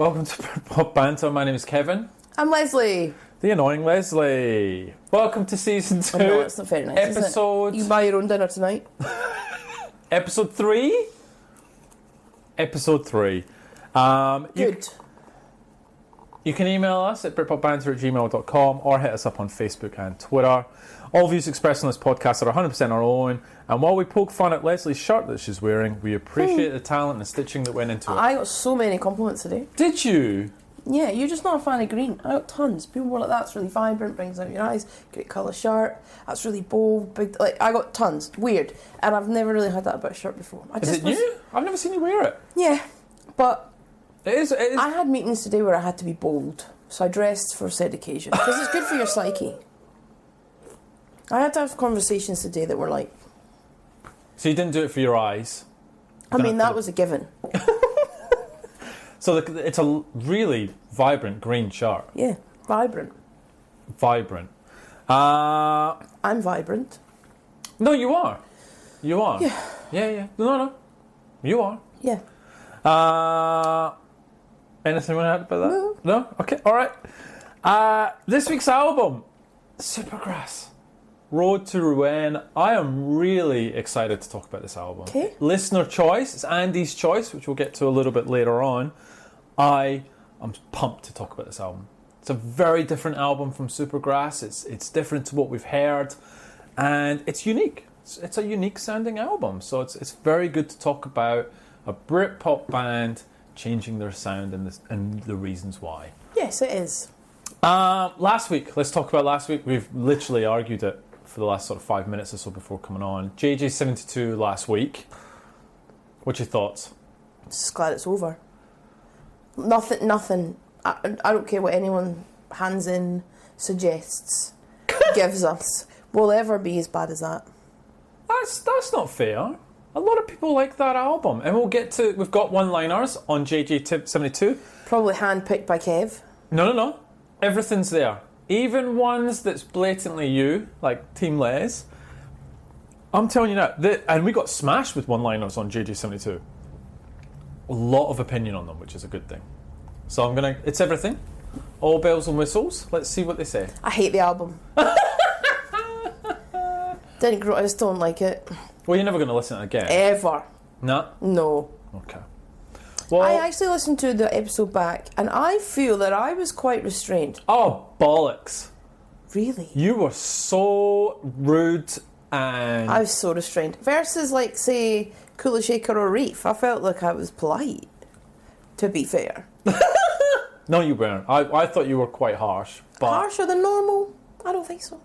Welcome to Britpop Banter. My name is Kevin. I'm Lesley. The annoying Lesley. Welcome to season 2. Oh, no, it's not very nice, episode... You buy your own dinner tonight. Episode 3? Episode 3. Good. You can email us at britpopbanter@gmail.com or hit us up on Facebook and Twitter. All views expressed on this podcast are 100% our own, and while we poke fun at Leslie's shirt that she's wearing, we appreciate the talent and the stitching that went into it. I got so many compliments today. Did you? Yeah, you're just not a fan of green. I got tons. People were like, that's really vibrant, brings out your eyes, great colour shirt, that's really bold, big... Like, I got tons. Weird. And I've never really had that about a shirt before. Is it new? I've never seen you wear it. Yeah, but... It is. I had meetings today where I had to be bold, so I dressed for said occasion. Because it's good for your psyche. I had to have conversations today that were like... So you didn't do it for your eyes? I mean, that was a given. So it's a really vibrant green shirt. Yeah, vibrant. Vibrant. I'm vibrant. No, you are. You are. Yeah. Yeah. No. You are. Yeah. Anything you want to add about that? No? Okay, alright. This week's album, Supergrass. Road to Rouen. I am really excited to talk about this album. Okay. Listener choice. It's Andy's choice, which we'll get to a little bit later on. I am pumped to talk about this album. It's a very different album from Supergrass. It's different to what we've heard, and it's unique. It's a unique sounding album, so it's very good to talk about a Britpop band changing their sound and the reasons why. Yes, it is. Last week, let's talk about last week. We've literally argued it for the last sort of 5 minutes or so before coming on. JJ72 last week. What's your thoughts? Just glad it's over. Nothing. I don't care what anyone hands in, suggests, gives us, will ever be as bad as that. That's not fair. A lot of people like that album, and we've got one-liners on JJ72. Probably handpicked by Kev. No. Everything's there. Even ones that's blatantly you, like Team Les. I'm telling you now, and we got smashed with one-liners on JJ72. A lot of opinion on them, which is a good thing. So it's everything. All bells and whistles. Let's see what they say. I hate the album. Didn't grow. I just don't like it. Well, you're never going to listen to it again. Ever. No? No. Okay. Well, I actually listened to the episode back, and I feel that I was quite restrained. Oh, bollocks. Really? You were so rude and... I was so restrained. Versus, like, say, Kula Shaker or Reef. I felt like I was polite, to be fair. No, you weren't. I thought you were quite harsh. But harsher than normal? I don't think so.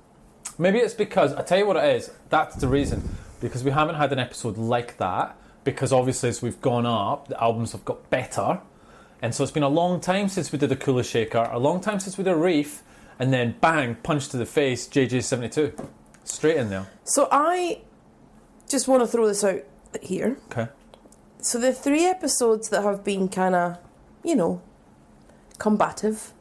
Maybe it's because, I tell you what it is, that's the reason. Because we haven't had an episode like that. Because obviously as we've gone up, the albums have got better. And so it's been a long time since we did a Kula Shaker, a long time since we did a Reef, and then bang, punch to the face, JJ72. Straight in there. So I just want to throw this out here. Okay. So the 3 episodes that have been kind of, combative,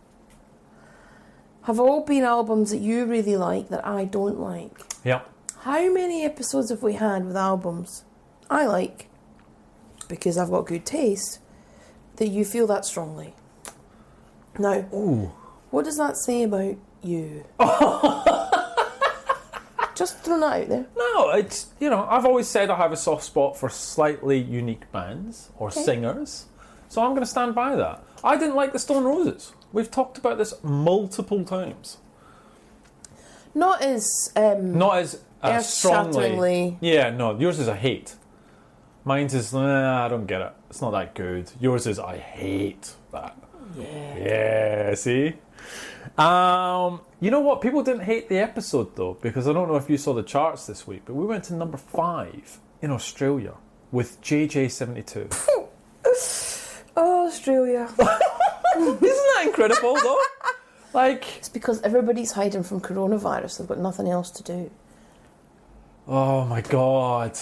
have all been albums that you really like that I don't like. Yeah. How many episodes have we had with albums I like, because I've got good taste, that you feel that strongly? Now, ooh, what does that say about you? Just throwing that out there. No, it's, I've always said I have a soft spot for slightly unique bands or singers, so I'm going to stand by that. I didn't like the Stone Roses. We've talked about this multiple times. Not as strongly. Yeah, no, yours is a hate. Mine's is, I don't get it. It's not that good. Yours is, I hate that. Yeah, see? You know what? People didn't hate the episode, though, because I don't know if you saw the charts this week, but we went to number 5 in Australia with JJ72. Oh, Australia. Isn't that incredible, though? It's because everybody's hiding from coronavirus. They've got nothing else to do. Oh, my God.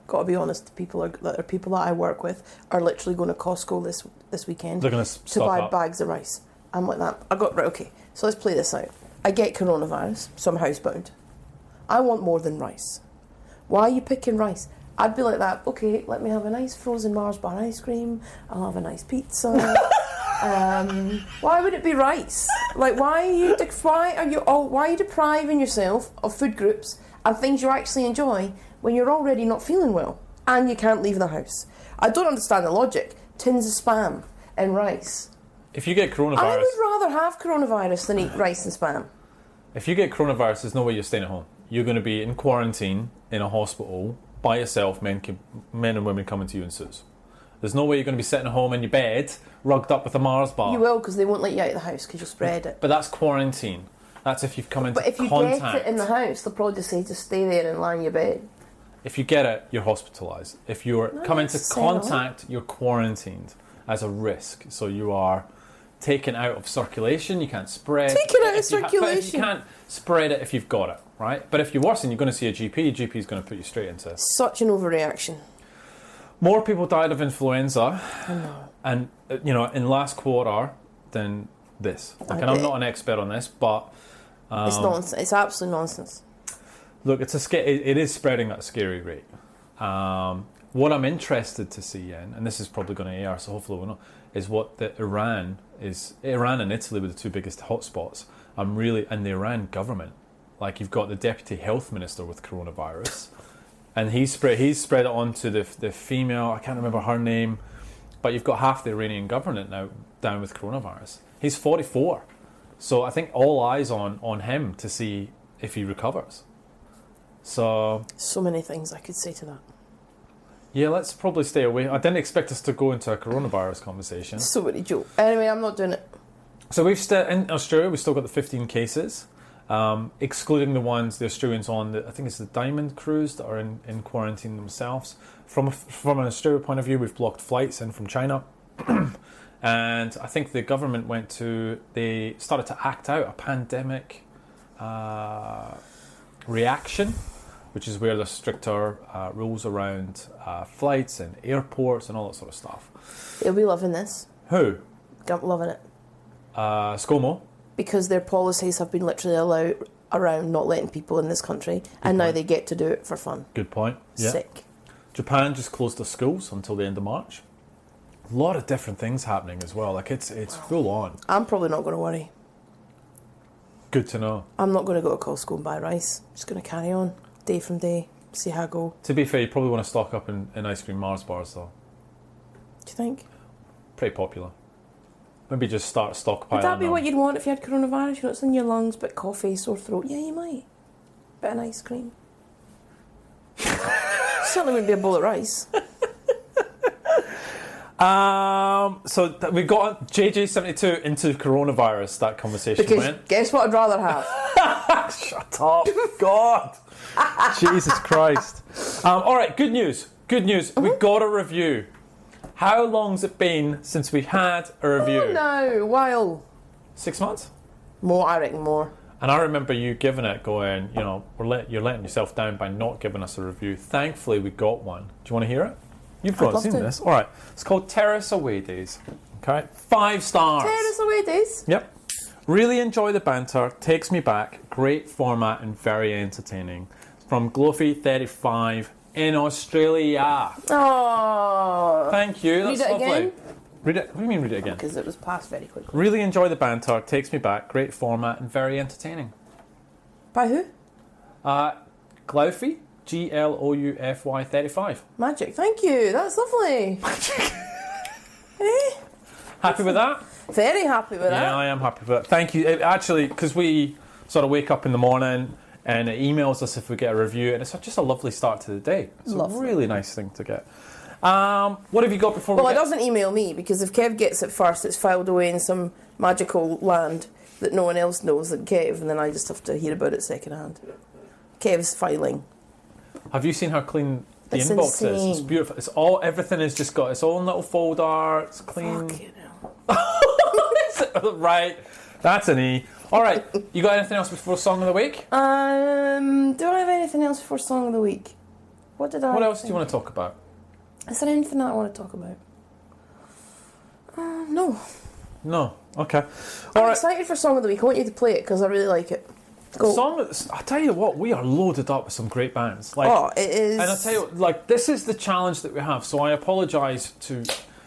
Got to be honest, people that I work with are literally going to Costco this weekend. They're going to buy bags of rice. I'm like that. Right, okay, so let's play this out. I get coronavirus, so I'm housebound. I want more than rice. Why are you picking rice? I'd be like that. Okay, let me have a nice frozen Mars bar ice cream. I'll have a nice pizza. Why would it be rice? Like, why are you depriving yourself of food groups and things you actually enjoy when you're already not feeling well and you can't leave the house? I don't understand the logic. Tins of spam and rice. If you get coronavirus... I would rather have coronavirus than eat rice and spam. If you get coronavirus, there's no way you're staying at home. You're going to be in quarantine in a hospital by yourself, men and women coming to you in suits. There's no way you're going to be sitting at home in your bed, rugged up with a Mars bar. You will, because they won't let you out of the house because you'll spread it. But that's quarantine. That's if you've come into contact. But if you get it in the house, they'll probably just say, just stay there and lie in your bed. If you get it, you're hospitalised. If you're coming into contact, you're quarantined as a risk. So you are taken out of circulation. You can't spread. Taken out of circulation. You can't spread it if you've got it, right? But if you're worse, you're going to see a GP. GP is going to put you straight into... Such an overreaction. More people died of influenza, I know. and in last quarter than this. Like, and I'm not an expert on this, but it's nonsense. It's absolute nonsense. Look, it is spreading at a scary rate. What I'm interested to see, and this is probably going to air, so hopefully we'll know, is what Iran and Italy were the two biggest hotspots. And the Iran government, like, you've got the deputy health minister with coronavirus. And he spread it on to the female, I can't remember her name, but you've got half the Iranian government now down with coronavirus. He's 44. So I think all eyes on him to see if he recovers. So many things I could say to that. Yeah, let's probably stay away. I didn't expect us to go into a coronavirus conversation. So many jokes. Anyway, I'm not doing it. So in Australia, we've still got the 15 cases. Excluding the Australians on I think it's the Diamond cruise that are in quarantine themselves. From an Australia point of view, we've blocked flights in from China, and I think the government they started to act out a pandemic reaction, which is where there's stricter rules around flights and airports and all that sort of stuff. They'll be loving this. Who? Loving it. ScoMo. Because their policies have been literally around not letting people in this country, and now they get to do it for fun. Good point. Yeah. Sick. Japan just closed their schools until the end of March. A lot of different things happening as well. Like it's full on. I'm probably not going to worry. Good to know. I'm not going to go to Costco and buy rice. I'm just going to carry on day from day, see how I go. To be fair, you probably want to stock up in ice cream Mars bars though. Do you think? Pretty popular. Maybe just start stockpiling. Would that be what you'd want if you had coronavirus? You know, it's in your lungs, bit coffee, sore throat. Yeah, you might. Bit of ice cream. Certainly wouldn't be a bowl of rice. So we got JJ72 into coronavirus. That conversation because went. Guess what I'd rather have? Shut up, God! Jesus Christ! All right, good news. Good news. We got a review. How long's it been since we had a review? Oh no, while. 6 months? More, I reckon more. And I remember you giving it, going, you're letting yourself down by not giving us a review. Thankfully, we got one. Do you want to hear it? You've probably seen this. All right. It's called Terrace Away Days. Okay. 5 stars. Terrace Away Days. Yep. Really enjoy the banter. Takes me back. Great format and very entertaining. From Glofy35 in Australia. Oh. Thank you. That's read it lovely. Again? Read it. What do you mean read it again? Because it was passed very quickly. Really enjoy the banter. Takes me back. Great format and very entertaining. By who? Gloufy. Gloufy 35. Magic. Thank you. That's lovely. Magic. Happy with that? Very happy with that. Yeah, I am happy with it. Thank you. Actually, because we sort of wake up in the morning and it emails us if we get a review, and it's just a lovely start to the day. It's a really nice thing to get. What have you got before Well, it doesn't email me, because if Kev gets it first, it's filed away in some magical land that no one else knows than Kev, and then I just have to hear about it secondhand. Kev's filing. Have you seen how clean the It's inbox insane. is? It's beautiful. Everything has just got its own little folder. It's clean. Fuck you know. Right. That's an E. All right. You got anything else before Song of the Week? Do I have anything else for Song of the Week? What else do you want to talk about? Is there anything that I want to talk about? No. No. Okay. I'm excited for Song of the Week. I want you to play it because I really like it. Go. I tell you what, we are loaded up with some great bands. Like, Oh, it is. and I tell you, like, this is the challenge that we have. So I apologise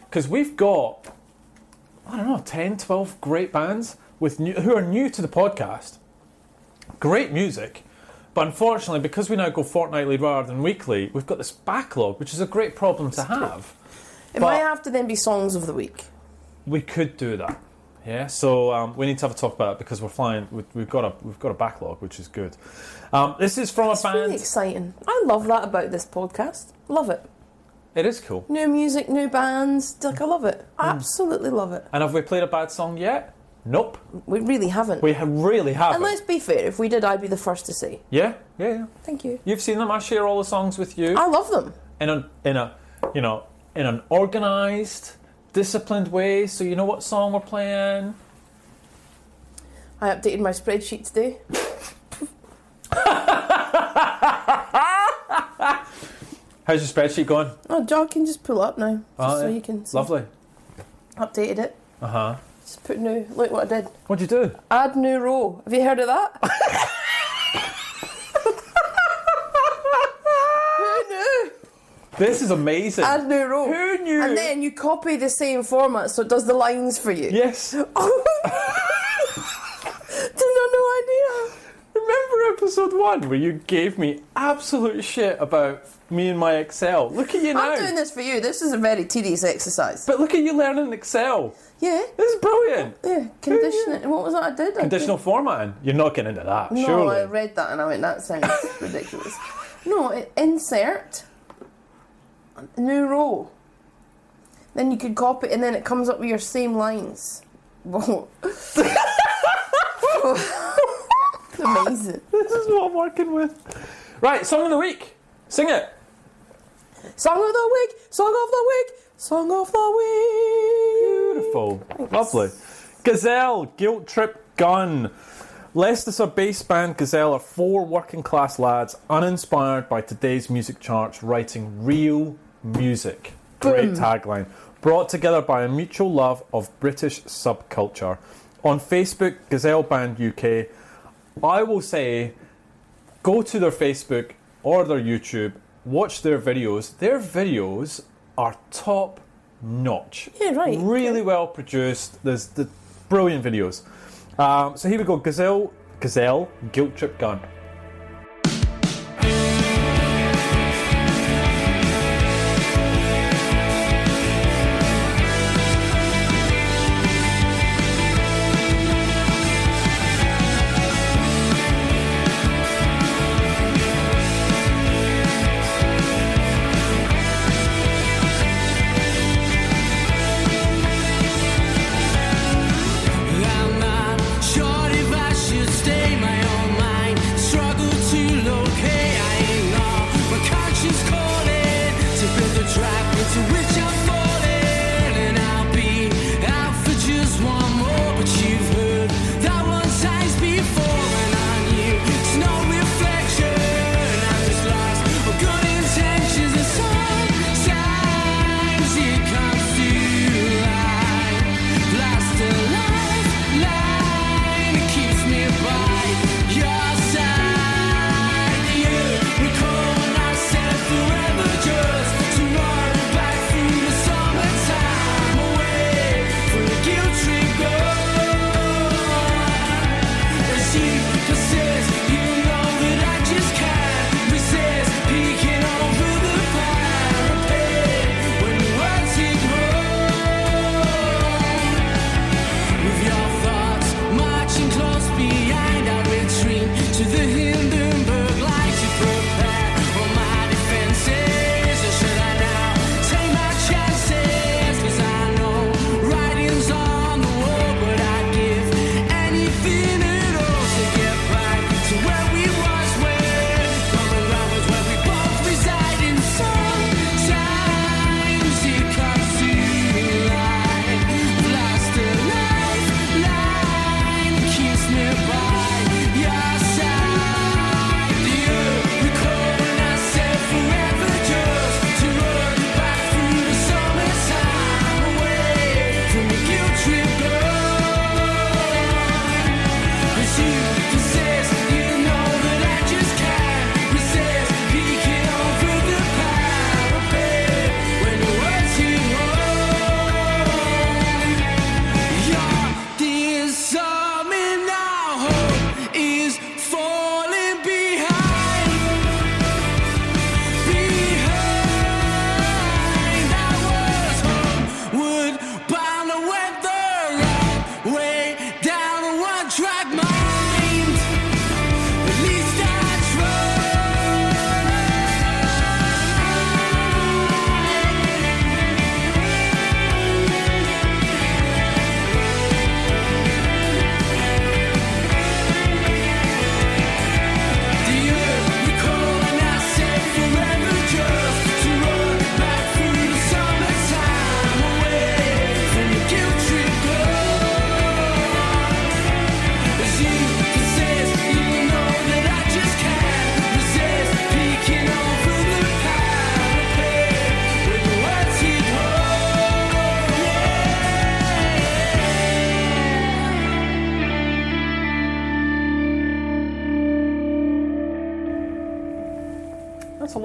because we've got, I don't know, 10, 12 great bands who are new to the podcast. Great music. But unfortunately, because we now go fortnightly rather than weekly, we've got this backlog, which is a great problem to have. It might have to then be songs of the week. We could do that. Yeah, so we need to have a talk about it because we're flying. We've got a backlog, which is good. This is from a band. It's really exciting. I love that about this podcast. Love it. It is cool. New music, new bands. Like, I love it. I absolutely love it. And have we played a bad song yet? Nope. We really haven't. We really haven't. And let's be fair. If we did, I'd be the first to say. Yeah. Thank you. You've seen them. I share all the songs with you. I love them. In an organised, disciplined way, so you know what song we're playing. I updated my spreadsheet today. How's your spreadsheet going? Oh, John can just pull up now, just so you can see. Lovely. Updated it. Uh-huh. Just put new. Look what I did. What'd you do? Add new row. Have you heard of that? Who knew? This is amazing. Add new row. Who knew? And then you copy the same format so it does the lines for you. Yes. Did not no idea. Remember episode 1 where you gave me absolute shit about me and my Excel? Look at you now. I'm doing this for you. This is a very tedious exercise. But look at you learning Excel. Yeah. This is brilliant. Yeah. Conditioning. What was that I did? Conditional formatting. You're not getting into that, No, surely. I read that and I went, that sounds ridiculous. No, insert, new row. Then you could copy and then it comes up with your same lines. Whoa. Amazing. This is what I'm working with. Right, song of the week. Sing it. Song of the week, song of the week, song of the week. Beautiful. Thanks. Lovely. Gazelle, Guilt Trip Gun. Leicestershire-based band Gazelle are 4 working-class lads uninspired by today's music charts writing real music. Great tagline. Brought together by a mutual love of British subculture. On Facebook, Gazelle Band UK. I will say, go to their Facebook or their YouTube, watch their videos. Their videos are top notch. Yeah, right. Really well produced. There's the brilliant videos. So here we go. Gazelle, Guilt Trip Gun. I'm not sure if I should stay my own mind.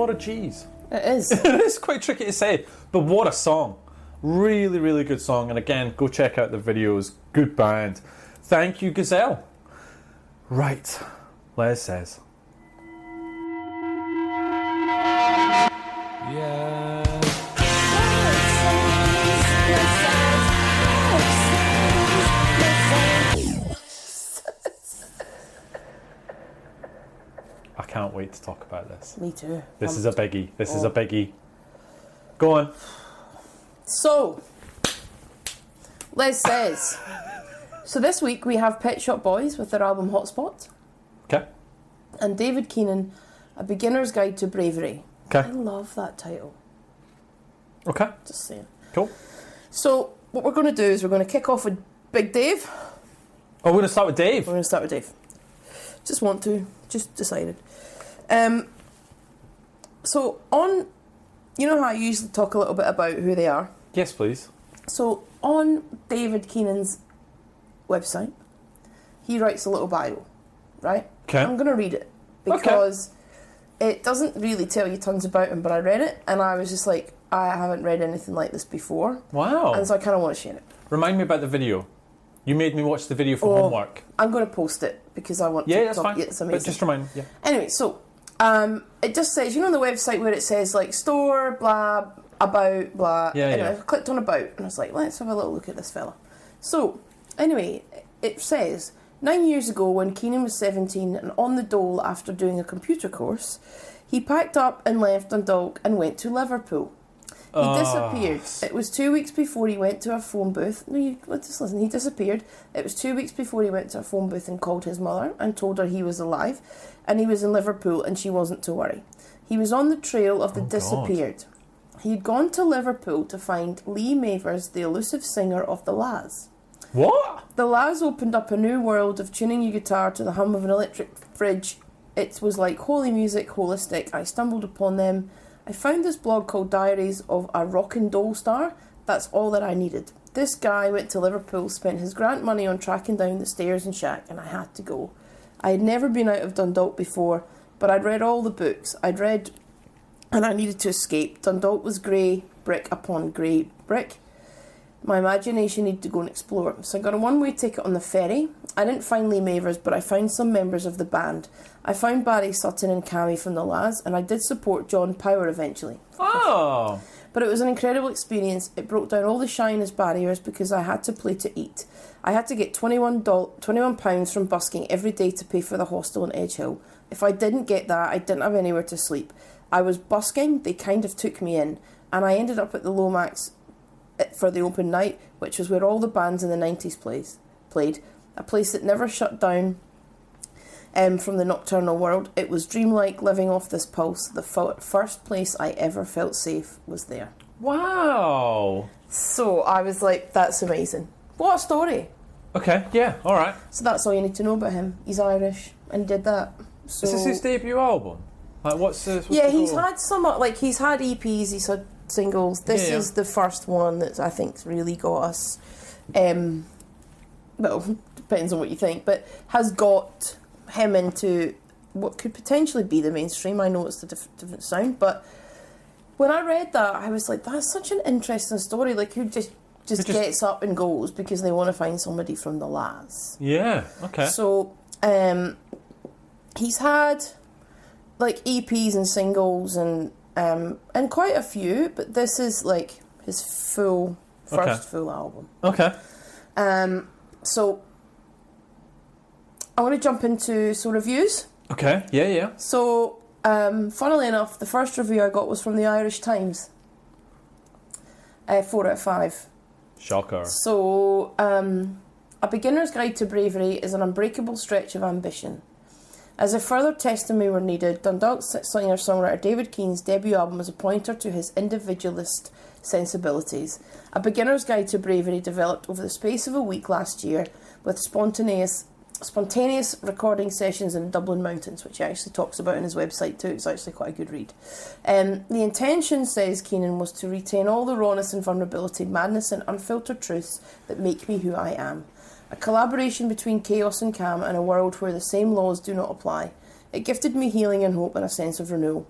lot of G's. It is. It's quite tricky to say, but what a song. Really, really good song. And again, go check out the videos. Good band. Thank you, Gazelle. Right, Les says. Yeah. I can't wait to talk about this. Me too. This is a biggie. This is a biggie. Go on. So, Les says. So this week we have Pet Shop Boys with their album Hotspot. Okay. And David Keenan, A Beginner's Guide to Bravery. I Okay. love that title. Okay. Just saying. Cool. So what we're going to do is we're going to kick off with Big Dave. Oh, we're going to start with Dave. We're going to start with Dave. Just decided. So on, you know how I usually talk a little bit about who they are? Yes, please. So on David Keenan's website, he writes a little bio, right? Okay. I'm going to read it because it doesn't really tell you tons about him, but I read it and I was just like, I haven't read anything like this before. Wow. And so I kind of want to share it. Remind me about the video. You made me watch the video for homework. I'm going to post it because I want to Yeah, that's talk. fine. Yeah, it's amazing. But just remind me. Yeah. Anyway, so it just says, you know, on the website where it says like store, blah, about, blah. Yeah, anyway, yeah. I clicked on about and I was like, let's have a little look at this fella. So, anyway, it says 9 years ago when Keenan was 17 and on the dole after doing a computer course, he packed up and left Dundalk and went to Liverpool. He disappeared. It was 2 weeks before he went to a phone booth. Just listen. He disappeared. It was 2 weeks before he went to a phone booth and called his mother and told her he was alive and he was in Liverpool and she wasn't to worry. He was on the trail of the disappeared. He'd gone to Liverpool to find Lee Mavers, the elusive singer of the Laz. What? The Laz opened up a new world of tuning your guitar to the hum of an electric fridge. It was like holy music, holistic. I stumbled upon them. I found this blog called Diaries of a Rockin' Dole Star. That's all that I needed. This guy went to Liverpool, spent his grant money on tracking down the stairs and shack, and I had to go. I had never been out of Dundalk before, but I'd read all the books. I'd read, and I needed to escape. Dundalk was grey, brick upon grey brick. My imagination needed to go and explore. So I got a one-way ticket on the ferry. I didn't find Lee Mavers, but I found some members of the band. I found Barry Sutton and Cammy from the Laz, and I did support John Power eventually. Oh. But it was an incredible experience. It broke down all the shyness barriers because I had to play to eat. I had to get £21 from busking every day to pay for the hostel in Edge Hill. If I didn't get that, I didn't have anywhere to sleep. I was busking, they kind of took me in, and I ended up at the Lomax for the open night, which was where all the bands in the 90s played. A place that never shut down from the nocturnal world. It was dreamlike living off this pulse. The first place I ever felt safe was there. Wow. So I was like, that's amazing. What a story. Okay, yeah, alright. So that's all you need to know about him. He's Irish and did that. So, Is this his debut album? Like, what's the he's had some, like, he's had EPs, he's had singles. This is the first one that I think's really got us. Well, depends on what you think, but has got him into what could potentially be the mainstream. I know it's a different sound, but when I read that, I was like, that's such an interesting story. Like, who just gets up and goes because they want to find somebody from the Laz. Yeah, okay. So, he's had like EPs and singles and quite a few, but this is like his first full album. Okay. So I want to jump into reviews. Okay, yeah. So, funnily enough, the first review I got was from the Irish Times. 4 out of 5. Shocker. So, A Beginner's Guide to Bravery is an unbreakable stretch of ambition. As if further testimony were needed, Dundalk singer-songwriter David Keenan's debut album was a pointer to his individualist sensibilities. A Beginner's Guide to Bravery developed over the space of a week last year with spontaneous recording sessions in Dublin Mountains, which he actually talks about on his website too. It's actually quite a good read. The intention, says Keenan, was to retain all the rawness and vulnerability, madness and unfiltered truths that make me who I am. A collaboration between chaos and calm and a world where the same laws do not apply. It gifted me healing and hope and a sense of renewal.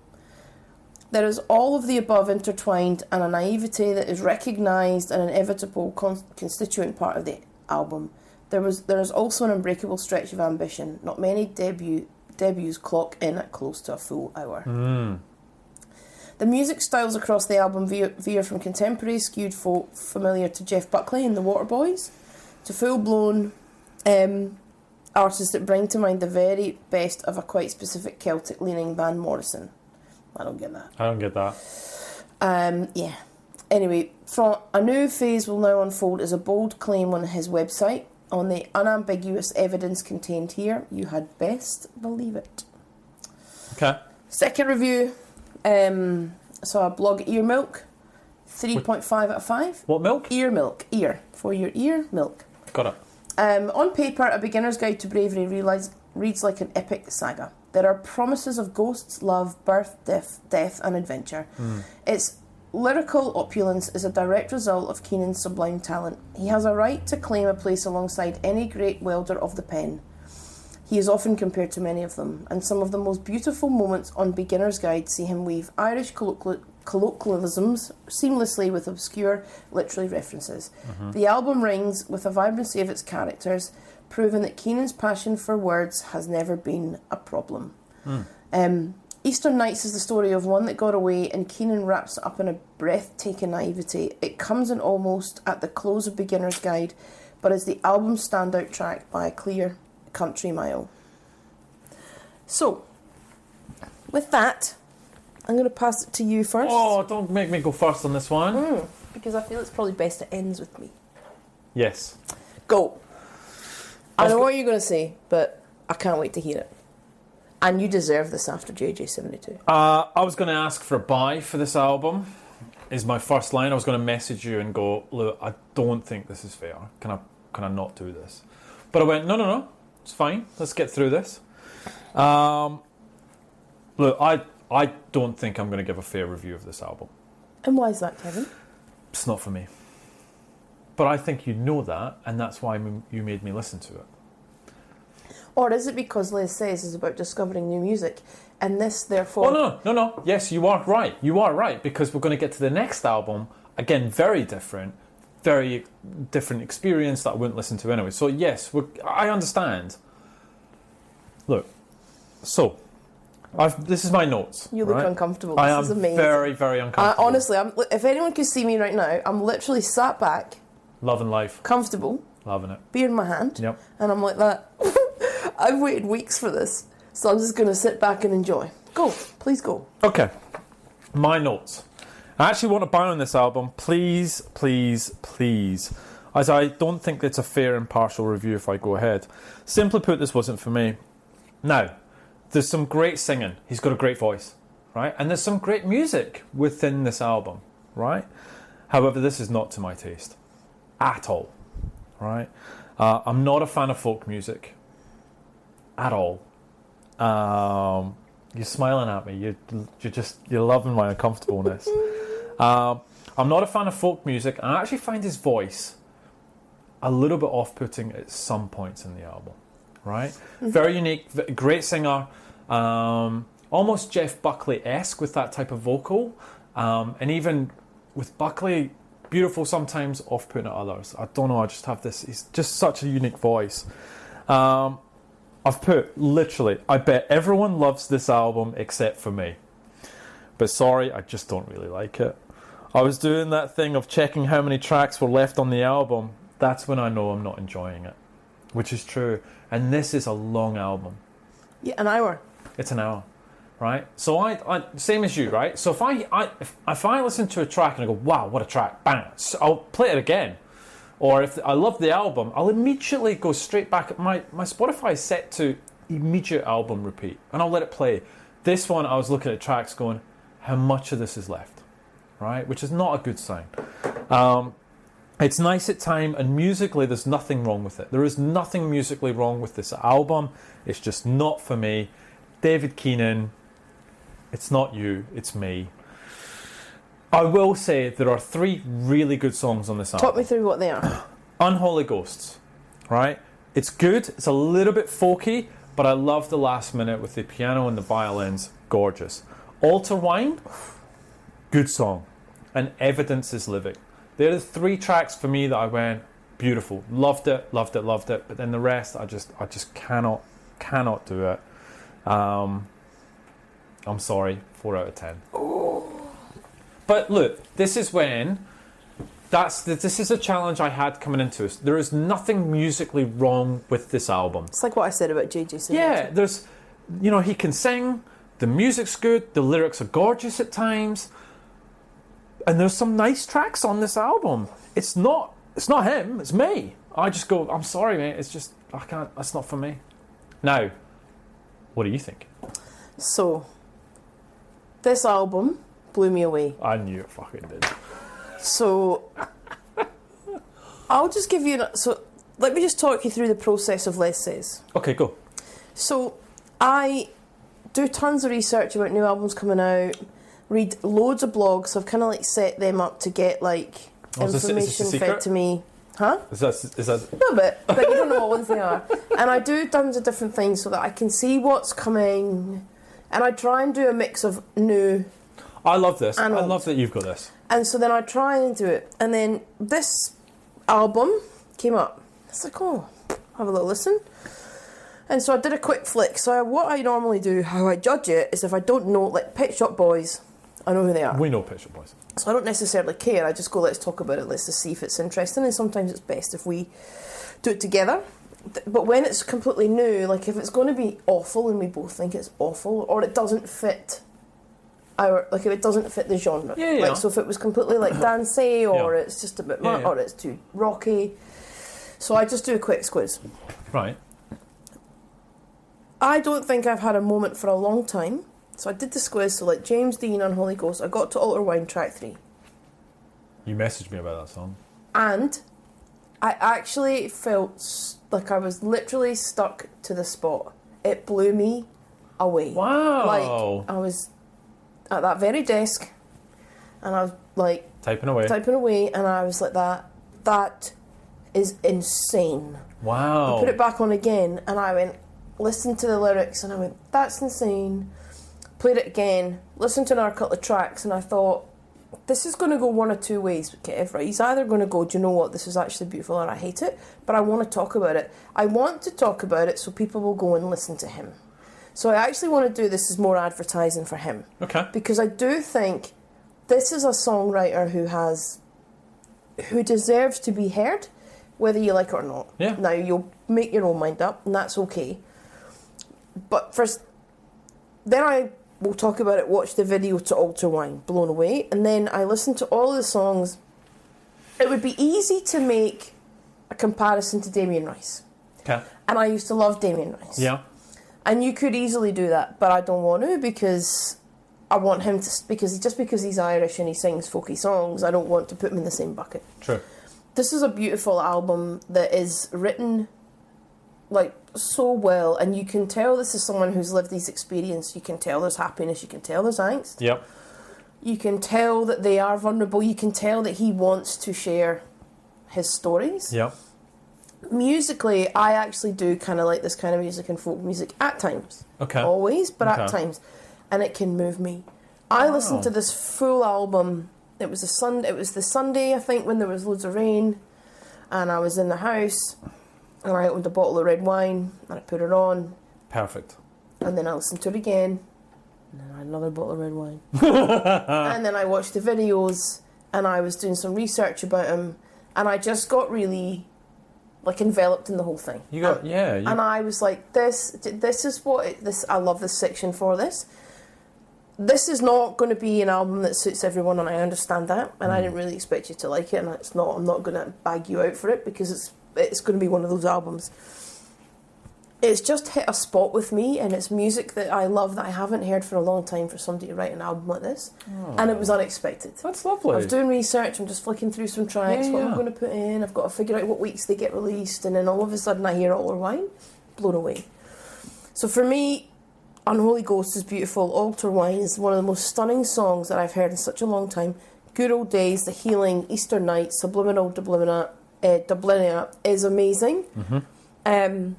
There is all of the above intertwined and a naivety that is recognised an inevitable constituent part of the album. There is also an unbreakable stretch of ambition. Not many debuts clock in at close to a full hour. The music styles across the album veer from contemporary skewed folk familiar to Jeff Buckley and the Waterboys to full-blown artists that bring to mind the very best of a quite specific Celtic-leaning Van Morrison. I don't get that. I don't get that. Yeah. Anyway, from a new phase will now unfold is a bold claim on his website. On the unambiguous evidence contained here, you had best believe it. Okay. Second review, so a blog Ear Milk, 3.5 out of 5. What milk? Ear Milk. Ear. For your ear, milk. Got it. On paper, A Beginner's Guide to Bravery reads like an epic saga. There are promises of ghosts, love, birth, death and adventure. Its lyrical opulence is a direct result of Keenan's sublime talent. He has a right to claim a place alongside any great welder of the pen. He is often compared to many of them, and some of the most beautiful moments on Beginner's Guide see him weave Irish colloquialisms seamlessly with obscure literary references. The album rings with the vibrancy of its characters, proving that Keenan's passion for words has never been a problem. Eastern Nights is the story of one that got away, and Keenan wraps it up in a breathtaking naivety. It comes in almost at the close of Beginner's Guide, but is the album's standout track by a clear country mile. So, with that, I'm going to pass it to you first. Oh, don't make me go first on this one. Because I feel it's probably best it ends with me. Yes. Go. I know what you're going to say, but I can't wait to hear it. And you deserve this after JJ72. I was going to ask for a buy for this album, is my first line. I was going to message you and go, look, I don't think this is fair. Can I not do this? But I went, no, it's fine. Let's get through this. Look, I don't think I'm going to give a fair review of this album. And why is that, Kevin? It's not for me. But I think you know that, and that's why you made me listen to it. Or is it because Les Says is about discovering new music, and this, therefore... Oh, no. Yes, you are right. You are right, because we're going to get to the next album. Again, very different experience that I wouldn't listen to anyway. So, yes, I understand. Look, so... this is my notes. You look uncomfortable. This is amazing. Very, very uncomfortable. Honestly, if anyone could see me right now, I'm literally sat back. Loving life. Comfortable. Loving it. Beer in my hand. Yep. And I'm like that. I've waited weeks for this. So I'm just going to sit back and enjoy. Go. Please go. Okay. My notes. I actually want to buy on this album. Please, please, please. As I don't think it's a fair, impartial review if I go ahead. Simply put, this wasn't for me. Now... there's some great singing. He's got a great voice, right? And there's some great music within this album, right? However, this is not to my taste at all, right? I'm not a fan of folk music at all. You're smiling at me. You're loving my uncomfortableness. I'm not a fan of folk music, and I actually find his voice a little bit off-putting at some points in the album, right? Very unique, great singer. Almost Jeff Buckley-esque with that type of vocal, and even with Buckley, beautiful sometimes, off-putting at others. I don't know, I just have this, he's just such a unique voice. I've put, literally, I bet everyone loves this album except for me. But sorry, I just don't really like it. I was doing that thing of checking how many tracks were left on the album. That's when I know I'm not enjoying it, which is true. And this is a long album. Yeah, an hour. It's an hour, right? So I same as you, right? So if I listen to a track and I go, wow, what a track, bang, so I'll play it again. Or if I love the album, I'll immediately go straight back. My Spotify is set to immediate album repeat, and I'll let it play. This one, I was looking at tracks going, how much of this is left, right? Which is not a good sign. It's nice at time, and musically, there's nothing wrong with it. There is nothing musically wrong with this album. It's just not for me. David Keenan, it's not you, it's me. I will say there are 3 really good songs on this album. Talk me through what they are. Unholy Ghosts, right? It's good, it's a little bit folky, but I love the last minute with the piano and the violins. Gorgeous. Altar Wine, good song, and Evidence is Living. They're the 3 tracks for me that I went, beautiful, loved it. But then the rest, I just cannot do it. I'm sorry, 4 out of 10. Oh. But look, this is a challenge I had coming into it. There is nothing musically wrong with this album. It's like what I said about JJ. Yeah, there's, he can sing, the music's good, the lyrics are gorgeous at times, and there's some nice tracks on this album. It's not him, it's me. I just go, I'm sorry, mate, it's not for me. Now, what do you think? So, this album blew me away. I knew it fucking did. So, I'll just give you... So, let me just talk you through the process of Les Says. Okay, go. So, I do tons of research about new albums coming out, read loads of blogs, so I've kind of like set them up to get information fed to me. Huh? Is that... A little bit, but you don't know what ones they are. And I do tons of different things so that I can see what's coming, and I try and do a mix of new... I love this. I old. love that you've got this. And so then I try and do it. And then this album came up. It's like, oh, have a little listen. And so I did a quick flick. So what I normally do, how I judge it, is if I don't know, like Pet Shop Boys, I know who they are. We know Pet Shop Boys. So I don't necessarily care. I just go, let's talk about it. Let's just see if it's interesting. And sometimes it's best if we do it together. But when it's completely new, like if it's going to be awful and we both think it's awful, or it doesn't fit... if it doesn't fit the genre. Yeah. So if it was completely like dancey, or it's just a bit much, or it's too rocky. So I just do a quick squiz. Right. I don't think I've had a moment for a long time. So I did the squiz, so like James Dean on Holy Ghost, I got to Altar Wine track 3. You messaged me about that song. And I actually felt like I was literally stuck to the spot. It blew me away. Wow. Like I was... at that very desk, and I was like typing away, and I was like, that is insane. Wow. I put it back on again, and I went, listened to the lyrics, and I went, that's insane. Played it again, listened to another couple of tracks, and I thought, this is going to go one of two ways with Kev, right? He's either going to go, do you know what, this is actually beautiful, or I hate it, but I want to talk about it. I want to talk about it so people will go and listen to him. So I actually want to do this as more advertising for him. Okay. Because I do think this is a songwriter who deserves to be heard, whether you like it or not. Yeah. Now, you'll make your own mind up, and that's okay. But first, then I will talk about it, watch the video to Altar Wine, blown away, and then I listen to all of the songs. It would be easy to make a comparison to Damien Rice. Okay. And I used to love Damien Rice. Yeah. And you could easily do that, but I don't want to, because I want him to... because he's Irish and he sings folky songs, I don't want to put him in the same bucket. True. This is a beautiful album that is written, like, so well, and you can tell this is someone who's lived these experiences. You can tell there's happiness, you can tell there's angst. Yep. You can tell that they are vulnerable, you can tell that he wants to share his stories. Yep. Musically, I actually do kind of like this kind of music and folk music at times. Okay. Always, but at times. And it can move me. I listened to this full album. It was the Sunday, I think, when there was loads of rain. And I was in the house. And I opened a bottle of red wine. And I put it on. Perfect. And then I listened to it again. And then I had another bottle of red wine. And then I watched the videos. And I was doing some research about him. And I just got really... like enveloped in the whole thing. And I was like, this is what I love this section for this. This is not going to be an album that suits everyone, and I understand that, and I didn't really expect you to like it, and I'm not going to bag you out for it, because it's going to be one of those albums. It's just hit a spot with me, and it's music that I love that I haven't heard for a long time for somebody to write an album like this. And it was unexpected. That's lovely. I was doing research, I'm just flicking through some tracks, what I'm going to put in, I've got to figure out what weeks they get released, and then all of a sudden I hear Altar Wine, blown away. So for me, Unholy Ghost is beautiful, Altar Wine is one of the most stunning songs that I've heard in such a long time. Good Old Days, The Healing, Easter Night, Subliminal Dublinia is amazing. Mm-hmm.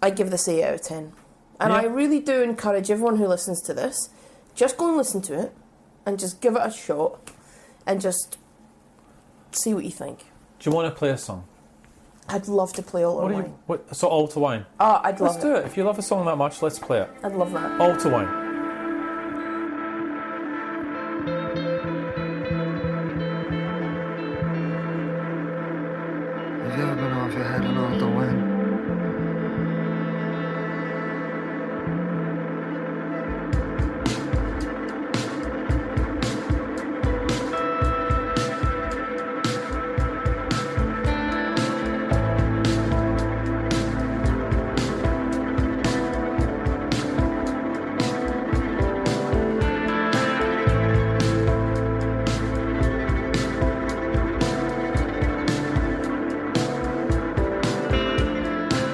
I give this 8 out of 10. And I really do encourage everyone who listens to this, just go and listen to it. and just give it a shot and just see what you think. Do you want to play a song? I'd love to play Altar Wine. So Altar Wine? Oh, I'd love Let's do it. If you love a song that much, let's play it. I'd love that. Altar Wine. Have you ever been off your head and altar wine?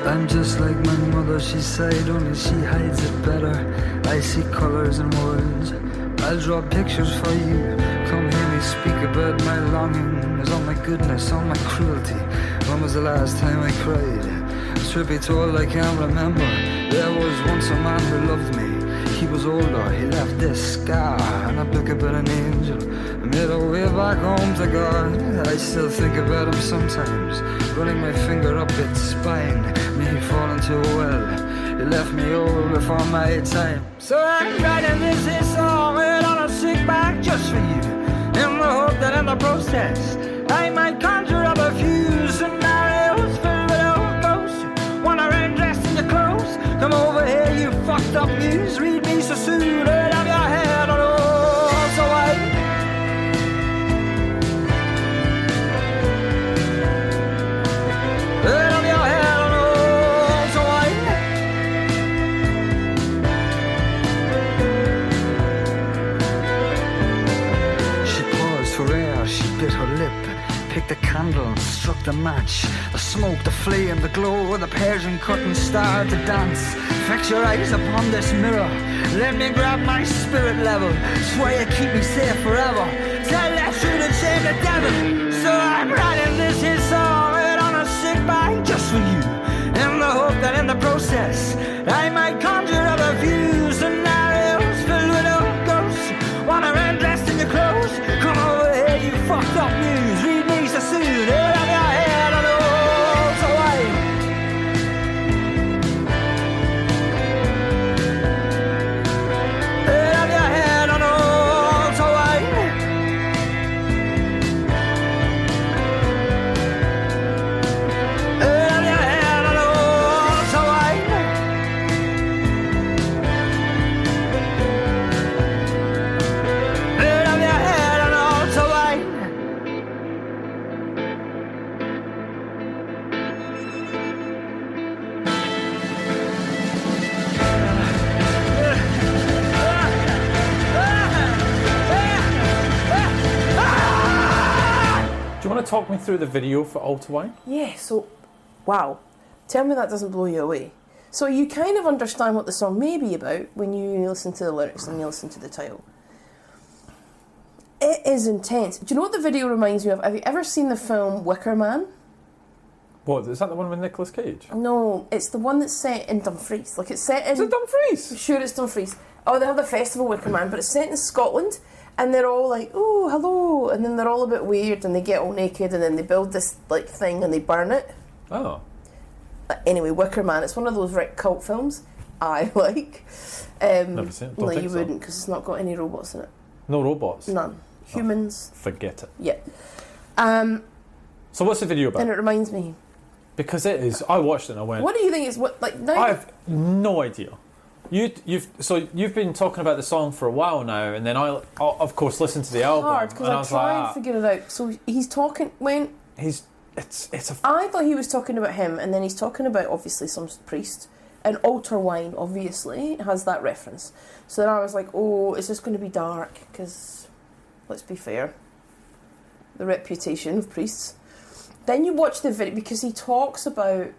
I'm just like my mother, she sighed, only she hides it better. I see colours and words, I'll draw pictures for you. Come hear me speak about my longings, all my goodness, all my cruelty. When was the last time I cried? Truth be told, I can't remember. There was once a man who loved me. He was older, he left this scar and a book about an angel. I made a way back home to God. I still think about him sometimes, running my finger up its spine. Me fall into a well, he left me old before my time. So I'm writing this song on a sick bag just for you, in the hope that in the process I might conjure up a few scenarios filled with old ghosts. Wanna run dressed in your clothes? Come over here, you fucked up news. Read me so soon, out of your head on all so white. Out of your head on all so white. She paused for air, she bit her lip, picked a candle and struck the match. The smoke, the flame, the glow of the Persian curtain started to dance. Fix your eyes upon this mirror, let me grab my spirit level. Swear you keep me safe forever, tell that truth and shame the devil. So I'm writing this here song on a sick bag just for you, in the hope that in the process I might conjure up a few scenarios filled with old ghosts. Wanna run dressed in your clothes? Come over here, you fucked up news. Read me so soon, out of your head on all so white. Out of your head on all so white. Out of your head on all so white. Out of your head on all so white. Do you want to talk me through the video for Altar Wine? Yeah, so, wow. Tell me that doesn't blow you away. So you kind of understand what the song may be about when you listen to the lyrics and you listen to the title. It is intense. Do you know what the video reminds me of? Have you ever seen the film Wicker Man? What, is that the one with Nicolas Cage? No, it's the one that's set in Dumfries. Like, it's set in... Is it Dumfries? Sure, it's Dumfries. Oh, they have the festival Wicker Man, but it's set in Scotland, and they're all like, oh, hello, and then they're all a bit weird, and they get all naked, and then they build this, like, thing, and they burn it. Oh. Anyway, Wicker Man, it's one of those cult films I like. Never seen it. Don't no, think you so. wouldn't, because it's not got any robots in it. No robots? None. Humans. Forget it. Yeah. So what's the video about? And it reminds me. Because it is. I watched it and I went... What do you think it's what like now? I have no idea. You've been talking about the song for a while now, and then I of course listened to the album, hard because and I I was try like, and figure it out. So he's talking when it's a I thought he was talking about him, and then he's talking about obviously some priest. And Altar Wine obviously has that reference. So then I was like, oh, is this going to be dark? Because let's be fair, the reputation of priests. Then you watch the video because he talks about.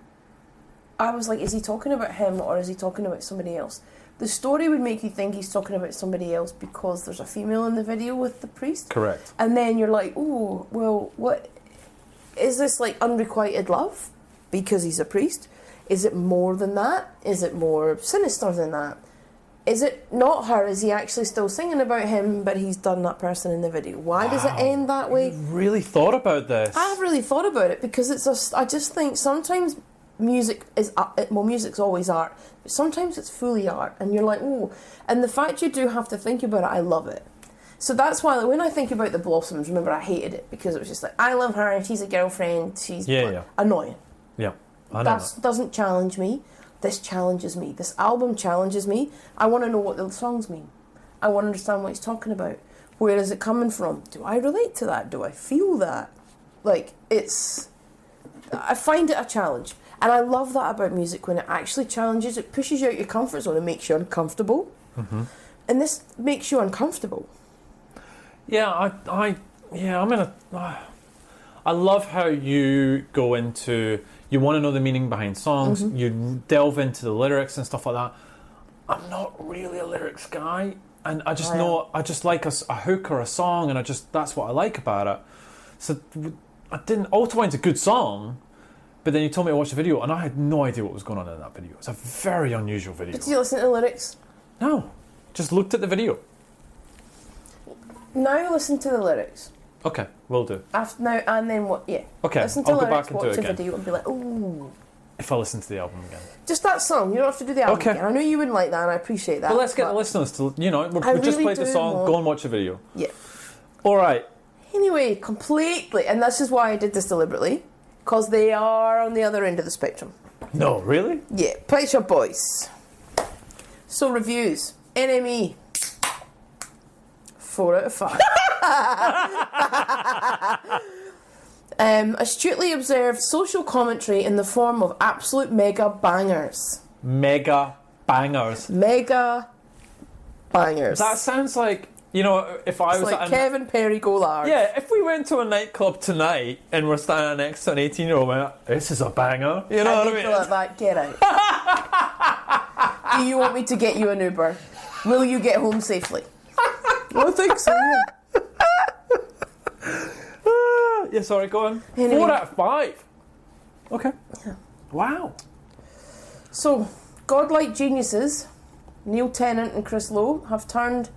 I was like, is he talking about him or is he talking about somebody else? The story would make you think he's talking about somebody else because there's a female in the video with the priest. correct. And then you're like, oh, well, what is this, like unrequited love because he's a priest? Is it more than that? Is it more sinister than that? Is it not her? Is he actually still singing about him, but he's done that person in the video? Why does it end that way? You've really thought about this. I have really thought about it because I just think sometimes music is music's always art, but sometimes it's fully art, and you're like, oh, and the fact you do have to think about it, I love it. So that's why when I think about the Blossoms, remember I hated it because it was just like, I love her and she's a girlfriend, she's annoying. Yeah, I know that doesn't challenge me. This challenges me. This album challenges me. I want to know what the songs mean. I want to understand what he's talking about. Where is it coming from? Do I relate to that? Do I feel that? Like, I find it a challenge. And I love that about music when it actually challenges. It pushes you out your comfort zone and makes you uncomfortable. Mm-hmm. And this makes you uncomfortable. Yeah, I love how you go into... You want to know the meaning behind songs. Mm-hmm. You delve into the lyrics and stuff like that. I'm not really a lyrics guy, and I just I just like a hook or a song, and that's what I like about it. So I didn't. Autobine's a good song, but then you told me to watch the video, and I had no idea what was going on in that video. It's a very unusual video. Did you listen to the lyrics? No, just looked at the video. Now listen to the lyrics. Okay, will do. After now and then what? Yeah. Okay, listen to I'll the go lyrics, back and do watch it the again. video and be like, ooh. If I listen to the album again. Just that song. You don't have to do the album Okay. again. I know you wouldn't like that, and I appreciate that. But let's get the listeners to, we just really played the do song, want- go and watch the video. Yeah. All right. Anyway, completely, and this is why I did this deliberately, because they are on the other end of the spectrum. No, really? Yeah, Pet Shop Boys. So reviews. NME. 4 out of 5. Astutely observed social commentary in the form of absolute mega bangers. Mega bangers. Mega bangers. That sounds like, if I it's was like at Kevin Perry go large. Yeah, if we went to a nightclub tonight and we're standing next to an 18-year-old, this is a banger. You know what I mean? People like that, get out. Do you want me to get you an Uber? Will you get home safely? I think so, yeah. Yeah, sorry, go on. Anyway. 4 out of 5. Okay. Yeah. Wow. So, godlike geniuses, Neil Tennant and Chris Lowe, have turned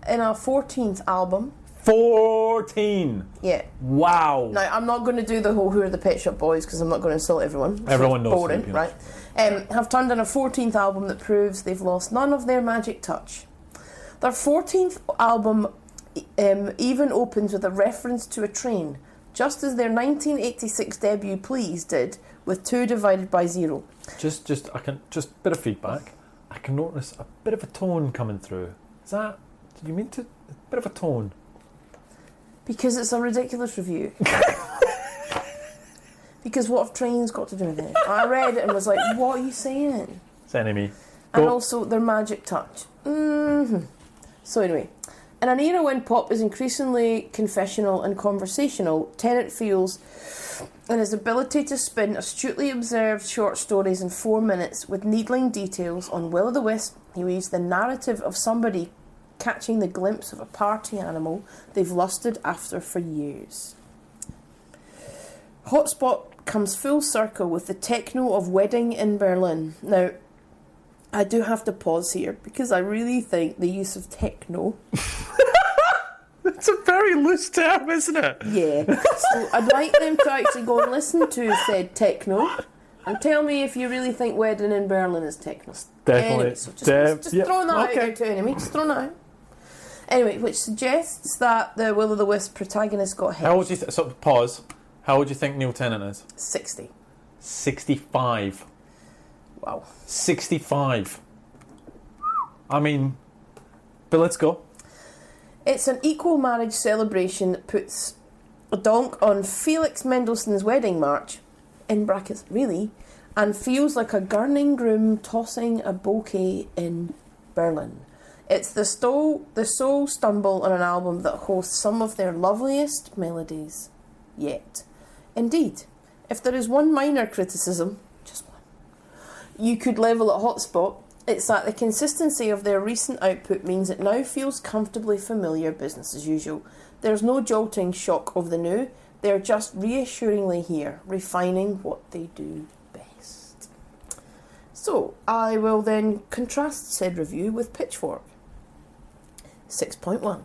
in a 14th album. 14. Yeah. Wow. Now, I'm not going to do the whole Who Are the Pet Shop Boys because I'm not going to insult everyone. Everyone knows. Boring, right? Have turned in a 14th album that proves they've lost none of their magic touch. Their 14th album even opens with a reference to a train, just as their 1986 debut Please did with 2 divided by 0. Just a bit of feedback. I can notice a bit of a tone coming through. Do you mean a bit of a tone? Because it's a ridiculous review. Because what have trains got to do with it? I read it and was like, what are you saying? It's NME. And also their magic touch. Mm-hmm. So anyway, in an era when pop is increasingly confessional and conversational, Tennant feels in his ability to spin astutely observed short stories in 4 minutes with needling details on Will o' the Wisp. He weaves the narrative of somebody catching the glimpse of a party animal they've lusted after for years. Hotspot comes full circle with the techno of Wedding in Berlin. Now, I do have to pause here because I really think the use of techno... It's a very loose term, isn't it? Yeah. So I'd like them to actually go and listen to said techno and tell me if you really think Wedding in Berlin is techno. Definitely. Anyway, so just throwing that out there to enemy. Just throwing that out. Anyway, which suggests that the Will o' the Wisp protagonist got hit. How old do you pause. How old do you think Neil Tennant is? 60. 65. Wow. 65. I mean, but let's go. It's an equal marriage celebration that puts a donk on Felix Mendelssohn's wedding march, in brackets, really, and feels like a gurning groom tossing a bouquet in Berlin. It's the soul stumble on an album that hosts some of their loveliest melodies yet. Indeed, if there is one minor criticism, just one, you could level at Hotspot, it's that the consistency of their recent output means it now feels comfortably familiar business as usual. There's no jolting shock of the new, they're just reassuringly here, refining what they do best. So, I will then contrast said review with Pitchfork. 6.1.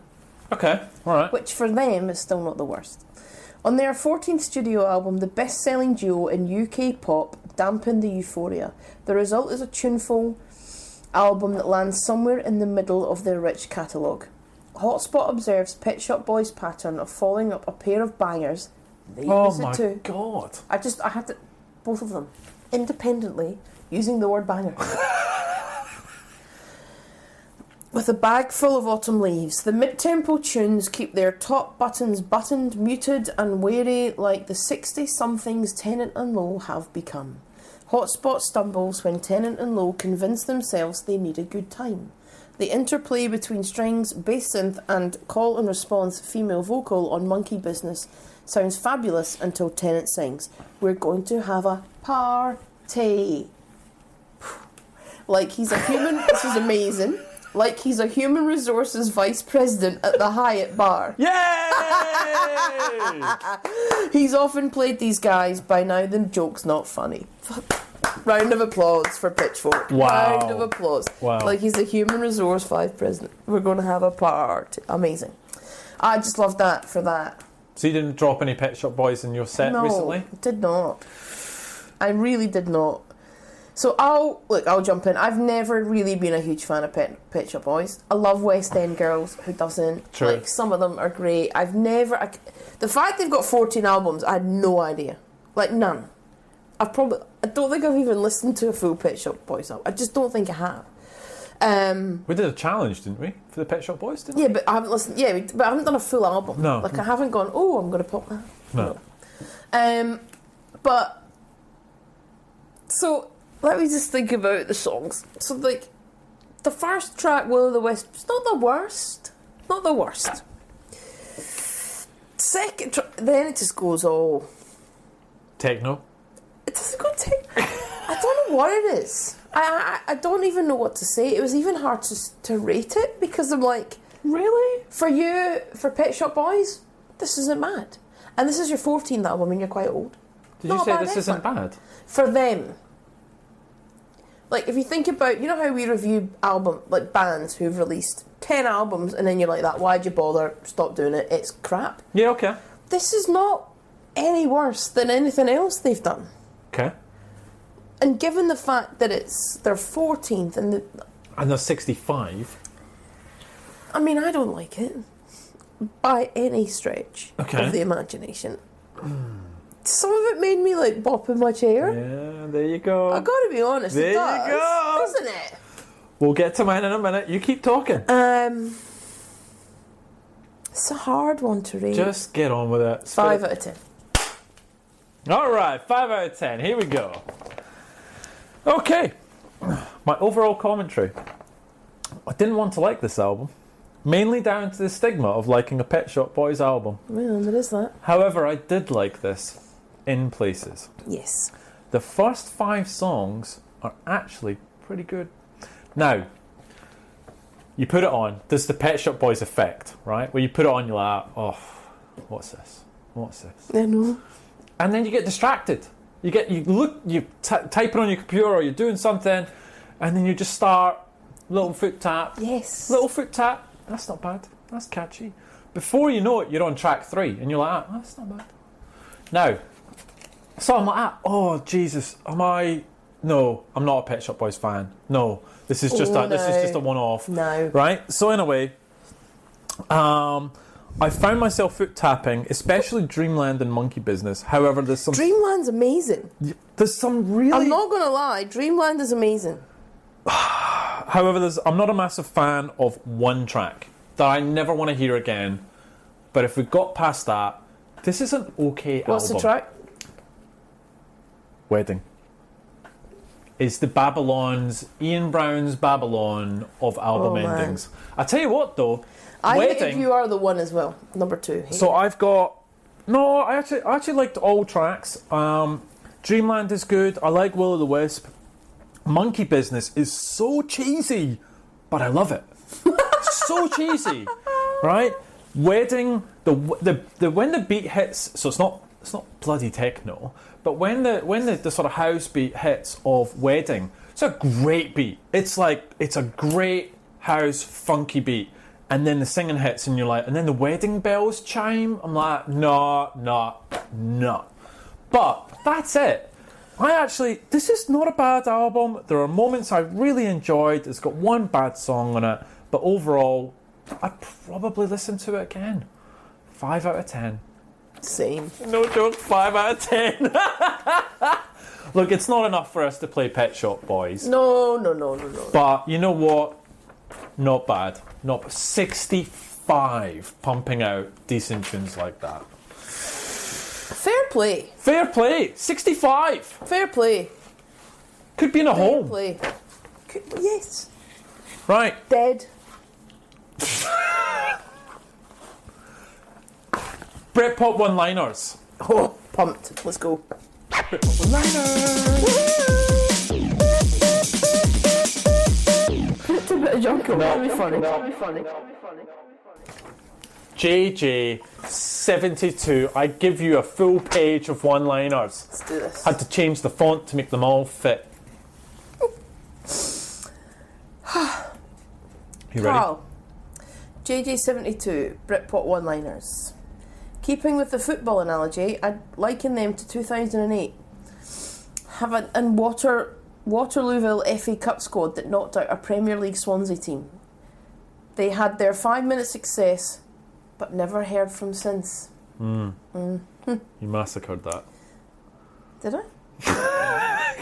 Okay, alright. Which for them is still not the worst. On their 14th studio album, the best-selling duo in UK pop dampened the euphoria. The result is a tuneful album that lands somewhere in the middle of their rich catalogue. Hotspot observes Pet Shop Boys' pattern of following up a pair of bangers. They use it too. God. I had to, both of them, independently, using the word banger. With a bag full of autumn leaves, the mid-tempo tunes keep their top buttons buttoned, muted and wary like the 60-somethings Tennant and Lowe have become. Hotspot stumbles when Tennant and Lowe convince themselves they need a good time. The interplay between strings, bass synth and call and response female vocal on Monkey Business sounds fabulous until Tennant sings, "We're going to have a party." Like he's a human... This is amazing. Like he's a human resources vice president at the Hyatt bar. Yay! He's often played these guys. By now the joke's not funny. Round of applause for Pitchfork. Wow. Round of applause. Wow. Like he's a human resource vice president. We're going to have a party. Amazing. I just love that for that. So you didn't drop any Pet Shop Boys in your set recently? No, did not. I really did not. So I'll jump in. I've never really been a huge fan of Pet Shop Boys. I love West End girls. Who doesn't? True. Like some of them are great. The fact they've got 14 albums, I had no idea. Like none. I don't think I've even listened to a full Pet Shop Boys album. I just don't think I have. We did a challenge, didn't we, for the Pet Shop Boys? Didn't Yeah, but I haven't listened. Yeah, but I haven't done a full album. No. Like I haven't gone. Oh, I'm going to pop that. No. But so let me just think about the songs. So like the first track, Will of the Wisp, it's not the worst. Not the worst. Second track, then it just goes all. Techno. It doesn't go I don't know what it is. I don't even know what to say. It was even hard to rate it because I'm like, really? For you, for Pet Shop Boys, this isn't bad. And this is your 14th album and you're quite old. Did you say this isn't bad? For them. Like, if you think about, you know how we review bands who've released 10 albums and then you're like that, why'd you bother? Stop doing it. It's crap. Yeah, okay. This is not any worse than anything else they've done. Okay. And given the fact that it's their 14th and they're 65. I mean, I don't like it by any stretch Okay. of the imagination. Some of it made me like bop in my chair. Yeah, there you go. I gotta be honest, There it does, you go. doesn't it? We'll get to mine in a minute. You keep talking. It's a hard one to rate. Just get on with it. 5 out of 10. Alright, 5 out of 10. Here we go. Okay. My overall commentary. I didn't want to like this album. Mainly down to the stigma of liking a Pet Shop Boys album. Well, there is that. However, I did like this in places. Yes. The first 5 songs are actually pretty good. Now, you put it on, there's the Pet Shop Boys effect, right? Where you put it on, you're like, oh, what's this? What's this? I know. And then you get distracted. You type it on your computer or you're doing something, and then you just start, little foot tap. Yes. Little foot tap. That's not bad. That's catchy. Before you know it, you're on track 3, and you're like, oh, that's not bad. Now, so I'm like, oh Jesus, No, I'm not a Pet Shop Boys fan. No, this is just a one-off. No. Right. So anyway, I found myself foot tapping, especially Dreamland and Monkey Business. However, there's some. Dreamland's amazing. There's some really. I'm not gonna lie, Dreamland is amazing. However, I'm not a massive fan of one track that I never want to hear again. But if we got past that, this is an okay album. What's the track? Wedding. It's the Ian Brown's Babylon of album endings. I tell you what, though, I Wedding. hated You Are the One as well. Number 2. So I've got. No, I actually liked all tracks. Dreamland is good. I like Will o' the Wisp. Monkey Business is so cheesy, but I love it. So cheesy, right? Wedding. The when the beat hits, so it's not bloody techno, but when the sort of house beat hits of Wedding, It's a great beat. It's a great house funky beat. And then the singing hits and you're like, and then the wedding bells chime. I'm like, no. But that's it. This is not a bad album. There are moments I really enjoyed. It's got one bad song on it. But overall, I'd probably listen to it again. 5 out of 10. Same. No joke, 5 out of 10. Look, it's not enough for us to play Pet Shop Boys. No. But you know what? Not bad. 65 pumping out decent tunes like that. Fair play. 65. Fair play. Could be in a Fair home. play. Yes. Right. Dead. Britpop one-liners. Oh, pumped. Let's go. Britpop one-liners. It's a bit of jungle. That'll be funny. JJ72. I give you a full page of one-liners. Let's do this. Had to change the font to make them all fit. You ready? Carl. JJ72. Britpop one-liners. Keeping with the football analogy, I'd liken them to 2008. And Waterlooville FA Cup squad that knocked out a Premier League Swansea team. They had their 5-minute success, but never heard from since. You massacred that. Did I?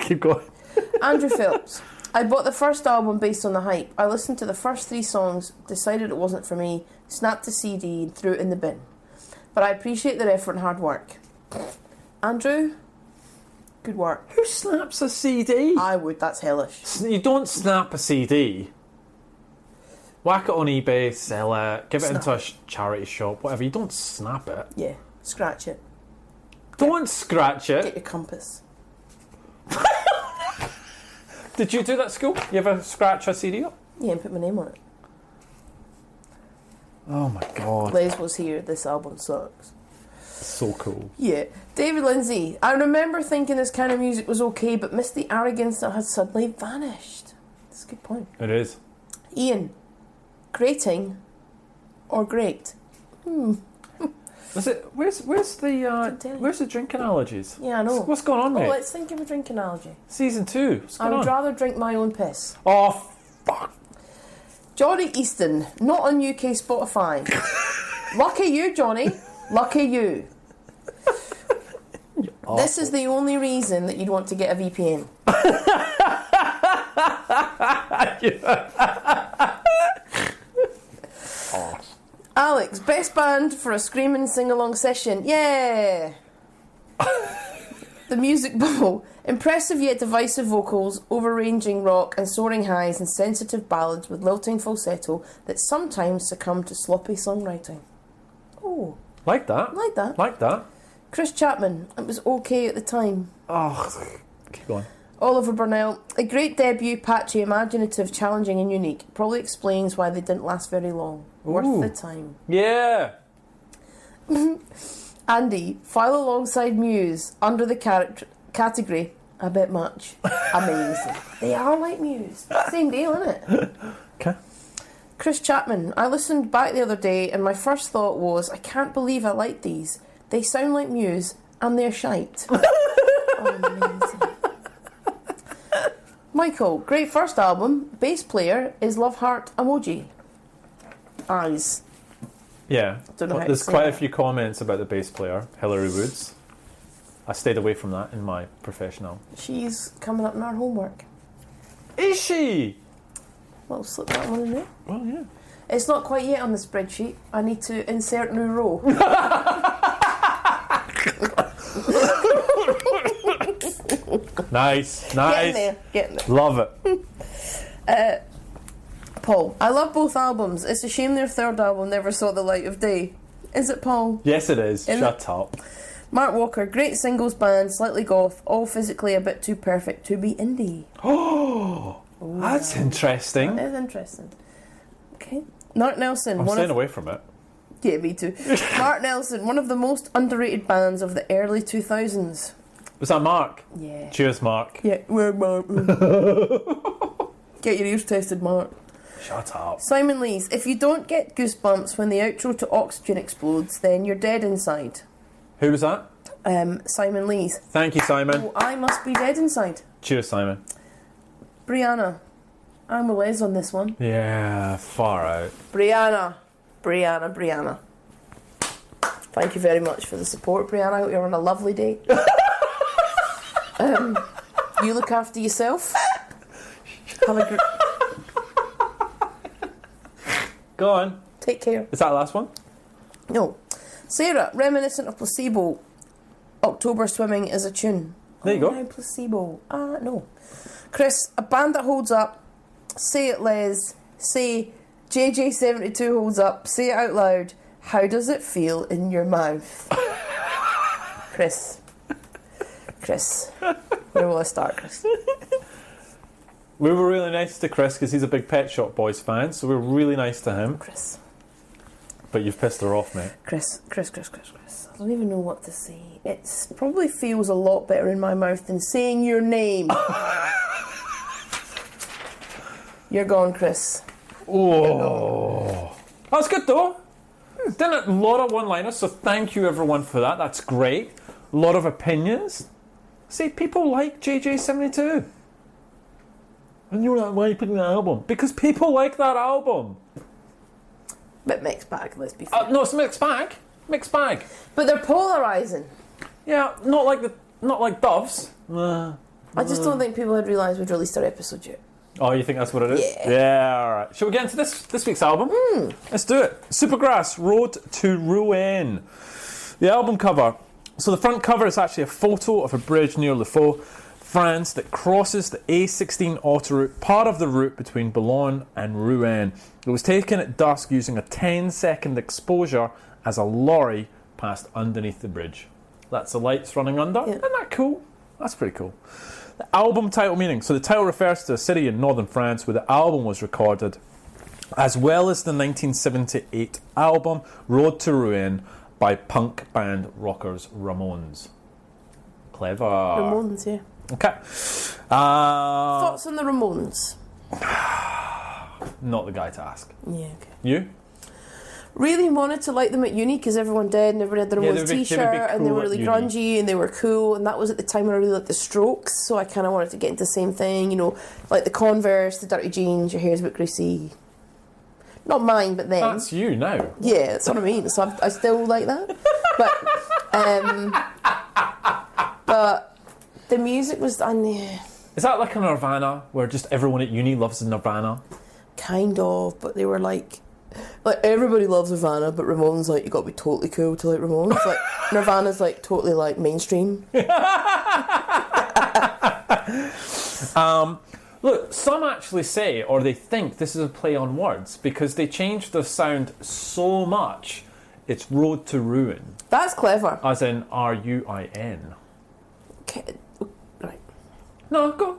Keep going. Andrew Phelps. I bought the first album based on the hype. I listened to the first 3 songs, decided it wasn't for me, snapped the CD and threw it in the bin. But I appreciate their effort and hard work. Andrew, good work. Who snaps a CD? I would, that's hellish. You don't snap a CD. Whack it on eBay, sell it, give it into a charity shop, whatever. You don't snap it. Yeah, scratch it. Don't scratch Get it. your compass. Did you do that at school? You ever scratch a CD up? Yeah, and put my name on it. Oh my god. Les was here, this album sucks. So cool. Yeah. David Lindsay. I remember thinking this kind of music was okay, but missed the arrogance that had suddenly vanished. That's a good point. It is. Ian. Grating or great? Is it? Where's the drink analogies? Yeah, I know. What's going on, Oh, mate? let's think of a drink analogy. Season 2. What's I going would on? rather drink my own piss. Oh, fuck. Johnny Easton, not on UK Spotify. Lucky you, Johnny. Lucky you. This is the only reason that you'd want to get a VPN. Alex, best band for a screaming sing-along session. Yeah! The Music Bubble. Impressive yet divisive vocals, over-ranging rock and soaring highs and sensitive ballads with lilting falsetto that sometimes succumb to sloppy songwriting. Oh, Like that. like that. Like that. Chris Chapman. It was okay at the time. Oh, keep going. Oliver Burnell. A great debut, patchy, imaginative, challenging and unique. Probably explains why they didn't last very long. Ooh. Worth the time. Yeah. Andy, file alongside Muse under the category a bit much. Amazing. They are like Muse. Same deal, isn't it? Okay. Chris Chapman, I listened back the other day and my first thought was, I can't believe I like these. They sound like Muse and they're shite. Oh, amazing. Michael, great first album. Bass player is Love Heart Emoji. Eyes. Yeah. Don't know how to There's say quite a that. few comments about the bass player, Hilary Woods. I stayed away from that in my professional. She's coming up in our homework. Is she? Well, slip that one in there. Well, yeah. It's not quite yet on the spreadsheet. I need to insert new row. Nice. Getting there. Love it. Paul, I love both albums. It's a shame their third album never saw the light of day. Is it, Paul? Yes, it is. Isn't Shut up. Mark Walker, great singles band, slightly goth, all physically a bit too perfect to be indie. Oh, that's interesting. That is interesting. Okay. Mark Nelson, I'm staying away from it. Yeah, me too. Mark Nelson, one of the most underrated bands of the early 2000s. Was that Mark? Yeah. Cheers, Mark. Yeah, we're Mark. Get your ears tested, Mark. Shut up. Simon Lees, if you don't get goosebumps when the outro to Oxygen explodes, then you're dead inside. Who was that? Simon Lees. Thank you, Simon. Oh, I must be dead inside. Cheers, Simon. Brianna. I'm with Les on this one. Yeah, far out. Brianna. Thank you very much for the support, Brianna. I hope you're on a lovely day. You look after yourself. Have a good... Go on. Take care. Is that the last one? No. Sarah, reminiscent of Placebo. October Swimming is a tune. There you go. Now Placebo. No. Chris, a band that holds up. Say it, Les. Say JJ72 holds up. Say it out loud. How does it feel in your mouth? Chris. Where will I start, Chris? We were really nice to Chris because he's a big Pet Shop Boys fan, so we were really nice to him. Chris. But you've pissed her off, mate. Chris. I don't even know what to say. It probably feels a lot better in my mouth than saying your name. You're gone, Chris. Oh. That's good, though. Done a lot of one-liners, so thank you, everyone, for that. That's great. A lot of opinions. See, people like JJ72. And you're like, why are you picking that album? Because people like that album. Bit mixed bag, let's be fair. No, it's mixed bag. Mixed bag. But they're polarising. Yeah, not like Doves. I just don't think people had realised we'd released our episode yet. Oh, you think that's what it is? Yeah. All right. Shall we get into this week's album? Let's do it. Supergrass, Road to Rouen. The album cover. So the front cover is actually a photo of a bridge near Le Faux, France, that crosses the A16 autoroute, part of the route between Boulogne and Rouen. It was taken at dusk using a 10-second exposure as a lorry passed underneath the bridge. That's the lights running under. Yeah. Isn't that cool? That's pretty cool. The album title meaning. So the title refers to a city in northern France where the album was recorded, as well as the 1978 album Road to Rouen by punk band rockers Ramones. Clever. Ramones, yeah. Okay. Thoughts on the Ramones? Not the guy to ask. Yeah, okay. You? Really wanted to like them at uni because everyone did and everyone had their Yeah, own they were big- t-shirt they were big and they cool were at really uni. grungy and they were cool, and that was at the time when I really liked the Strokes, so I kind of wanted to get into the same thing, you know, like the Converse, the dirty jeans, your hair's a bit greasy. Not mine, but then. That's you now. Yeah, that's what I mean. So I still like that, but the music was Is that like a Nirvana, where just everyone at uni loves Nirvana? kind of, but they were like everybody loves Nirvana, but Ramones, like, you got to be totally cool to like Ramones. Like Nirvana's like totally like mainstream. Look, some actually say, or they think, this is a play on words because they changed the sound so much. It's Road to Ruin, That's clever. as in R-U-I-N. Okay, right. No, go.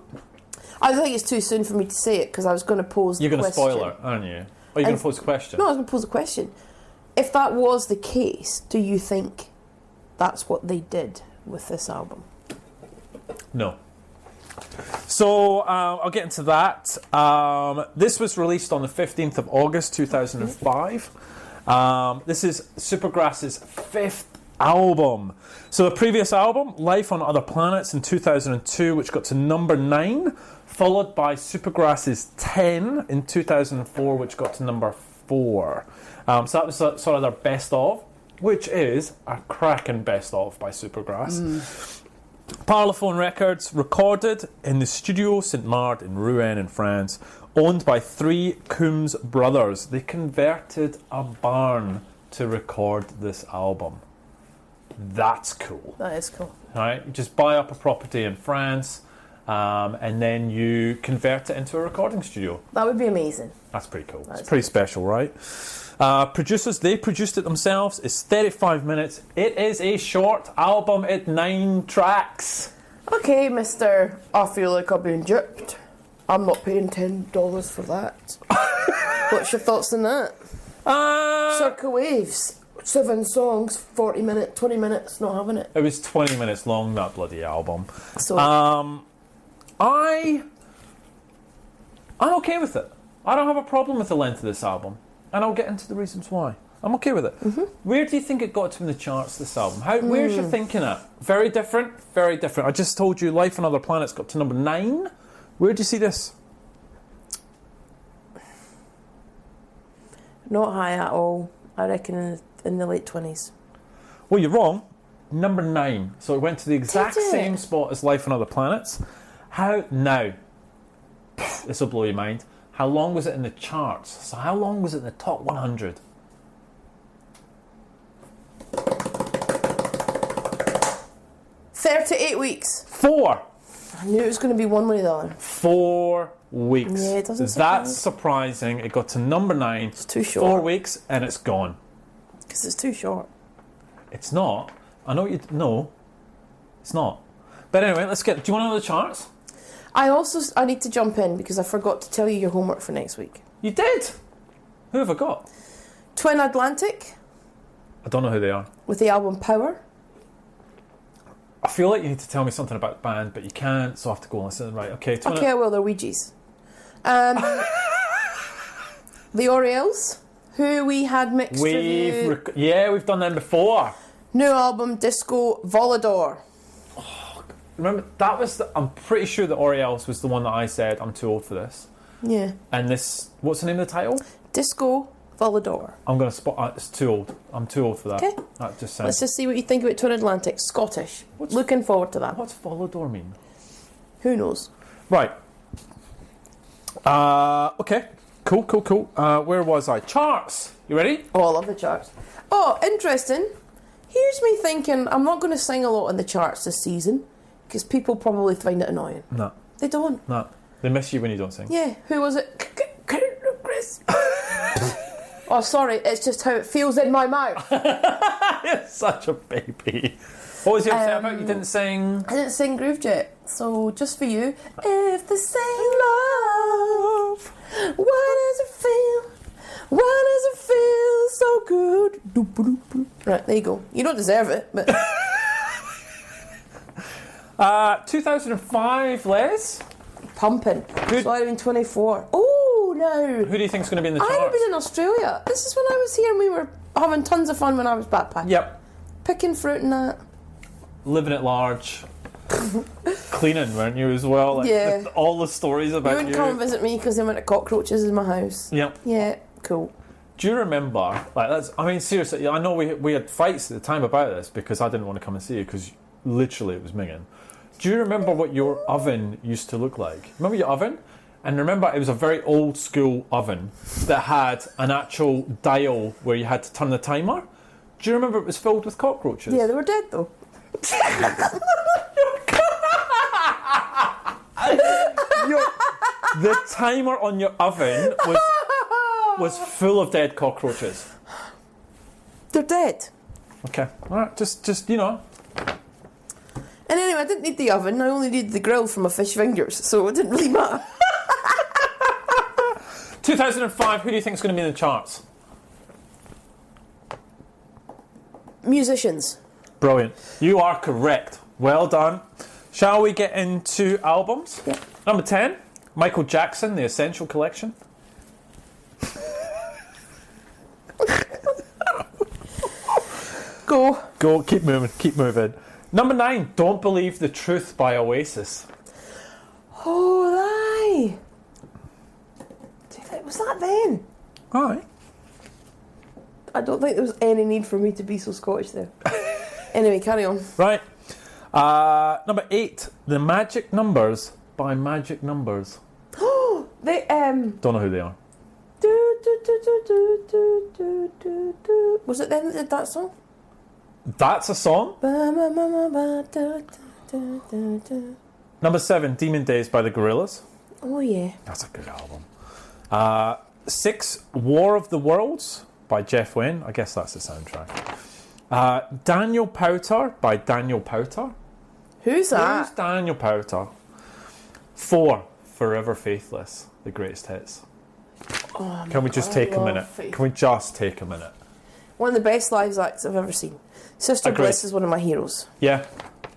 I think it's too soon for me to say it because I was going to pose the You're going to question. spoil it, aren't you? Or you're going to pose a question? No, I was going to pose a question. If that was the case, do you think that's what they did with this album? No. So I'll get into that. This was released on the 15th of August 2005. This is Supergrass's 5th album. So the previous album, Life on Other Planets, in 2002, which got to number 9, followed by Supergrass's 10 in 2004, which got to number 4. So that was sort of their best of, which is a cracking best of by Supergrass. Parlophone Records, recorded in the Studio St. Mard in Rouen in France, owned by 3 Coombs brothers. They converted a barn to record this album. That's cool. That is cool. Right? You just buy up a property in France, and then you convert it into a recording studio. That would be amazing. That's pretty cool. That It's pretty special, right? Producers, they produced it themselves. It's 35 minutes. It is a short album. It's 9 tracks. Okay, mister, I feel like I've been gypped. I'm not paying $10 for that. What's your thoughts on that? Circa Waves. 7 songs, 40 minutes, 20 minutes, not having it. It was 20 minutes long, that bloody album. So I'm okay with it. I don't have a problem with the length of this album, and I'll get into the reasons why. I'm okay with it. Mm-hmm. Where do you think it got to in the charts, this album? Where's your thinking at? Very different, very different. I just told you Life on Other Planets got to number 9. Where do you see this? not high at all. I reckon in the late 20s. Well, you're wrong. Number 9. So it went to the exact Did it? same spot as Life on Other Planets. How now? This will blow your mind. How long was it in the charts? So how long was it in the top 100? $38 weeks. 4. I knew it was going to be one way or the other. 4 weeks. Yeah, it doesn't That's surprise. surprising. It got to number 9. It's too short. 4 weeks and it's gone. Because it's too short. It's not. I know you. No, it's not. But anyway, let's get. Do you want to know the charts? I need to jump in because I forgot to tell you your homework for next week. You did. Who have I got? Twin Atlantic I don't know who they are. with the album Power. I feel like you need to tell me something about the band, but you can't, so I have to go and listen. Right, okay. Okay, I will. They're Ouija's. The Orioles, who we had mixed review. We've done them before. New album, Disco Volador. Remember, that was I'm pretty sure the Orioles was the one that I said, I'm too old for this. Yeah. And this, what's the name of the title? Disco Volador. I'm going to spot, it's too old. I'm too old for that. Okay. That just sounds... Let's just see what you think about Twin Atlantic. Scottish. Looking forward to that. What's Volador mean? Who knows? Right. Okay. Cool. Where was I? Charts. You ready? Oh, I love the charts. Oh, interesting. Here's me thinking I'm not going to sing a lot in the charts this season because people probably find it annoying. No. They don't. No. They miss you when you don't sing. Yeah. Who was it? Chris. Oh, sorry. It's just how it feels in my mouth. You're such a baby. What was you upset about? You didn't sing... I didn't sing Groove Jet. So, just for you. If the same love, what does it feel? Why does it feel so good? Doop-a-doop-a-doop. Right, there you go. You don't deserve it, but... 2005, Les. Pumping. Who- So I'd have been 24. Oh, no. Who do you think's going to be in the I'd have charts? been in Australia. This is when I was here and we were having tons of fun when I was backpacking. Yep. Picking fruit and that. Living at large. Cleaning, weren't you, as well? Like, Yeah. with all the stories You about wouldn't come and visit me because the amount of cockroaches in my house. Yep. Yeah, cool. Do you remember, like, that's, I mean, seriously, I know we had fights at the time about this because I didn't want to come and see you because literally it was minging. Do you remember what your oven used to look like? Remember your oven? And remember, it was a very old school oven that had an actual dial where you had to turn the timer. Do you remember it was filled with cockroaches? Yeah, they were dead though. The timer on your oven was full of dead cockroaches. They're dead. Okay, all right, just you know. And anyway, I didn't need the oven. I only needed the grill for my fish fingers, so it didn't really matter. 2005. Who do you think is going to be in the charts? Musicians. Brilliant. You are correct. Well done. Shall we get into albums? Yeah. Number 10, Michael Jackson, The Essential Collection. Go, keep moving. Number 9, Don't Believe the Truth by Oasis. Oh, lie. Was that then? Alright. I don't think there was any need for me to be so Scottish there. Anyway, carry on. Right. Number 8, The Magic Numbers by Magic Numbers. They Don't know who they are. Was it them that did that song? That's a song. Number 7, Demon Days by the Gorillaz. Oh yeah. That's a good album. 6, War of the Worlds by Jeff Wynne. I guess that's the soundtrack. Daniel Powter by Daniel Powter. Who's that? Who's Daniel Powter? 4, Forever Faithless, the greatest hits. Oh, Can we just take a minute? Can we just take a minute? One of the best live acts I've ever seen. Sister Agreed. Bliss is one of my heroes. Yeah.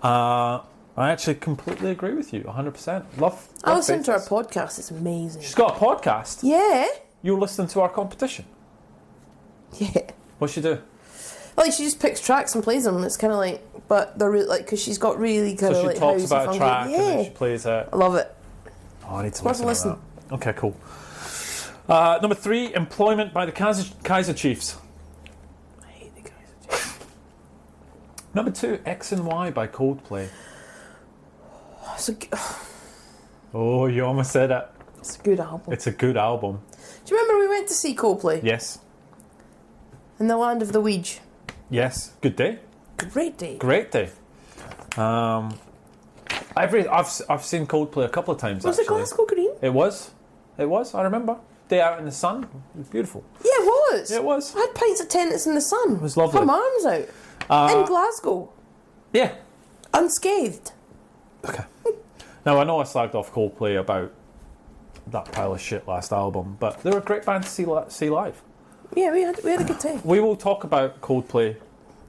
I actually completely agree with you, 100%. Love I listen to her Faces. podcast. It's amazing. She's got a podcast. Yeah. You're listening to our competition. Yeah. What's she do? Like, she just picks tracks and plays them. It's kind of like, but they're really, like, because she's got really kind So of she like talks housey, about a funky- track and then Yeah. she plays it. I love it. Oh, I need to Worth a listen to that. Okay, cool. Number 3, employment by the Kaiser Chiefs. I hate the guys. Number 2, X and Y by Coldplay. It's a, Oh, you almost said it. it's a good album. It's a good album. Do you remember we went to see Coldplay Yes. in the land of the Ouija? Yes. Good day. Great day. Great day. I've seen Coldplay a couple of times. Was it actually. Glasgow Green? It was. I remember. Day out in the sun. It was beautiful. Yeah, it was. Yeah, it was. I had pints of tennis in the sun. It was lovely. Had my arms out. In Glasgow. Yeah. Unscathed. Okay. Now I know I slagged off Coldplay about that pile of shit last album, but they were a great band to see live. Yeah, we had a good time. We will talk about Coldplay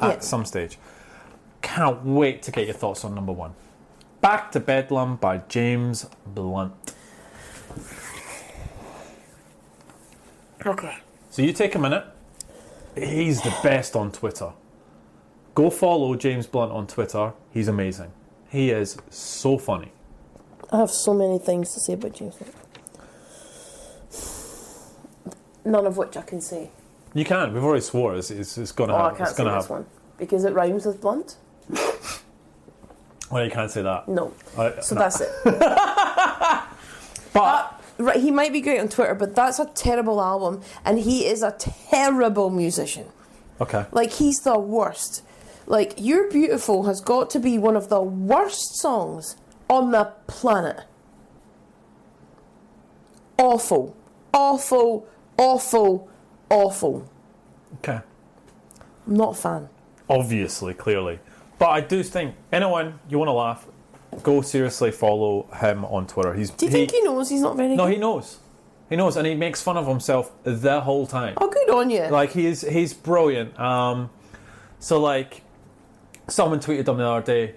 at Yeah. some stage. Can't wait to get your thoughts on number 1. Back to Bedlam by James Blunt. Okay. So you take a minute. He's the best on Twitter. Go follow James Blunt on Twitter. He's amazing. He is so funny. I have so many things to say about James Blunt. None of which I can say. You can. We've already swore. It's going to Oh, I happen. can't It's say going to this happen. one. Because it rhymes with blunt? Well, you can't say that. No. So No. that's it. But Right, he might be great on Twitter, but that's a terrible album, and he is a terrible musician. okay. Like, he's the worst. Like, You're Beautiful has got to be one of the worst songs on the planet. Awful. Awful. Awful. Awful. Okay. I'm not a fan. Obviously, clearly. But I do think, anyone, you want to laugh, go seriously follow him on Twitter. Do you think he knows he's not very No, good? he knows. He knows, and he makes fun of himself the whole time. Oh, good on you. Like, he's brilliant. So, like, someone tweeted him the other day,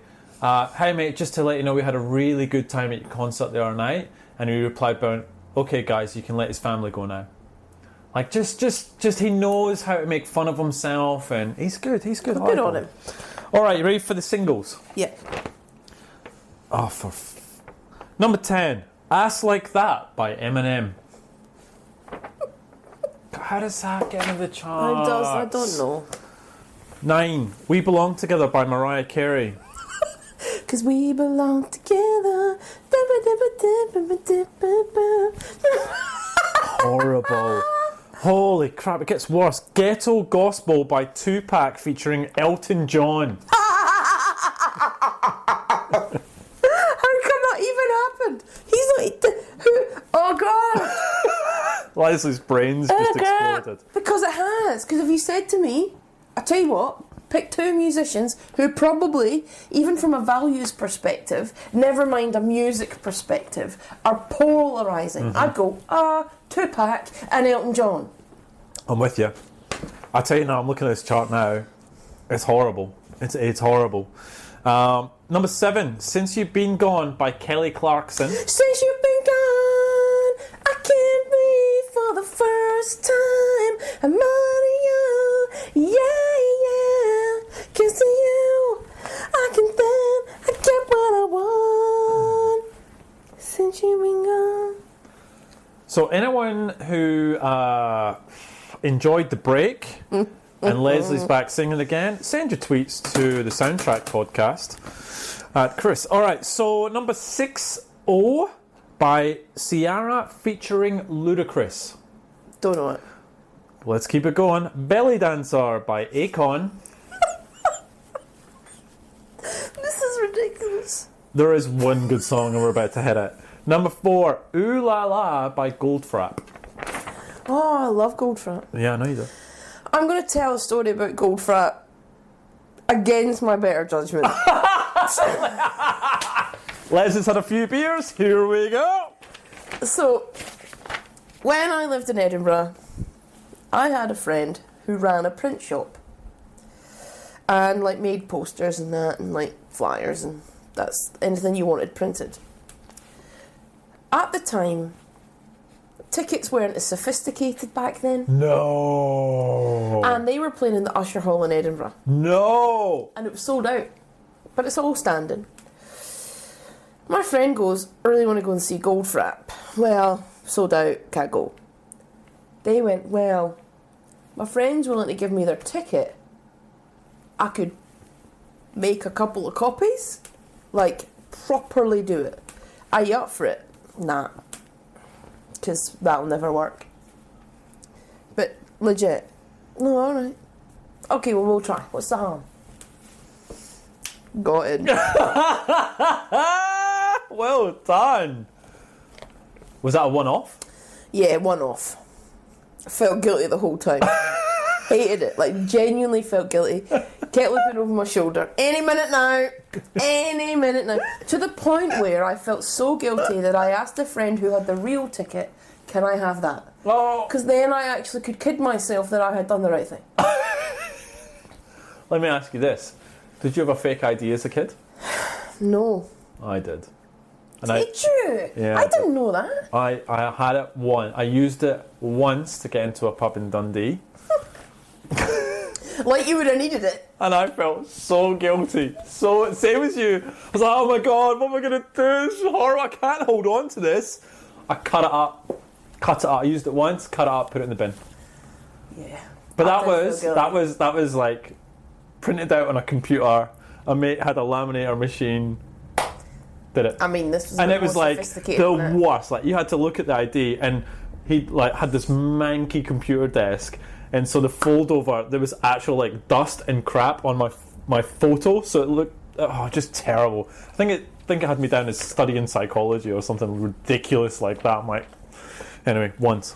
"Hey, mate, just to let you know, we had a really good time at your concert the other night." And he replied, "Okay, guys, you can let his family go now." Like, just he knows how to make fun of himself, and he's good. He's good. I Good like on him. All right, you ready for the singles? Yeah. Oh, number 10, "Ass Like That" by Eminem. How does that get into the charts? I don't know. 9, "We Belong Together" by Mariah Carey. 'Cause we belong together. Horrible. Holy crap, it gets worse. "Ghetto Gospel" by Tupac featuring Elton John. How come that even happened? He's like, who? Oh God! Leslie's brains just exploded. Because it has. Because if you said to me, I tell you what, pick 2 musicians who probably, even from a values perspective, never mind a music perspective, are polarising. I'd go, Tupac and Elton John. I'm with you. I tell you now, I'm looking at this chart now. It's horrible. It's horrible. Number 7, "Since You've Been Gone" by Kelly Clarkson. Since you've been gone, I can't breathe for the first time. I'm on you, yeah. 'Cause to you, I get what I want. Since you've been gone. So anyone who enjoyed the break and Leslie's back singing again, send your tweets to the Soundtrack Podcast at Chris. All right, so number 6, "Oh" by Ciara featuring Ludacris. Don't know it. Let's keep it going. "Belly Dancer" by Akon. This is ridiculous. There is one good song and we're about to hit it. Number 4, "Ooh La La" by Goldfrapp. Oh, I love Goldfrapp. Yeah, I know you do. I'm going to tell a story about Goldfrapp against my better judgment. Leslie's had a few beers. Here we go. So, when I lived in Edinburgh, I had a friend who ran a print shop. And like made posters and that, and like flyers, and that's anything you wanted printed. At the time, tickets weren't as sophisticated back then. No. And they were playing in the Usher Hall in Edinburgh. No. And it was sold out. But it's all standing. My friend goes, I really want to go and see Goldfrapp. Well, sold out, can't go. They went, well, my friend's willing to give me their ticket. I could make a couple of copies. Like, properly do it. Are you up for it? Nah. Because that'll never work. But, legit. No, alright. Okay, well, we'll try. What's the harm? Got it. Well done. Was that a one-off? Yeah, one off. I felt guilty the whole time. Hated it. Like, genuinely felt guilty. Kept looking over my shoulder. Any minute now. Any minute now. To the point where I felt so guilty that I asked a friend who had the real ticket, can I have that? Oh. Because then I actually could kid myself that I had done the right thing. Let me ask you this. Did you have a fake ID as a kid? No. I did. And Did you? Yeah, I didn't know that. I had it once. I used it once to get into a pub in Dundee. Like you would have needed it. And I felt so guilty. So, same as you. I was like, oh my God, what am I going to do? This is horrible. I can't hold on to this. I cut it up. I used it once, cut it up, put it in the bin. Yeah. But that was like printed out on a computer. A mate had a laminator machine. Did it. I mean, this was and the it was most like sophisticated the than that. worst. Like you had to look at the ID, and he like had this manky computer desk, and so the fold over there was actual like dust and crap on my photo, so it looked just terrible. I think it had me down as studying psychology or something ridiculous like that. I'm like, anyway, once.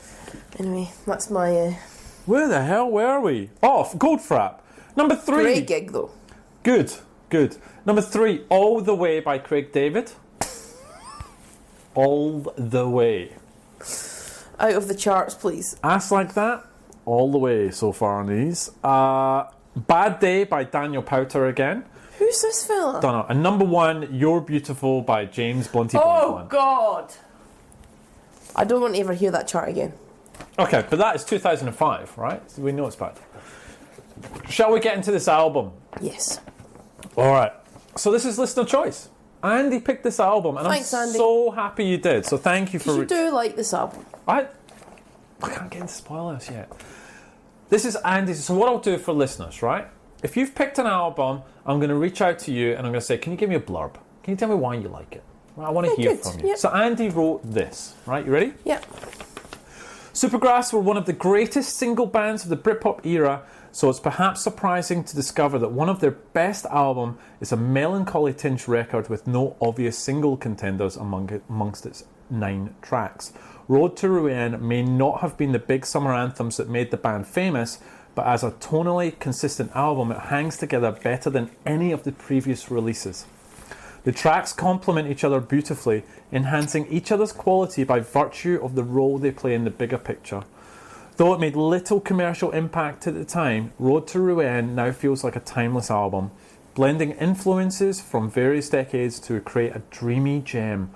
Anyway, that's my Where the hell were we? Oh, Goldfrapp. Number 3. great gig though. Good. Number 3, All the Way by Craig David. All the Way. Out of the charts, please. Ass Like That, all the way so far on these. Bad Day by Daniel Powter again. Who's this fella? Don't know. And number 1, You're Beautiful by James Blunty Oh, Bluntland. God. I don't want to ever hear that chart again. Okay, but that is 2005, right? So we know it's bad. Shall we get into this album? Yes. All right. So this is listener choice. Andy picked this album, and Thanks, I'm Andy. so happy you did. So thank you for... You do like this album. I can't get into spoilers yet. This is Andy's. So what I'll do for listeners, right? If you've picked an album, I'm going to reach out to you and I'm going to say, can you give me a blurb? Can you tell me why you like it? Right, I want to hear good. from you. Yep. So Andy wrote this, right? You ready? Yeah. Supergrass were one of the greatest single bands of the Britpop era, so it's perhaps surprising to discover that one of their best albums is a melancholy tinged record with no obvious single contenders amongst its 9 tracks. Road to Rouen may not have been the big summer anthems that made the band famous, but as a tonally consistent album, it hangs together better than any of the previous releases. The tracks complement each other beautifully, enhancing each other's quality by virtue of the role they play in the bigger picture. Though it made little commercial impact at the time, Road to Rouen now feels like a timeless album, blending influences from various decades to create a dreamy gem.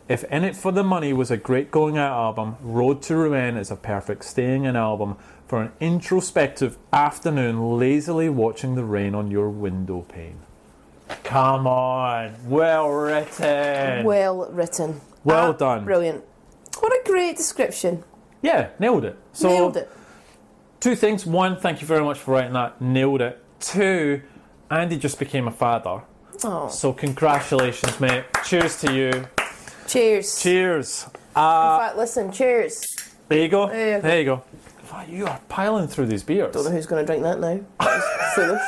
If In It For The Money was a great going out album, Road to Rouen is a perfect staying in album for an introspective afternoon lazily watching the rain on your window pane. Come on, well written. Well written. Well done. Brilliant. What a great description. Yeah, nailed it. So, Nailed it. 2 things. 1, thank you very much for writing that. Nailed it. 2, Andy just became a father. Oh. So congratulations, mate. Cheers to you. Cheers. Cheers. In fact, listen, cheers. There you go. There you go. There you go. Wow, you are piling through these beers. Don't know who's going to drink that now. That's foolish.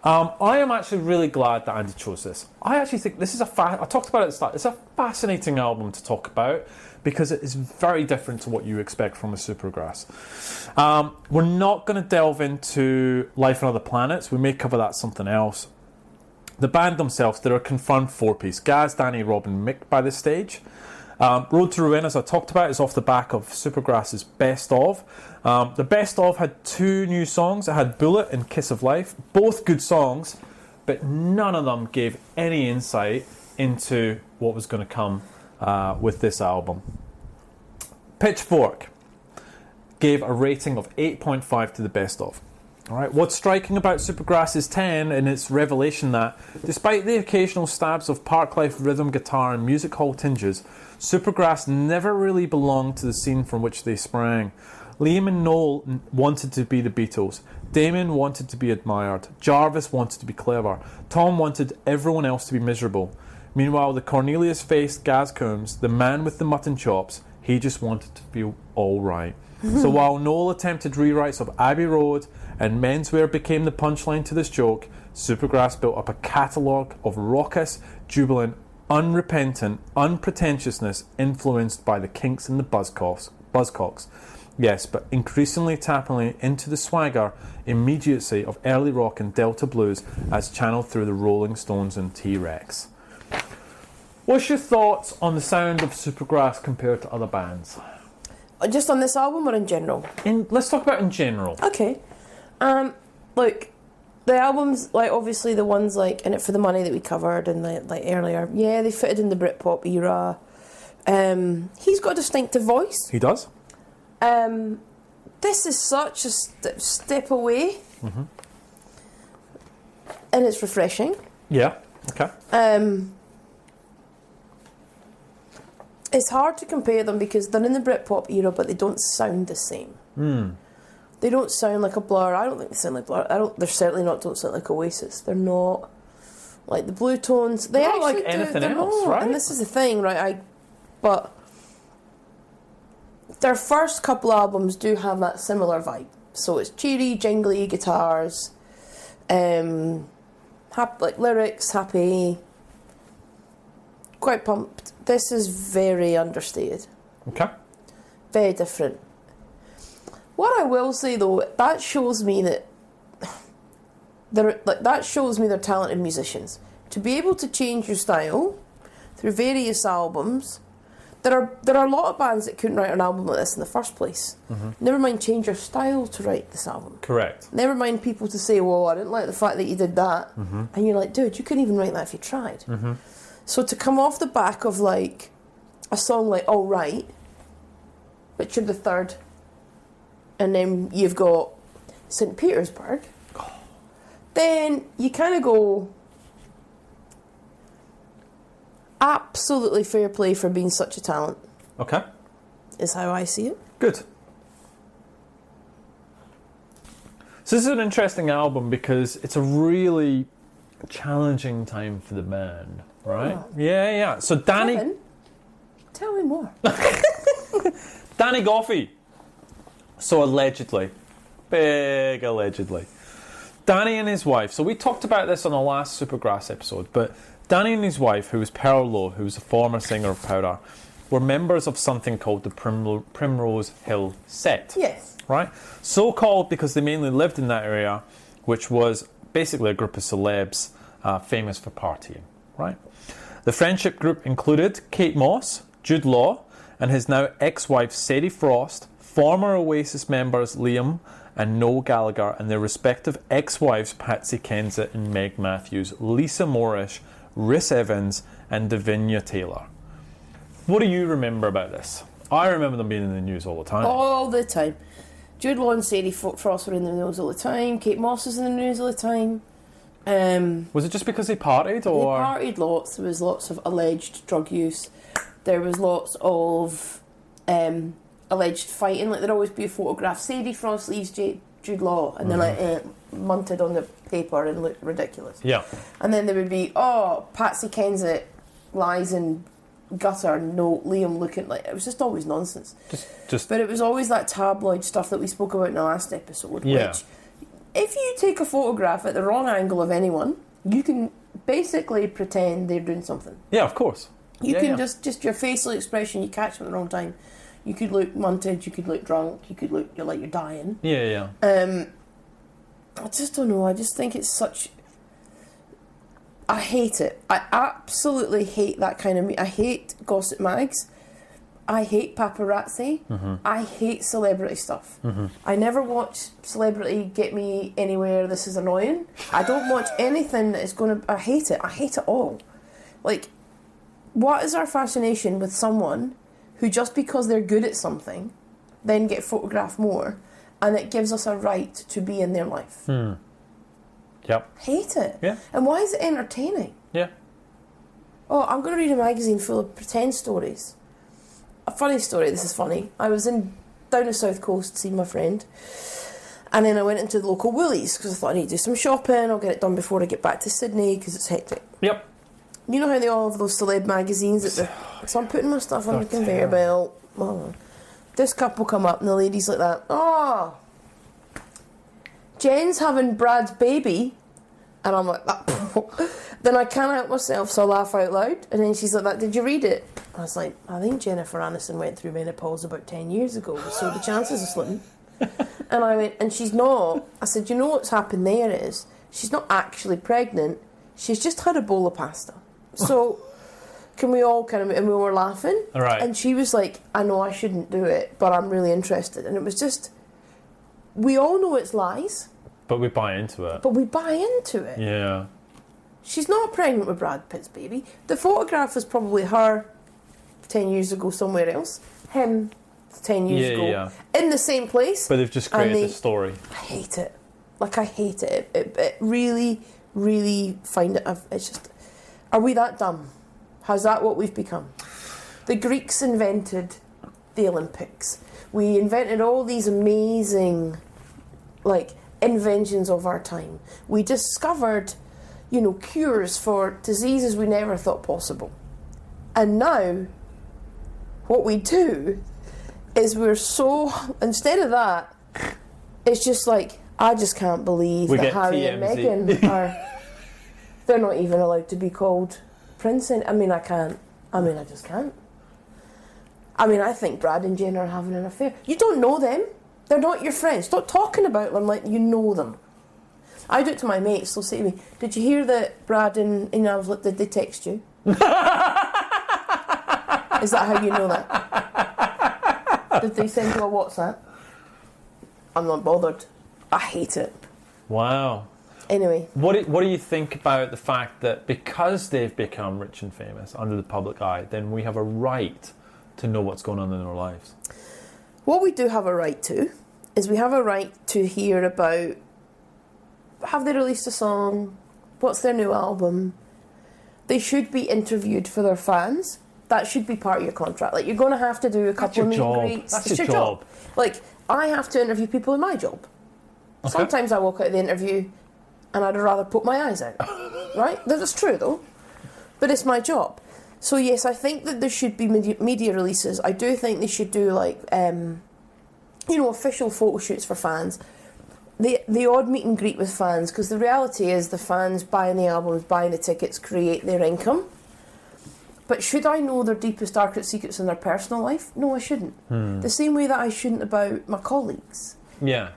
I am actually really glad that Andy chose this. I actually think this is I talked about it at the start. It's a fascinating album to talk about because it is very different to what you expect from a Supergrass. We're not going to delve into Life on Other Planets. We may cover that something else. The band themselves, they're a confirmed 4-piece. Gaz, Danny, Rob and Mick by this stage. Road to Rouen, as I talked about, is off the back of Supergrass's Best Of. The Best Of had 2 new songs. It had Bullet and Kiss of Life, both good songs, but none of them gave any insight into what was going to come with this album. Pitchfork gave a rating of 8.5 to the Best Of. All right. What's striking about Supergrass's 10 and its revelation that, despite the occasional stabs of park-life rhythm guitar and music hall tinges, Supergrass never really belonged to the scene from which they sprang. Liam and Noel wanted to be the Beatles. Damon wanted to be admired. Jarvis wanted to be clever. Tom wanted everyone else to be miserable. Meanwhile, the Cornelius-faced Gaz Coombs, the man with the mutton chops, he just wanted to feel all right. So while Noel attempted rewrites of Abbey Road and Menswear became the punchline to this joke, Supergrass built up a catalogue of raucous, jubilant, unrepentant unpretentiousness influenced by the Kinks and the Buzzcocks. Yes, but increasingly tapping into the swagger, immediacy of early rock and Delta blues as channeled through the Rolling Stones and T-Rex. What's your thoughts on the sound of Supergrass compared to other bands? Just on this album or in general? Let's talk about in general. Okay. Look, the albums, like obviously the ones like In It For The Money that we covered and like earlier, yeah, they fitted in the Britpop era. He's got a distinctive voice. He does. This is such a step away. Mm-hmm. And it's refreshing. Yeah, okay. It's hard to compare them because they're in the Britpop era, but they don't sound the same. They don't sound like a Blur. I don't think they sound like Blur. They're certainly don't sound like Oasis. They're not like the Blue Tones. They not actually like anything they're else, not. right? And this is the thing, right? But their first couple albums do have that similar vibe. So it's cheery, jingly guitars, like lyrics, happy, quite pumped. This is very understated. Okay. Very different. What I will say though, that shows me that they're talented musicians. To be able to change your style through various albums, there are a lot of bands that couldn't write an album like this in the first place. Mm-hmm. Never mind change your style to write this album. Correct. Never mind people to say, well, I didn't like the fact that you did that. Mm-hmm. And you're like, dude, you couldn't even write that if you tried. Mm-hmm. So to come off the back of like a song like All Right, Richard III, and then you've got St. Petersburg, then you kind of go, absolutely fair play for being such a talent. Okay. Is how I see it. Good. So this is an interesting album because it's a really challenging time for the band, right? Oh. Yeah. So Danny... Kevin, tell me more. Danny Goffey. So allegedly. Big allegedly. Danny and his wife. So we talked about this on the last Supergrass episode, but Danny and his wife, who was Pearl Lowe, who was a former singer of Powder, were members of something called the Primrose Hill Set. Yes. Right? So called because they mainly lived in that area, which was basically a group of celebs famous for partying. Right? The friendship group included Kate Moss, Jude Law, and his now ex-wife Sadie Frost, former Oasis members Liam and Noel Gallagher, and their respective ex-wives Patsy Kensit and Meg Matthews, Lisa Morrish, Rhys Evans, and Davinia Taylor. What do you remember about this? I remember them being in the news all the time. All the time. Jude Law and Sadie Frost were in the news all the time. Kate Moss was in the news all the time. Was it just because they partied, or...? They partied lots. There was lots of alleged drug use. There was lots of alleged fighting. Like, there'd always be a photograph. Sadie Frost leaves Jude Law, and they're like munted on the paper and looked ridiculous. Yeah. And then there would be, Patsy Kensit lies in gutter, no Liam looking like... It was just always nonsense. But it was always that tabloid stuff that we spoke about in the last episode, which, if you take a photograph at the wrong angle of anyone, you can basically pretend they're doing something. Yeah, of course. You can just your facial expression, you catch them at the wrong time. You could look munted, you could look drunk, you could look like you're dying. Yeah. I just don't know. I just think it's such... I hate it. I absolutely hate that kind of... I hate gossip mags I hate paparazzi. I hate celebrity stuff. I never watch celebrity get me anywhere. This is annoying. I don't watch anything that is going to... I hate it. I hate it all. Like, what is our fascination with someone who just because they're good at something then get photographed more and it gives us a right to be in their life? Yep. Hate it. Yeah. And why is it entertaining? Yeah. Oh, I'm going to read a magazine full of pretend stories. A funny story, this is funny. I was down the south coast seeing my friend, and then I went into the local Woolies because I thought I need to do some shopping. I'll get it done before I get back to Sydney because it's hectic. Yep. You know how they all have those celeb magazines? So I'm putting my stuff on the conveyor belt. Oh. This couple come up and the lady's like that. Oh, Jen's having Brad's baby. And I'm like, then I can't help myself, so I laugh out loud. And then she's like that, did you read it? I was like, I think Jennifer Aniston went through menopause about 10 years ago, so the chances are slim. And I went, and she's not. I said, you know what's happened there is, she's not actually pregnant, she's just had a bowl of pasta. So, can we all kind of, and we were laughing. Right. And she was like, I know I shouldn't do it, but I'm really interested. And it was just, we all know it's lies. But we buy into it. But we buy into it. Yeah. She's not pregnant with Brad Pitt's baby. The photograph is probably her 10 years ago somewhere else. Him 10 years ago. In the same place. But they've just created a story. I hate it. Like, I hate it. It really, really find it... It's just... Are we that dumb? How's that what we've become? The Greeks invented the Olympics. We invented all these amazing, like, inventions of our time. We discovered, you know, cures for diseases we never thought possible. And now, what we do is we're so... Instead of that, it's just like, I just can't believe that Harry and Meghan are... They're not even allowed to be called Prince. I mean, I can't. I mean, I just can't. I mean, I think Brad and Jen are having an affair. You don't know them. They're not your friends. Stop talking about them like you know them. I do it to my mates. They'll say to me, did you hear that Brad and I was like, did they text you? Is that how you know that? Did they send you a WhatsApp? I'm not bothered. I hate it. Wow. Anyway. What do you think about the fact that because they've become rich and famous under the public eye, then we have a right to know what's going on in their lives? What we do have a right to is we have a right to hear about, have they released a song? What's their new album? They should be interviewed for their fans. That should be part of your contract. Like, you're going to have to do a couple of meet and greets. That's your job. Like, I have to interview people in my job. Okay. Sometimes I walk out of the interview and I'd rather put my eyes out. Right? That's true, though. But it's my job. So, yes, I think that there should be media releases. I do think they should do, like, official photo shoots for fans. The odd meet and greet with fans, because the reality is the fans buying the albums, buying the tickets, create their income. But should I know their deepest, darkest secrets in their personal life? No, I shouldn't. The same way that I shouldn't about my colleagues. Yeah.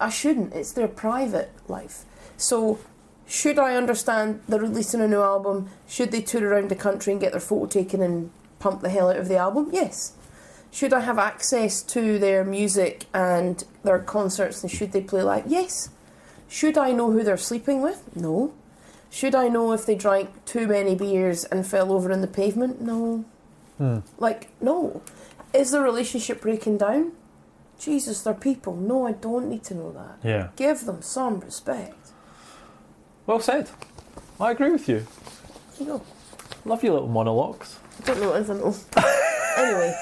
I shouldn't. It's their private life. So, should I understand they're releasing a new album? Should they tour around the country and get their photo taken and pump the hell out of the album? Yes. Should I have access to their music and their concerts, and should they play live? Yes. Should I know who they're sleeping with? No. Should I know if they drank too many beers and fell over in the pavement? No. Like, no. Is the relationship breaking down? Jesus, they're people. No, I don't need to know that. Yeah. Give them some respect. Well said. I agree with you. You know. Love your little monologues. I don't know what it is, I know. Anyway.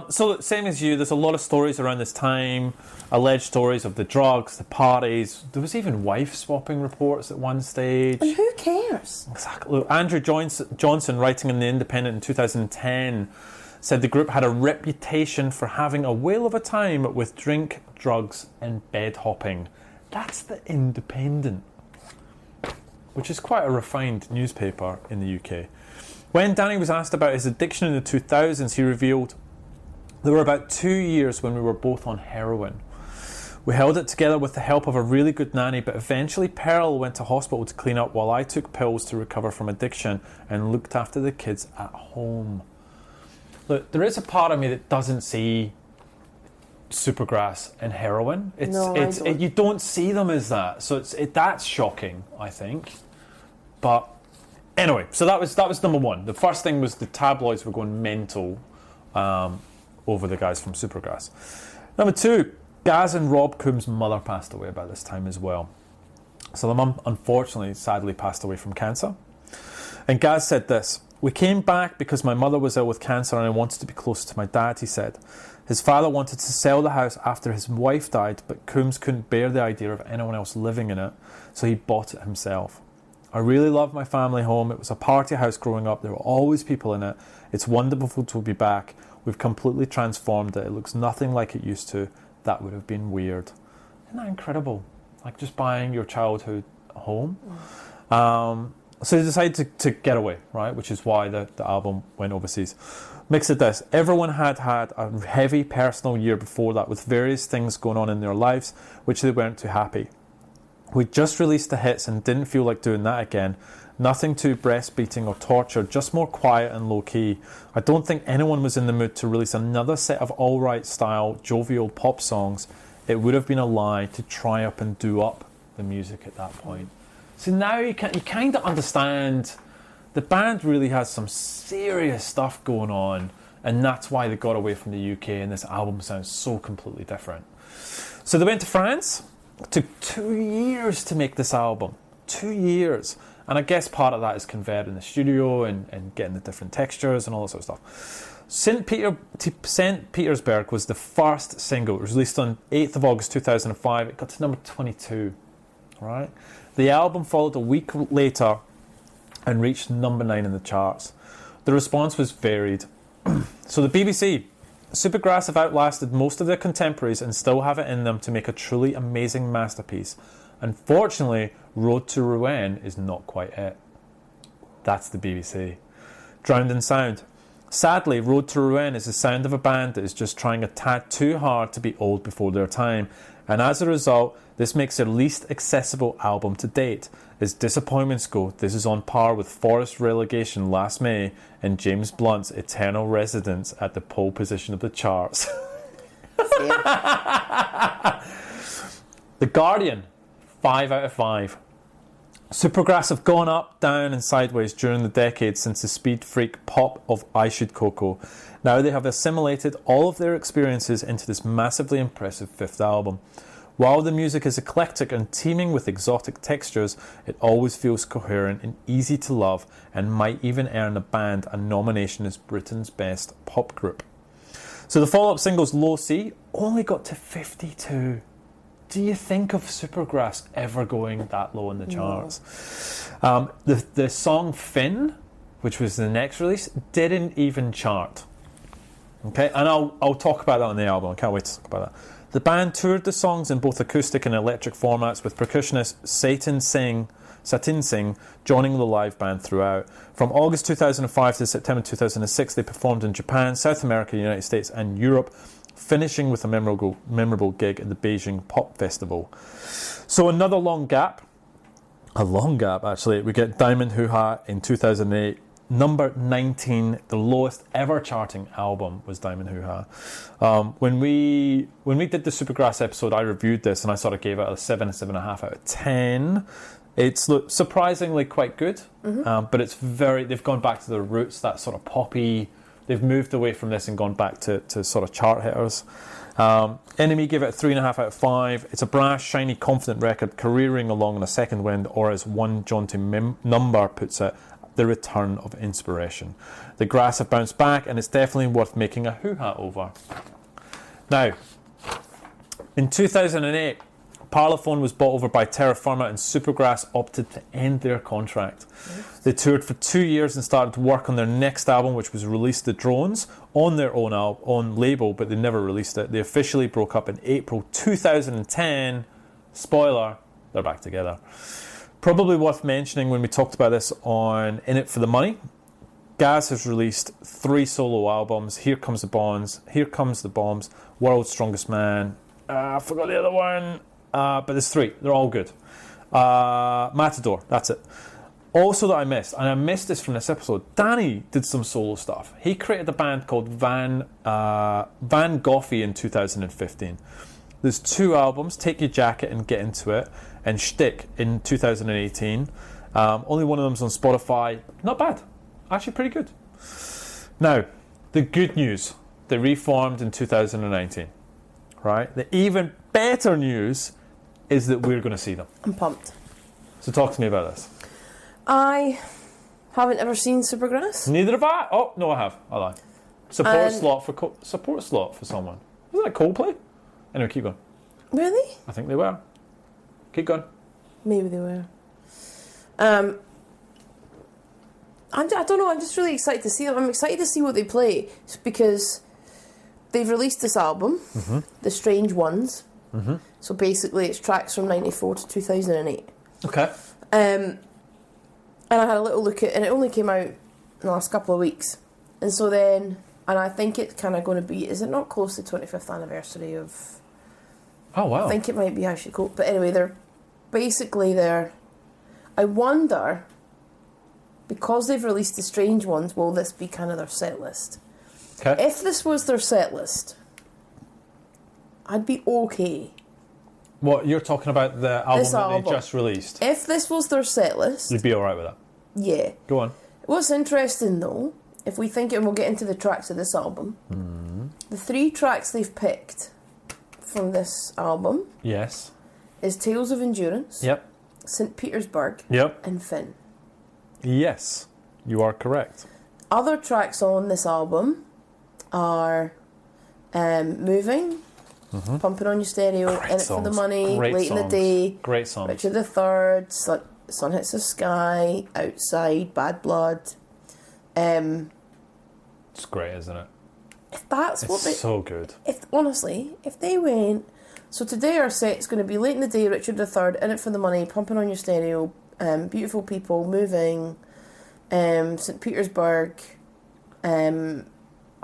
So, same as you, there's a lot of stories around this time, alleged stories of the drugs, the parties. There was even wife-swapping reports at one stage. And who cares? Exactly. Look, Andrew Johnson, writing in The Independent in 2010, said the group had a reputation for having a whale of a time with drink, drugs and bed hopping. That's The Independent, which is quite a refined newspaper in the UK. When Danny was asked about his addiction in the 2000s, he revealed, there were about 2 years when we were both on heroin. We held it together with the help of a really good nanny, but eventually Pearl went to hospital to clean up while I took pills to recover from addiction and looked after the kids at home. look, there is a part of me that doesn't see Supergrass and Heroin. You don't see them as that, so that's shocking, I think. But anyway, so that was number one. The first thing was the tabloids were going mental over the guys from Supergrass. Number two, Gaz and Rob Coombs' mother passed away about this time as well. So the mum, unfortunately, sadly passed away from cancer. And Gaz said this: "We came back because my mother was ill with cancer and I wanted to be closer to my dad," he said. His father wanted to sell the house after his wife died, but Coombs couldn't bear the idea of anyone else living in it, so he bought it himself. "I really loved my family home. It was a party house growing up. There were always people in it. It's wonderful to be back. We've completely transformed it. It looks nothing like it used to. That would have been weird." Isn't that incredible? Like just buying your childhood home. So they decided to get away, right? Which is why the album went overseas. Mix it this: everyone had a heavy personal year before that with various things going on in their lives which they weren't too happy. We just released the hits and didn't feel like doing that again. Nothing too breastbeating or torture, just more quiet and low key. I don't think anyone was in the mood to release another set of alright style, jovial pop songs. It would have been a lie to try up and do up the music at that point. So now you kind of understand the band really has some serious stuff going on, and that's why they got away from the UK, and this album sounds so completely different. So they went to France. It took 2 years to make this album. 2 years. And I guess part of that is conveyed in the studio and getting the different textures and all that sort of stuff. St. Petersburg was the first single. It was released on 8th of August 2005. It got to number 22. Right? The album followed a week later and reached number 9 in the charts. The response was varied. So the BBC: Supergrass have outlasted most of their contemporaries and still have it in them to make a truly amazing masterpiece. Unfortunately, Road to Rouen is not quite it. That's the BBC. Drowned in Sound: sadly, Road to Rouen is the sound of a band that is just trying a tad too hard to be old before their time, and as a result, this makes their least accessible album to date. As disappointments go, this is on par with Forest relegation last May and James Blunt's eternal residence at the pole position of the charts. The Guardian, 5 out of 5. Supergrass have gone up, down and sideways during the decade since the speed freak pop of I Should Coco. Now they have assimilated all of their experiences into this massively impressive 5th album. While the music is eclectic and teeming with exotic textures, it always feels coherent and easy to love, and might even earn the band a nomination as Britain's best pop group. So the follow-up singles Low C only got to 52. Do you think of Supergrass ever going that low in the charts? No. The song Finn, which was the next release, didn't even chart. Okay, and I'll talk about that on the album. I can't wait to talk about that. The band toured the songs in both acoustic and electric formats, with percussionist Satin Singh joining the live band throughout. From August 2005 to September 2006, they performed in Japan, South America, United States and Europe, finishing with a memorable gig at the Beijing Pop Festival. So another long gap actually. We get Diamond Hoo Ha in 2008. Number 19, the lowest ever charting album was Diamond Hoo Ha. When we did the Supergrass episode, I reviewed this and I sort of gave it a 7.5 out of 10. It's surprisingly quite good, but they've gone back to their roots, that sort of poppy. They've moved away from this and gone back to sort of chart hitters. Enemy gave it a 3.5 out of 5. It's a brash, shiny, confident record, careering along on a second wind, or as one jaunty number puts it, the return of inspiration. The Grass have bounced back, and it's definitely worth making a hoo-ha over. Now, in 2008, Parlophone was bought over by Terra Firma, and Supergrass opted to end their contract. Yes. They toured for 2 years and started to work on their next album, which was released The Drones, on their own label, but they never released it. They officially broke up in April 2010. Spoiler, they're back together. Probably worth mentioning when we talked about this on In It For The Money, Gaz has released 3 solo albums. Here Comes the Bombs, World's Strongest Man, I forgot the other one, but there's 3. They're all good. Matador, that's it. Also that I missed, and I missed this from this episode, Danny did some solo stuff. He created a band called Van Goghie in 2015. There's 2 albums, Take Your Jacket and Get Into It, and Shtick in 2018. Only one of them's on Spotify. Not bad. Actually pretty good. Now, the good news. They reformed in 2019. Right? The even better news is that we're going to see them. I'm pumped. So talk to me about this. I haven't ever seen Supergrass. Neither have I. Oh, no, I have. I lie. Support slot for someone. Wasn't that Coldplay? Anyway, keep going. Really? I think they were. Keep going. Maybe they were. I don't know. I'm just really excited to see them. I'm excited to see what they play because they've released this album, The Strange Ones. Mm-hmm. So basically, it's tracks from '94 to 2008. Okay. And I had a little look at it, and it only came out in the last couple of weeks. And so then, and I think it's kind of going to be, is it not close to the 25th anniversary of... Oh, wow. I think it might be actually cool. But anyway, they're I wonder, because they've released the Strange Ones, will this be kind of their set list? Okay. If this was their set list, I'd be okay. What, you're talking about the album that they just released? If this was their set list... You'd be alright with that? Yeah. Go on. What's interesting, though, if we think, and we'll get into the tracks of this album, the 3 tracks they've picked from this album Yes. is Tales of Endurance, Yep. St. Petersburg, Yep. and Finn. Yes. You are correct. Other tracks on this album are Moving, Pumping on Your Stereo, Great In It songs. for the Money, Great Late songs. in the Day, Great songs. Richard III, Sun Hits the Sky, Outside, Bad Blood. It's great, isn't it? If that's what they... It's so good. Honestly, if they went... So today our set's going to be Late in the Day, Richard III, In It for the Money, Pumping on Your Stereo, Beautiful People, Moving, St. Petersburg. I'm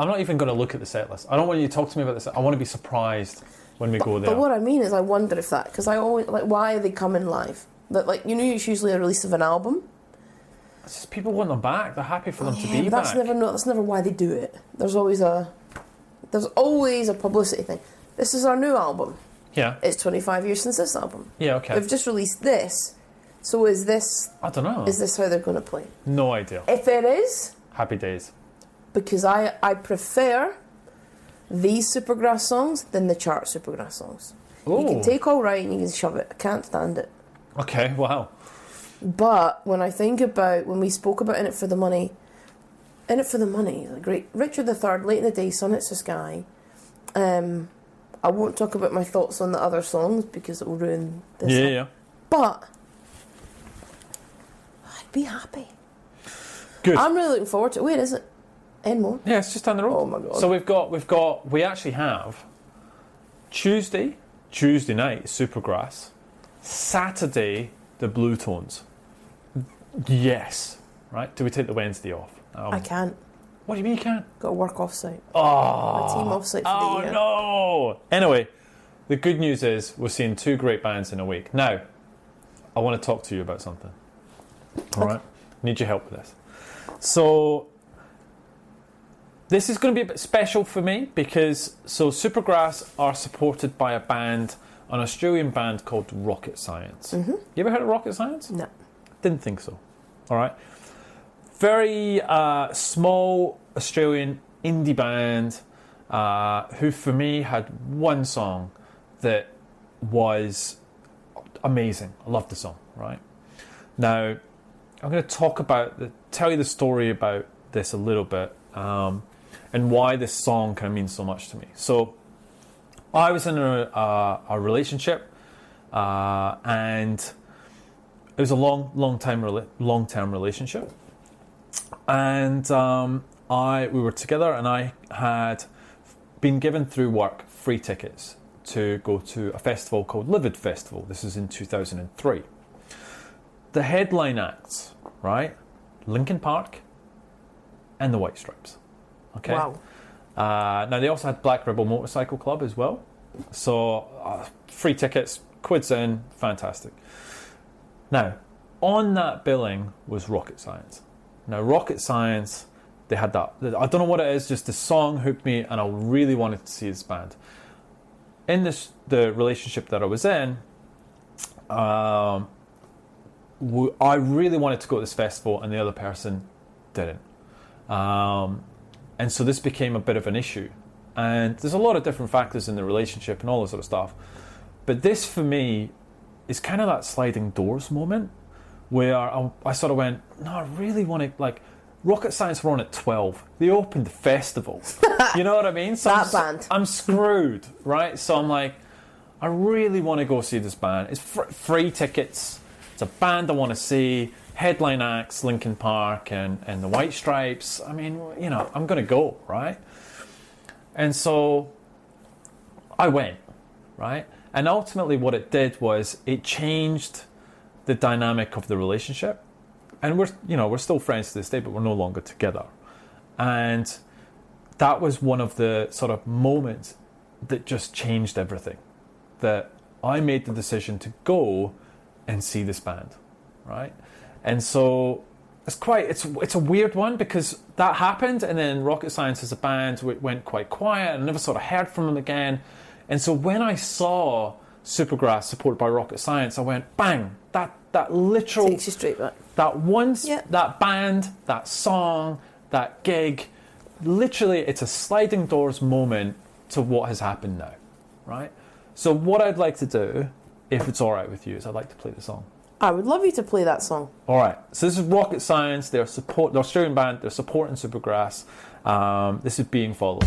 not even going to look at the set list. I don't want you to talk to me about this. I want to be surprised when we go there. But what I mean is, I wonder if that, because I always like, why are they coming live? That, like, you know, it's usually a release of an album. It's just people want them back. They're happy for them to be but back. that's never why they do it. There's always a publicity thing. This is our new album. Yeah. It's 25 years since this album. Yeah. Okay. They've just released this. So is this? I don't know. Is this how they're going to play? No idea. If it is, Happy days. because I prefer these Supergrass songs than the chart Supergrass songs. Ooh. You can take All Right and you can shove it. I can't stand it. Okay. Wow. But when I think about, when we spoke about In It for the Money, In It for the Money, great. Richard III, Late in the Day, Sun Hits the Sky. I won't talk about my thoughts on the other songs because it will ruin this. Yeah. But I'd be happy. Good. I'm really looking forward to it. Wait, is it? End more? Yeah, it's just down the road. Oh my God. So we actually have Tuesday night, Supergrass. Saturday, the Blue Tones. Yes. Right? Do we take the Wednesday off? I can't. What do you mean you can't? Got to work off site. Oh. My team off site for the year. Oh, no. Anyway, the good news is we're seeing 2 great bands in a week. Now, I want to talk to you about something. All right? Need your help with this. So, this is going to be a bit special for me because Supergrass are supported by an Australian band called Rocket Science. You ever heard of Rocket Science? No. Didn't think so. All right. Very small Australian indie band who, for me, had one song that was amazing. I loved the song. Right. Now, I'm going to tell you the story about this a little bit. And why this song kind of means so much to me. So, I was in a relationship, and it was a long-term relationship, and we were together, and I had been given through work free tickets to go to a festival called Livid Festival. This is in 2003. The headline acts, right? Linkin Park and the White Stripes. Okay. Wow. Now they also had Black Rebel Motorcycle Club as well. So free tickets, quids in, fantastic. Now, on that billing was Rocket Science. Now, Rocket Science, they had that. I don't know what it is, just the song hooked me, and I really wanted to see this band. In the relationship that I was in, I really wanted to go to this festival, and the other person didn't. And so this became a bit of an issue. And there's a lot of different factors in the relationship and all this sort of stuff. But this, for me, is kind of that sliding doors moment where I sort of went, no, I really want to, like, Rocket Science were on at 12. They opened the festival. You know what I mean? So Band. I'm screwed, right? So I'm like, I really want to go see this band. It's free tickets. It's a band I want to see. Headline acts, Linkin Park and the White Stripes. I mean, you know, I'm going to go, right? And so I went, right? And ultimately what it did was it changed the dynamic of the relationship. And we're still friends to this day, but we're no longer together. And that was one of the sort of moments that just changed everything. That I made the decision to go and see this band, right? And so it's a weird one because that happened, and then Rocket Science as a band went quite quiet, and I never sort of heard from them again. And so when I saw Supergrass supported by Rocket Science, I went, bang, that literal... Takes you straight back. That band, that song, that gig, literally it's a sliding doors moment to what has happened now, right? So what I'd like to do, if it's all right with you, is I'd like to play the song. I would love you to play that song. All right. So this is Rocket Science. They're Australian band. They're supporting Supergrass. This is Being Followed.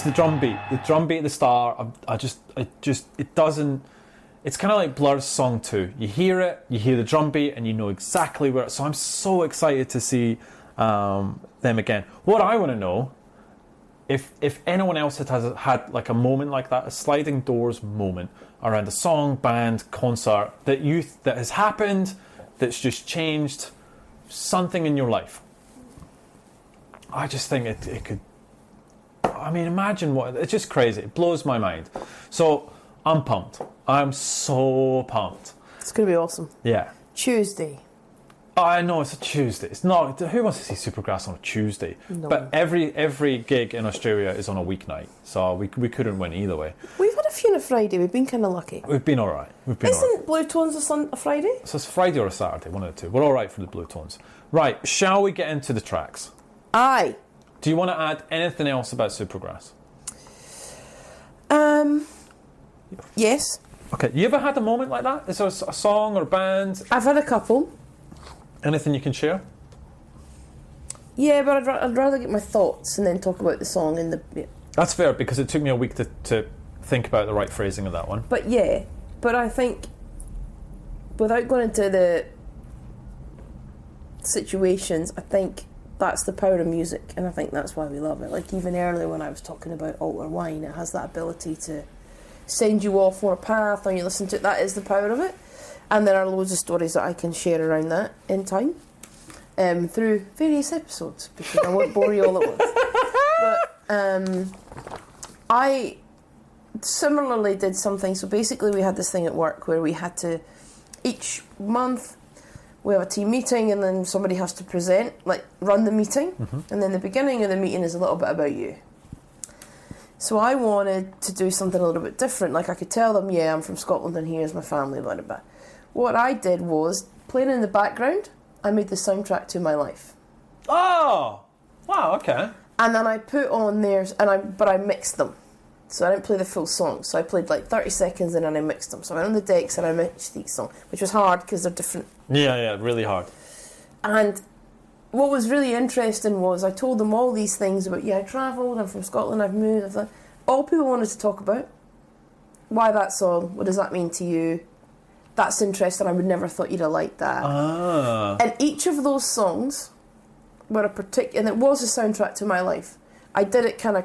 the drum beat. The drum beat at the start. It doesn't. It's kind of like Blur's song 2. You hear it, you hear the drum beat, and you know exactly where. So I'm so excited to see them again. What I want to know, if anyone else has had like a moment like that, a sliding doors moment around a song, band, concert that has happened, that's just changed something in your life. I just think it could. I mean, imagine what. It's just crazy. It blows my mind. So I'm pumped. I'm so pumped. It's going to be awesome. Yeah. Tuesday. Oh, I know it's a Tuesday. It's not. Who wants to see Supergrass on a Tuesday? No. But every gig in Australia is on a weeknight, so we couldn't win either way. We've had a few on a Friday. We've been kind of lucky. We've been all right. Isn't Blue Tones a Friday? So it's Friday or a Saturday, one of the two. We're all right for the Blue Tones. Right, shall we get into the tracks? Aye. Do you want to add anything else about Supergrass? Yes. Okay, you ever had a moment like that? Is there a song or a band? I've had a couple. Anything you can share? Yeah, but I'd rather get my thoughts and then talk about the song and the... Yeah. That's fair, because it took me a week to think about the right phrasing of that one. But I think, without going into the situations, I think that's the power of music, and I think that's why we love it. Like, even earlier when I was talking about Altar Wine, it has that ability to send you off on a path, and you listen to it. That is the power of it. And there are loads of stories that I can share around that in time, through various episodes, because I won't bore you all at once. But I similarly did something. So basically we had this thing at work where we had to, each month, we have a team meeting, and then somebody has to present, like run the meeting, and then the beginning of the meeting is a little bit about you. So I wanted to do something a little bit different. Like, I could tell them, yeah, I'm from Scotland and here's my family, blah, blah, blah. What I did was, playing in the background, I made the soundtrack to my life. Oh! Wow, okay. And then I put on theirs, but I mixed them. So I didn't play the full song. So I played like 30 seconds and then I mixed them. So I went on the decks and I mixed each song, which was hard because they're different. Yeah, really hard. And what was really interesting was I told them all these things about, I travelled, I'm from Scotland, I've moved, all people wanted to talk about. Why that song? What does that mean to you? That's interesting, I would never thought you'd have liked that. Ah. And each of those songs were a particular, and it was a soundtrack to my life. I did it kind of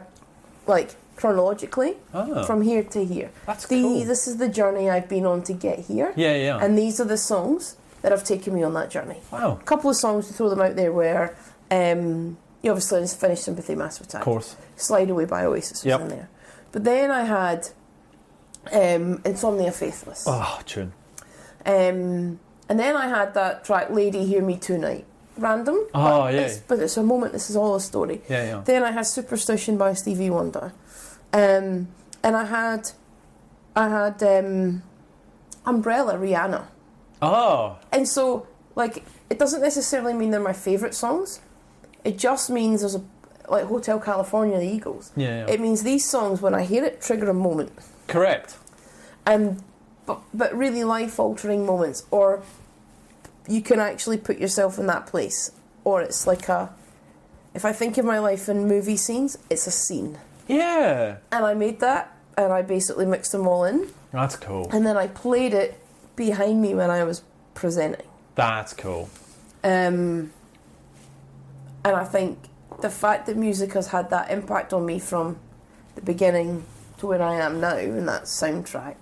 like chronologically, from here to here. That's cool. This is the journey I've been on to get here. Yeah. And these are the songs that have taken me on that journey. Wow. A couple of songs to throw them out there were, you obviously finished Sympathy Massive Attack. Of course. Slide Away by Oasis was in there. But then I had Insomnia Faithless. Oh, tune. And then I had that track Lady Hear Me Tonight. Random. Oh, yeah. But it's a moment, this is all a story. Yeah. Then I had Superstition by Stevie Wonder. And I had Umbrella, Rihanna. Oh. And so, like, it doesn't necessarily mean they're my favourite songs. It just means there's like Hotel California, the Eagles. Yeah. It means these songs, when I hear it, trigger a moment. Correct. But really life-altering moments, or you can actually put yourself in that place. Or it's like if I think of my life in movie scenes, it's a scene. Yeah. And I made that, and I basically mixed them all in. That's cool. And then I played it behind me when I was presenting. That's cool. And I think the fact that music has had that impact on me from the beginning to where I am now, in that soundtrack.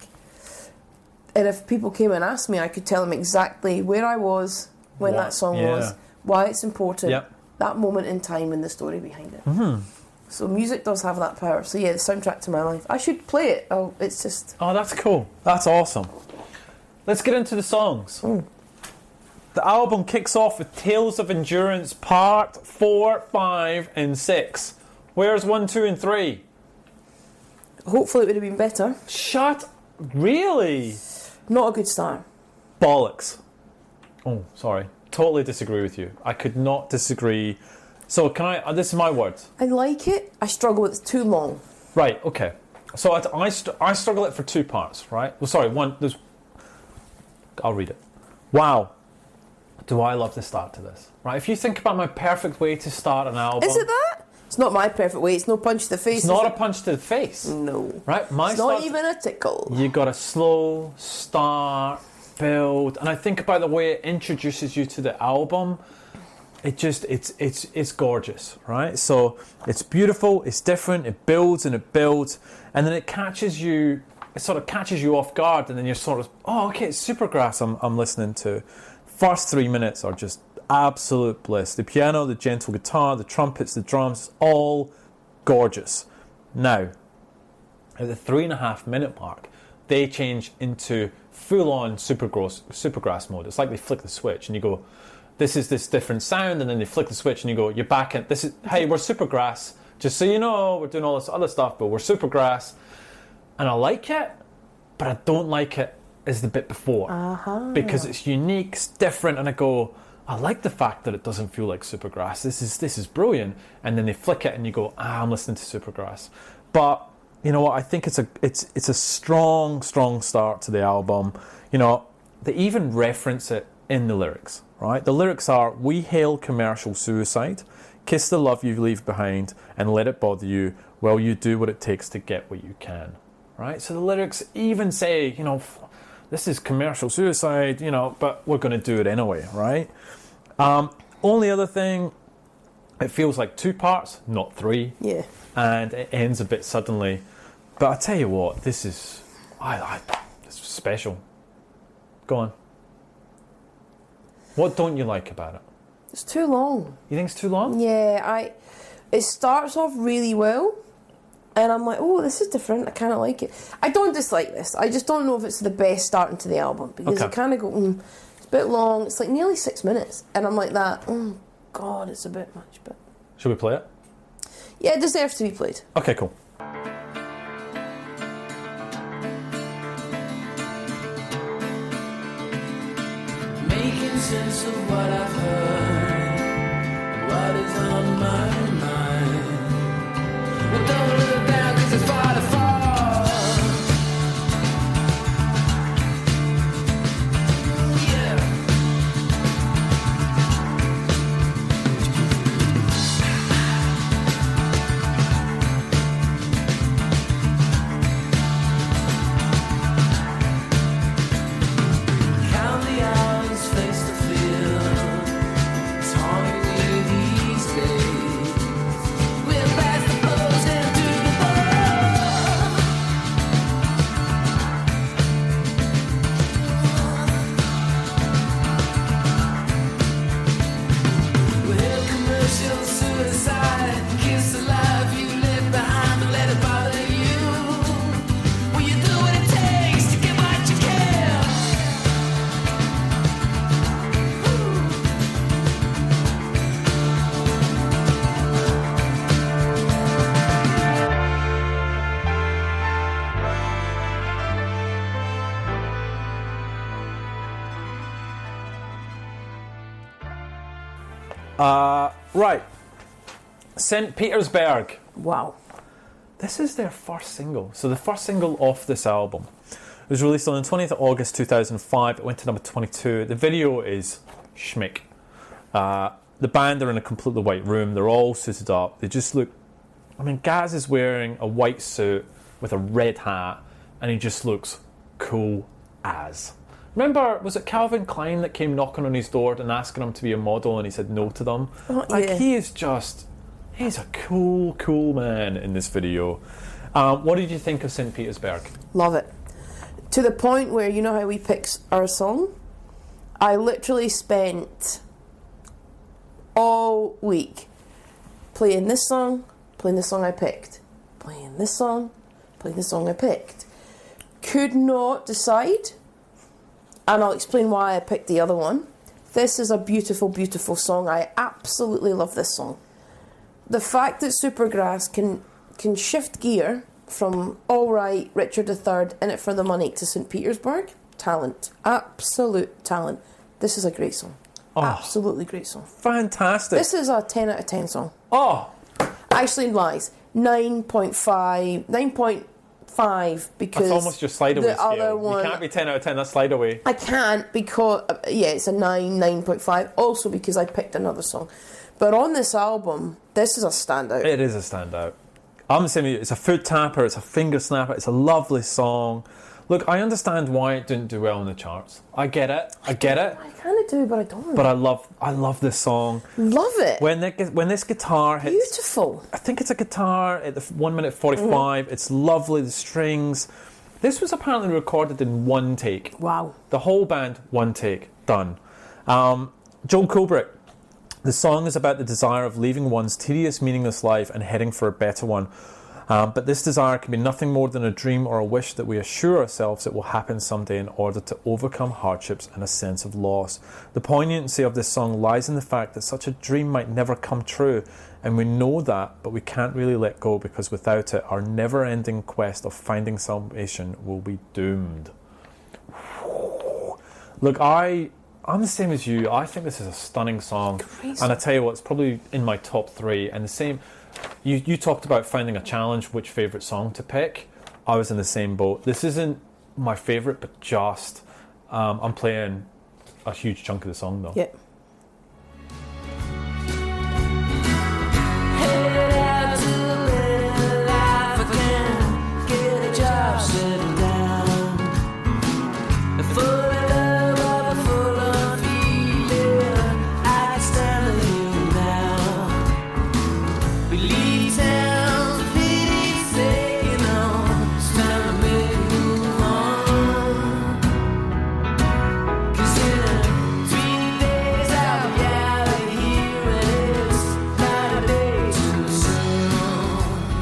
And if people came and asked me, I could tell them exactly where I was, when that song was, why it's important, that moment in time and the story behind it. Mm-hmm. So music does have that power. So yeah, the soundtrack to my life. I should play it. Oh, it's just... Oh, that's cool. That's awesome. Let's get into the songs. The album kicks off with Tales of Endurance Part 4, 5 and 6. Where's 1, 2 and 3? Hopefully it would have been better. Really? Not a good start. Bollocks. Oh, sorry. Totally disagree with you. I could not disagree. So can I... this is my words. I like it. I struggle with it. It's too long. Right, okay. So I struggle it for 2 parts, right? Well, sorry, one... I'll read it. Wow. Do I love the start to this. Right, if you think about my perfect way to start an album... Is it that? It's not my perfect way. It's no punch to the face. It's not a punch to the face. No. Right? It's not even a tickle. You got a slow start, build, and I think about the way it introduces you to the album. It's gorgeous, right? So it's beautiful, it's different, it builds, and then it catches you. It sort of catches you off guard, and then you're sort of, oh, okay, it's Supergrass I'm listening to. First 3 minutes are just absolute bliss. The piano, the gentle guitar, the trumpets, the drums, all gorgeous. Now, at the 3.5 minute mark, they change into full-on Supergrass mode. It's like they flick the switch and you go, this is this different sound, and then they flick the switch and you go, you're back in, this is, hey, we're Supergrass. Just so you know, we're doing all this other stuff, but we're Supergrass. And I like it, but I don't like it as the bit before. Because it's unique, it's different, and I go, I like the fact that it doesn't feel like Supergrass. This is brilliant. And then they flick it and you go, I'm listening to Supergrass. But you know what? I think it's a strong start to the album. You know, they even reference it in the lyrics, right? The lyrics are, we hail commercial suicide, kiss the love you leave behind, and let it bother you while you do what it takes to get what you can, right? So the lyrics even say, you know, this is commercial suicide, you know, but we're going to do it anyway, right? Only other thing, it feels like 2 parts, not 3. Yeah. And it ends a bit suddenly. But I tell you what, this is, it's special. Go on. What don't you like about it? It's too long. You think it's too long? Yeah, it starts off really well, and I'm like, oh, this is different. I kind of like it. I don't dislike this. I just don't know if it's the best starting to the album, because I kind of go, it's a bit long. It's like nearly 6 minutes, and I'm like that. Oh God, it's a bit much. But should we play it? Yeah, it deserves to be played. Okay, cool. Making sense of what I've heard, what is on my mind. Well, don't look down 'cause it's far to fall. Right. St. Petersburg. Wow. This is their first single. So the first single off this album. It was released on the 20th of August 2005. It went to number 22. The video is schmick. The band are in a completely white room. They're all suited up. They just look... I mean, Gaz is wearing a white suit with a red hat, and he just looks cool as. Remember, was it Calvin Klein that came knocking on his door and asking him to be a model, and he said no to them? Oh, yeah. Like, he is just... He's a cool man in this video. What did you think of St. Petersburg? Love it. To the point where, you know how we pick our song? I literally spent all week playing this song I picked, playing this song I picked. Could not decide, and I'll explain why I picked the other one. This is a beautiful, beautiful song. I absolutely love this song. The fact that Supergrass can shift gear from All Right, Richard III, In It For The Money to St. Petersburg, talent. Absolute talent. This is a great song. Oh, absolutely great song. Fantastic. This is a 10 out of 10 song. Oh. Actually, lies. 9.5. 9.5 because... That's almost your slide away scale. Other one, you can't be 10 out of 10, that's slide away. I can't because... Yeah, it's a 9, 9.5. Also because I picked another song. But on this album, this is a standout. It is a standout. I'm the same with you. It's a foot tapper, it's a finger snapper, it's a lovely song. Look, I understand why it didn't do well in the charts. I get it. I kind of do, but I don't. But I love this song. Love it. When this guitar hits... Beautiful. I think it's a guitar at the 1 minute 45. It's lovely, the strings. This was apparently recorded in one take. Wow. The whole band, one take. Done. Joel Kubrick. The song is about the desire of leaving one's tedious, meaningless life and heading for a better one. But this desire can be nothing more than a dream or a wish that we assure ourselves it will happen someday in order to overcome hardships and a sense of loss. The poignancy of this song lies in the fact that such a dream might never come true, and we know that, but we can't really let go because without it, our never-ending quest of finding salvation will be doomed. Look, I'm the same as you. I think this is a stunning song. Crazy. And I tell you what, it's probably in my top 3. And the same, you talked about finding a challenge, which favourite song to pick. I was in the same boat. This isn't my favourite, but just, I'm playing a huge chunk of the song though. Yep. Headed out to live life again. Get a job, settle down. Full of love, full of feeling. I can stand the living now. We leave town to pity, say, you know, it's time to make a move on. 'Cause in 3 days I'll be out of here and it's not a day too soon.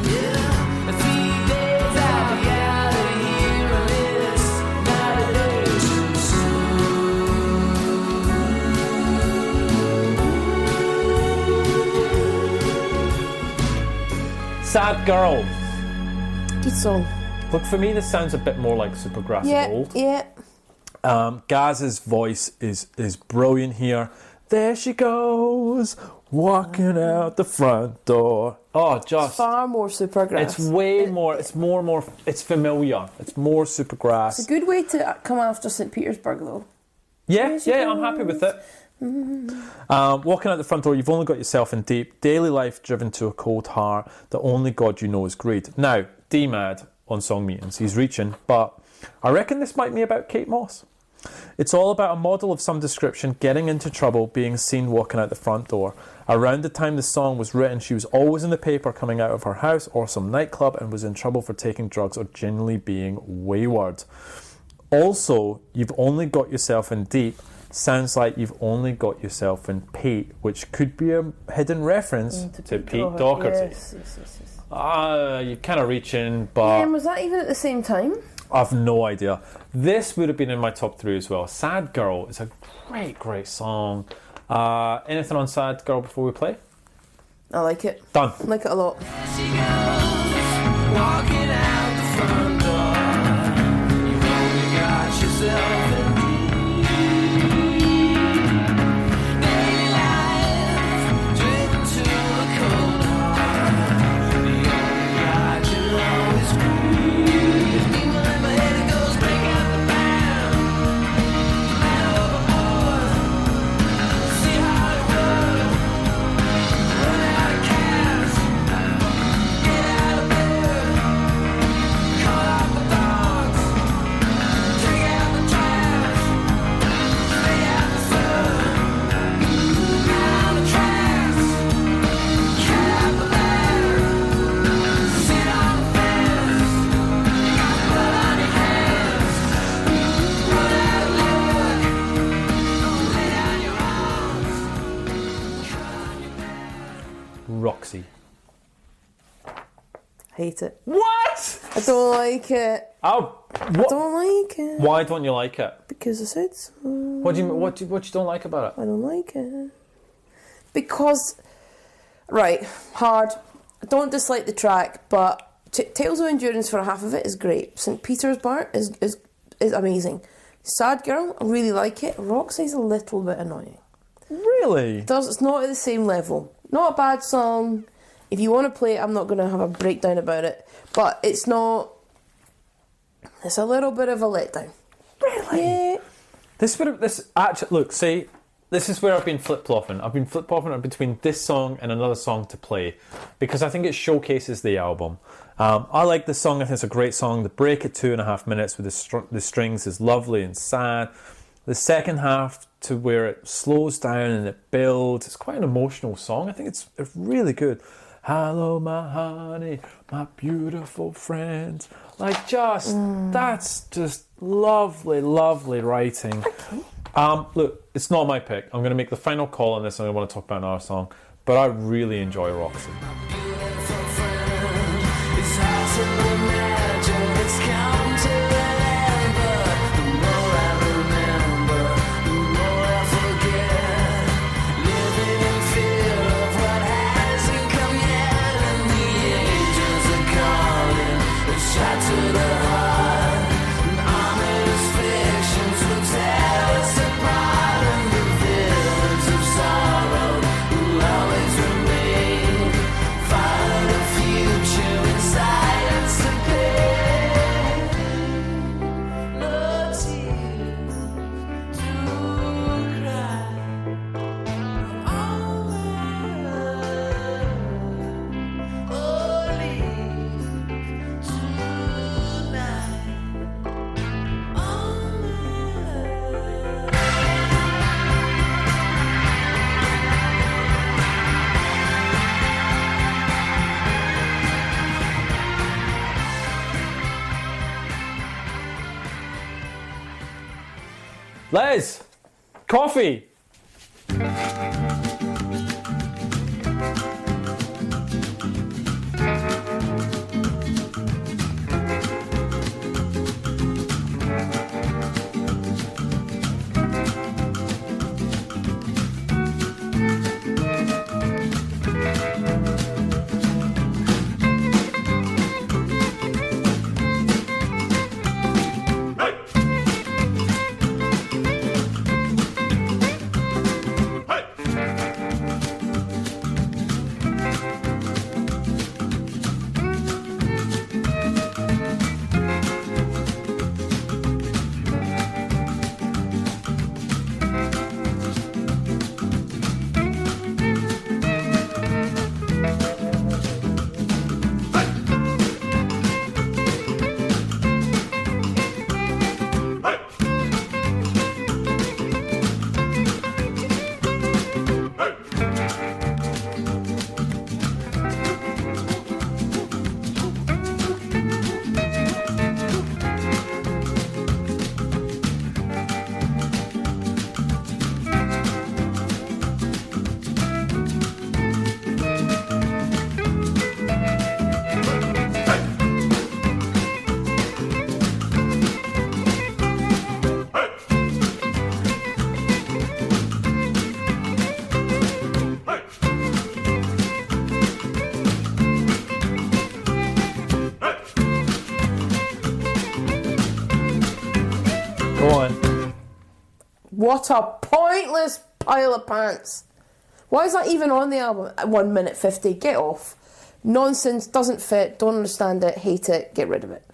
Yeah, 3 days I'll be out of here and it's not a day too soon. Sad Girl. Good song. Look, for me, this sounds a bit more like Supergrass Yeah, of old. yeah. Gaz's voice is brilliant here. There she goes, walking out the front door. Oh, just... Far more Supergrass. It's way more, it's more, it's familiar. It's more Supergrass. It's a good way to come after St. Petersburg, though. Yeah, I'm happy with it. Walking out the front door, you've only got yourself in deep. Daily life driven to a cold heart. The only God you know is greed. Now, D-Mad on Song Meetings, he's reaching, but I reckon this might be about Kate Moss. It's all about a model of some description getting into trouble, being seen walking out the front door. Around the time the song was written, she was always in the paper coming out of her house or some nightclub and was in trouble for taking drugs or generally being wayward. Also, you've only got yourself in deep sounds like you've only got yourself in Pete, which could be a hidden reference to Pete Doherty. Yes. You're kind of reaching, but... And was that even at the same time? I've no idea. This would have been in my top 3 as well. Sad Girl is a great song. Anything on Sad Girl before we play? I like it. Done. I like it a lot. She goes, walking out the front door. You've only got yourself in daily life, driven to a cold heart. The only God you know is greed. There's people in my head that goes, break out the band, man overboard. See how it works. Run out of cash, get out of bed, call out the dogs, take out the trash, stay out the sun, out the trash, cap the ladder, sit on the fence, you got blood on your hands, run out of luck, lay down your arms, cut on your back. Roxy. Hate it. What? I don't like it. Oh, I what? don't like it. Why don't you like it? Because I said so. What do you don't like about it? I don't like it. Because, right, hard. I don't dislike the track, but Tales of Endurance for half of it is great. St. Petersburg is amazing. Sad Girl, I really like it. Roxy's a little bit annoying. Really? It's not at the same level. Not a bad song. If you want to play it, I'm not going to have a breakdown about it. But it's not... It's a little bit of a letdown. Really? Yeah. This actually, look, see, this is where I've been flip-flopping. I've been flip-flopping between this song and another song to play because I think it showcases the album. I like this song. I think it's a great song. The break at 2.5 minutes with the strings is lovely and sad. The second half to where it slows down and it builds. It's quite an emotional song. I think it's really good. Hello, my honey, my beautiful friend. Like, that's just lovely, lovely writing. Look, it's not my pick. I'm going to make the final call on this and I want to talk about another song. But I really enjoy Roxy. Les, coffee. Go on. What a pointless pile of pants. Why is that even on the album at 1 minute 50? Get off. Nonsense, doesn't fit, don't understand it, hate it, get rid of it.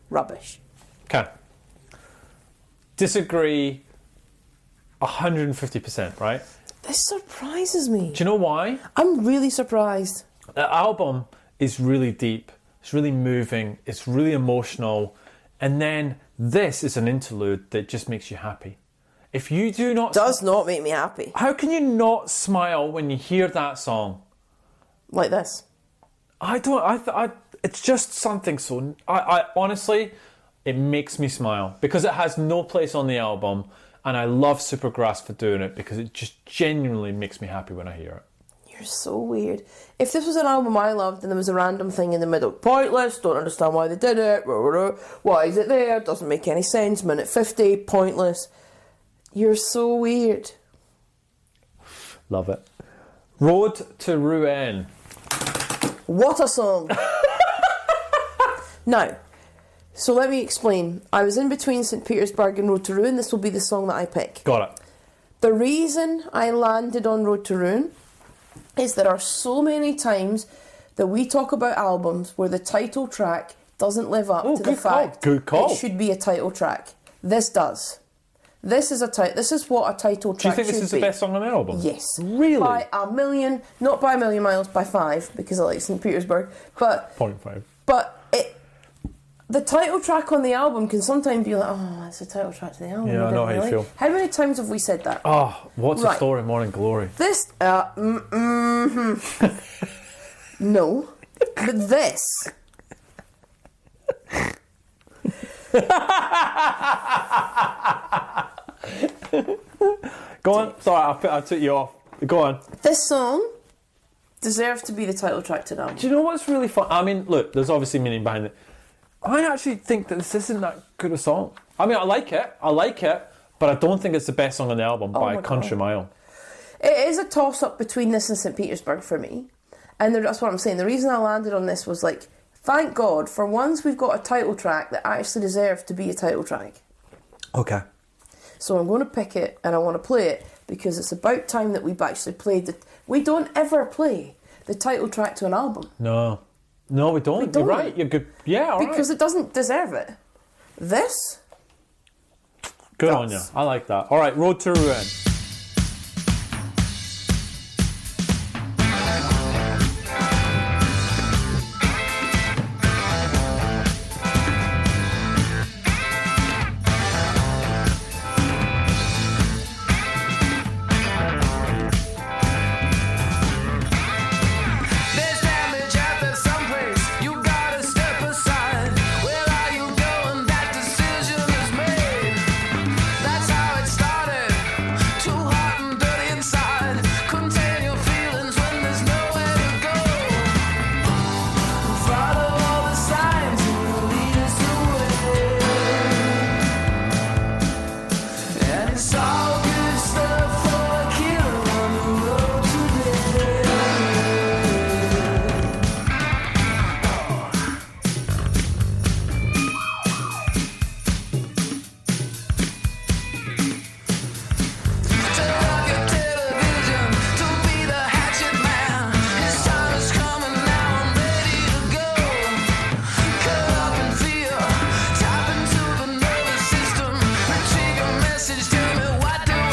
Rubbish. Okay. Disagree 150%, right? This surprises me. Do you know why? I'm really surprised. The album is really deep, it's really moving, it's really emotional, and then this is an interlude that just makes you happy. If you do not... Does not make me happy. How can you not smile when you hear that song? Like this. I don't... it's just something so... I honestly, it makes me smile because it has no place on the album, and I love Supergrass for doing it because it just genuinely makes me happy when I hear it. You're so weird. If this was an album I loved and there was a random thing in the middle, pointless, don't understand why they did it, why is it there, doesn't make any sense, minute 50, pointless. You're so weird. Love it. Road to Rouen. What a song. Now, so let me explain. I was in between St. Petersburg and Road to Rouen. This will be the song that I pick. Got it. The reason I landed on Road to Rouen is there are so many times that we talk about albums where the title track doesn't live up to the fact Good call. it should be a title track. This does. This is what a title Do you track think this should is the be. best song on the album? Yes. Really? By a million, not by a million miles, by 5, because I like St. Petersburg. But 0.5. the title track on the album can sometimes be like, oh, that's the title track to the album. Yeah, I know how you feel. How many times have we said that? Oh, what's the Right. story, Morning Glory? This, no, but this. Go on. Sorry, I took you off. Go on. This song deserves to be the title track to the album. Do you know what's really fun? I mean, look, there's obviously meaning behind it. I actually think that this isn't that good a song. I mean, I like it, but I don't think it's the best song on the album by my a country God. mile. It is a toss-up between this and St. Petersburg for me. And that's what I'm saying. The reason I landed on this was like, thank God, for once we've got a title track that actually deserves to be a title track. Okay. So I'm going to pick it and I want to play it because it's about time that we've actually played it. We don't ever play the title track to an album. No, we don't. You're right. You're good. Yeah, all right. Because it doesn't deserve it. This? Good on you. I like that. All right, Road to Rouen. There's damage out there someplace. You gotta step aside. Where are you going? That decision is made. That's how it started. Too hot and dirty inside. Contain your feelings when there's nowhere to go. Follow all the signs that will lead us away. And it's all good stuff for a killer on the road today. Turn off your television to be the hatchet man. His time is coming now. I'm ready to go. Cut up in fear, tap into the nervous system. Retrieve your message. Tell me what do I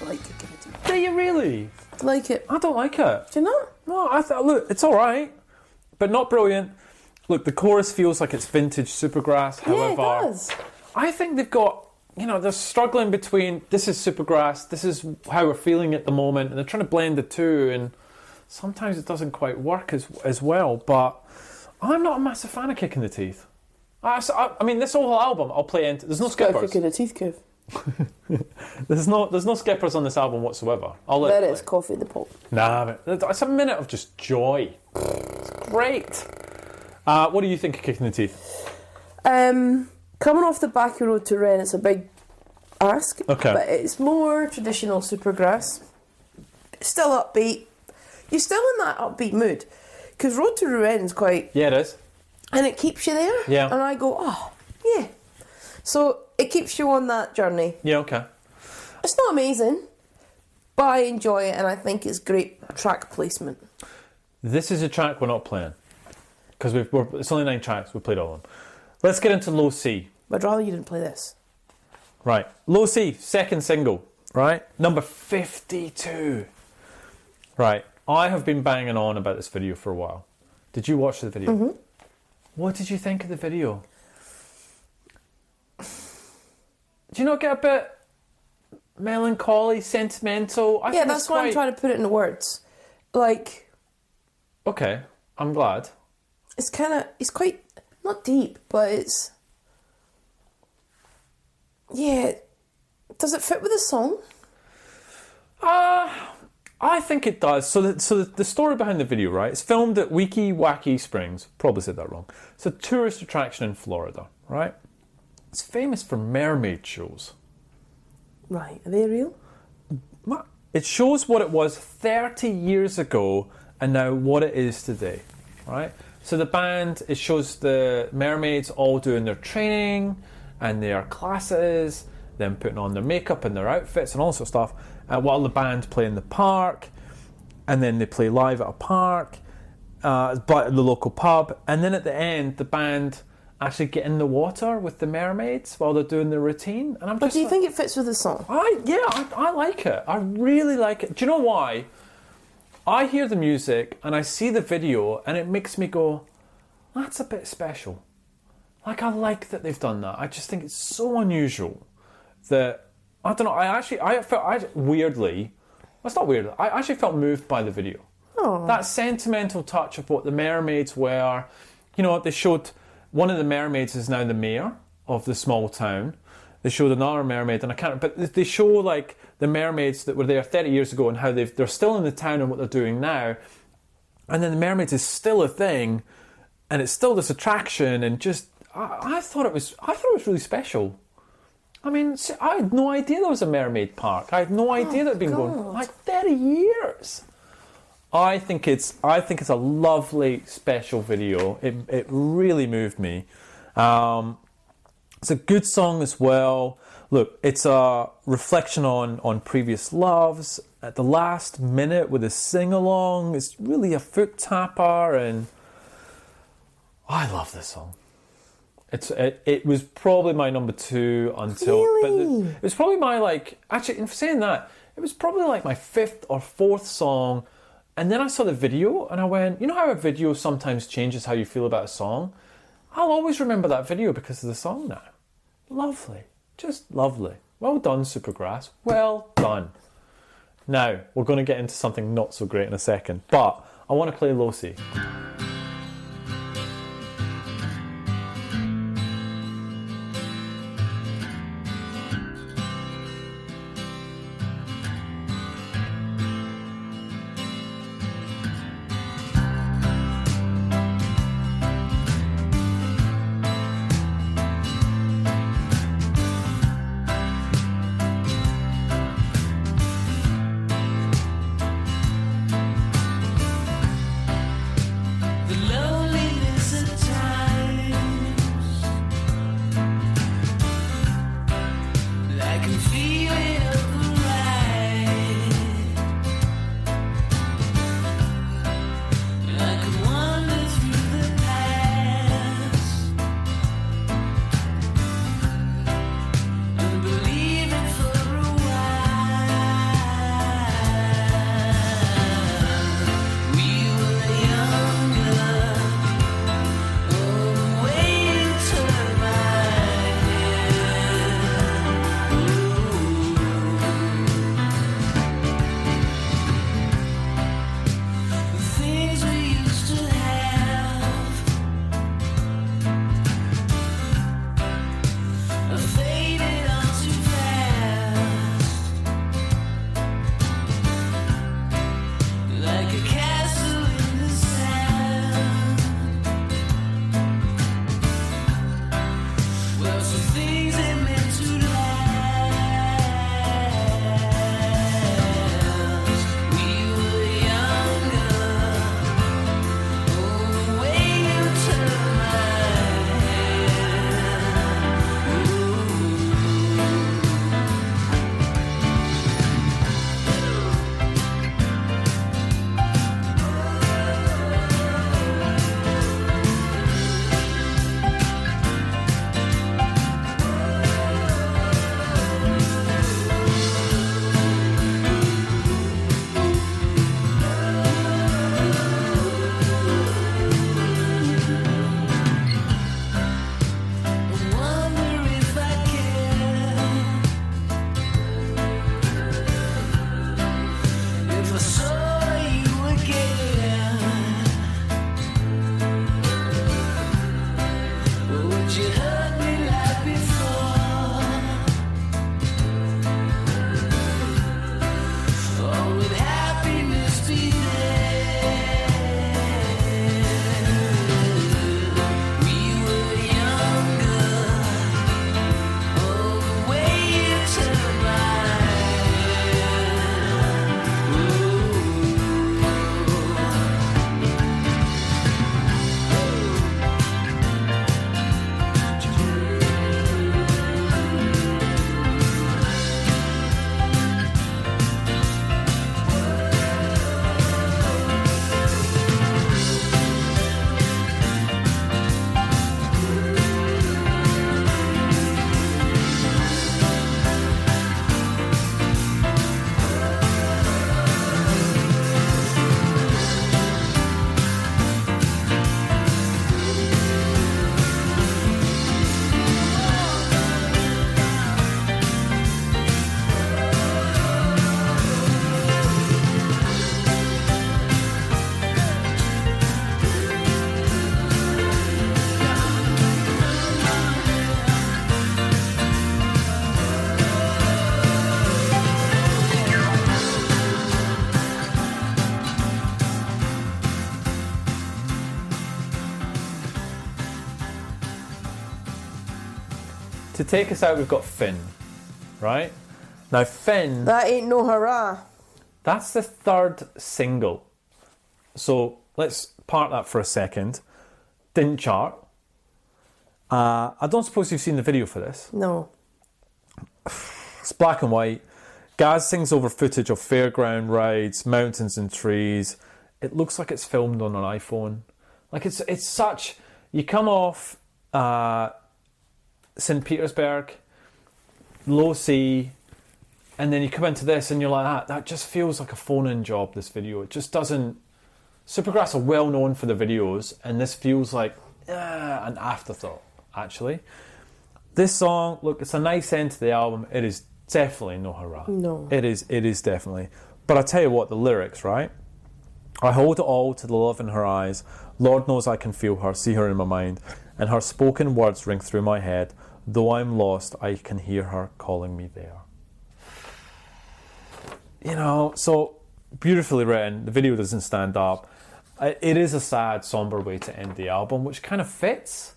like Kicking the Teeth. Do you really? Like it. I don't like it. Do you not? No, I thought, look, it's all right, but not brilliant. Look, the chorus feels like it's vintage Supergrass. However, Yeah, it does. I think they've got, they're struggling between this is Supergrass, this is how we're feeling at the moment, and they're trying to blend the two, and sometimes it doesn't quite work as well. But I'm not a massive fan of Kicking the Teeth. I mean, this whole album, I'll play into. There's no skippers. Kicking the Teeth, Kev. There's no skippers on this album whatsoever. I'll let There it is play. Coffee in the Pot. Nah, but it's a minute of just joy. It's great. What do you think of Kicking the Teeth? Coming off the back of Road to Rennes, it's a big ask. Okay. But it's more traditional Supergrass. Still upbeat. You're still in that upbeat mood. Because Road to Rennes is quite... Yeah, it is. And it keeps you there. Yeah. And I go, oh, yeah. So it keeps you on that journey. Yeah, okay. It's not amazing, but I enjoy it and I think it's great track placement. This is a track we're not playing. Because it's only 9 tracks, we played all of them. Let's get into Low C. I'd rather you didn't play this. Right. Low C, second single. Right. Number 52. Right. I have been banging on about this video for a while. Did you watch the video? Mm-hmm. What did you think of the video? Do you not get a bit melancholy, sentimental? I Yeah, think that's it's why I'm quite... trying to put it into words. Like, Okay, I'm glad. it's quite, not deep, but it's... Yeah. Does it fit with the song? I think it does. So the story behind the video, right? It's filmed at Weeki Wacky Springs. Probably said that wrong. It's a tourist attraction in Florida, right? It's famous for mermaid shows. Right, are they real? It shows what it was 30 years ago and now what it is today, right? So the band, it shows the mermaids all doing their training and their classes, them putting on their makeup and their outfits and all sorts of stuff, while the band play in the park, and then they play live at a park, but at the local pub, and then at the end, the band actually get in the water with the mermaids while they're doing their routine. And I'm But just do you like, think it fits with the song? I like it. I really like it. Do you know why? I hear the music and I see the video and it makes me go, that's a bit special. Like, I like that they've done that. I just think it's so unusual that, I don't know, I felt weirdly, that's not weird, I actually felt moved by the video. Oh. That sentimental touch of what the mermaids were. You know, they showed, one of the mermaids is now the mayor of the small town. They showed another mermaid, and I can't, but they show like the mermaids that were there 30 years ago and how they're still in the town and what they're doing now. And then the mermaids is still a thing, and it's still this attraction, and just, I thought it was really special. I mean, I had no idea there was a mermaid park. I had no idea that had been going like 30 years. I think it's a lovely, special video. It really moved me. It's a good song as well. Look, it's a reflection on previous loves. At the last minute with a sing-along, it's really a foot tapper, and I love this song. It was probably my number 2 until... Really? But it was probably my, actually, in saying that, it was probably like my 5th or 4th song. And then I saw the video and I went, you know how a video sometimes changes how you feel about a song? I'll always remember that video because of the song now. Lovely. Just lovely. Well done, Supergrass. Well done. Now, we're going to get into something not so great in a second, but I want to play Low C. to take us out, we've got Finn, right? Now, Finn, That ain't no hurrah. that's the third single. So let's park that for a second. Didn't chart. I don't suppose you've seen the video for this. No. It's black and white. Gaz sings over footage of fairground rides, mountains and trees. It looks like it's filmed on an iPhone. Like it's such... You come off St. Petersburg, low C, and then you come into this and you're like, that just feels like a phone-in job, this video. It just doesn't... Supergrass are well known for the videos, and this feels like an afterthought, actually. This song, look, it's a nice end to the album. It is definitely no hurrah. No. It is definitely. But I tell you what, the lyrics, right? I hold it all to the love in her eyes. Lord knows I can feel her, see her in my mind, and her spoken words ring through my head. Though I'm lost, I can hear her calling me there. You know, so beautifully written. The video doesn't stand up. It is a sad, somber way to end the album, which kind of fits.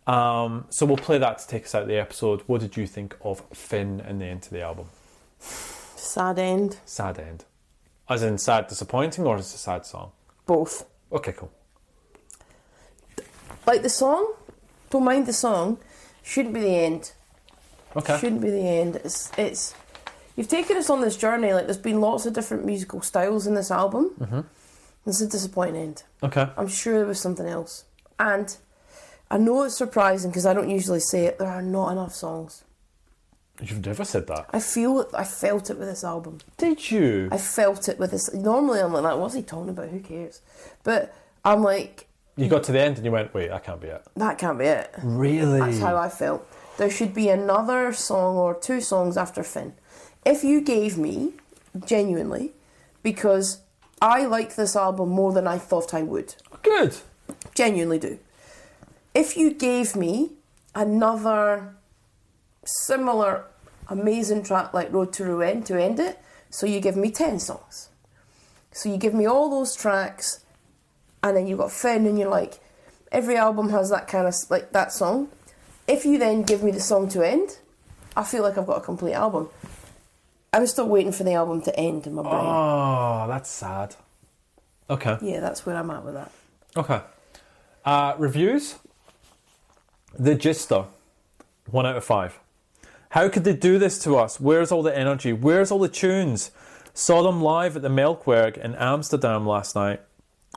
So we'll play that to take us out of the episode. What did you think of Finn and the end to the album? Sad end. Sad end. As in sad disappointing, or is it a sad song? Both. Okay, cool. Like the song, don't mind the song, shouldn't be the end. Okay. Shouldn't be the end. It's you've taken us on this journey. Like there's been lots of different musical styles in this album. Mm-hmm. It's a disappointing end. Okay. I'm sure there was something else. And I know it's surprising because I don't usually say it. There are not enough songs. You've never said that. I felt it with this album. Did you? I felt it with this. Normally I'm like, what's he talking about? Who cares? But I'm like, You got to the end and you went, wait, that can't be it. that can't be it. Really? That's how I felt. There should be another song or two songs after Finn. If you gave me, genuinely, because I like this album more than I thought I would. Good. Genuinely do. If you gave me another similar amazing track like Road to Rouen to end it, so you give me 10 songs. So you give me all those tracks, and then you've got Finn, and you're like, every album has that kind of, like, that song. If you then give me the song to end, I feel like I've got a complete album. I was still waiting for the album to end in my brain. Oh, that's sad. Okay. Yeah, that's where I'm at with that. Okay. Reviews? The Gister. 1 out of 5. How could they do this to us? Where's all the energy? Where's all the tunes? Saw them live at the Melkweg in Amsterdam last night,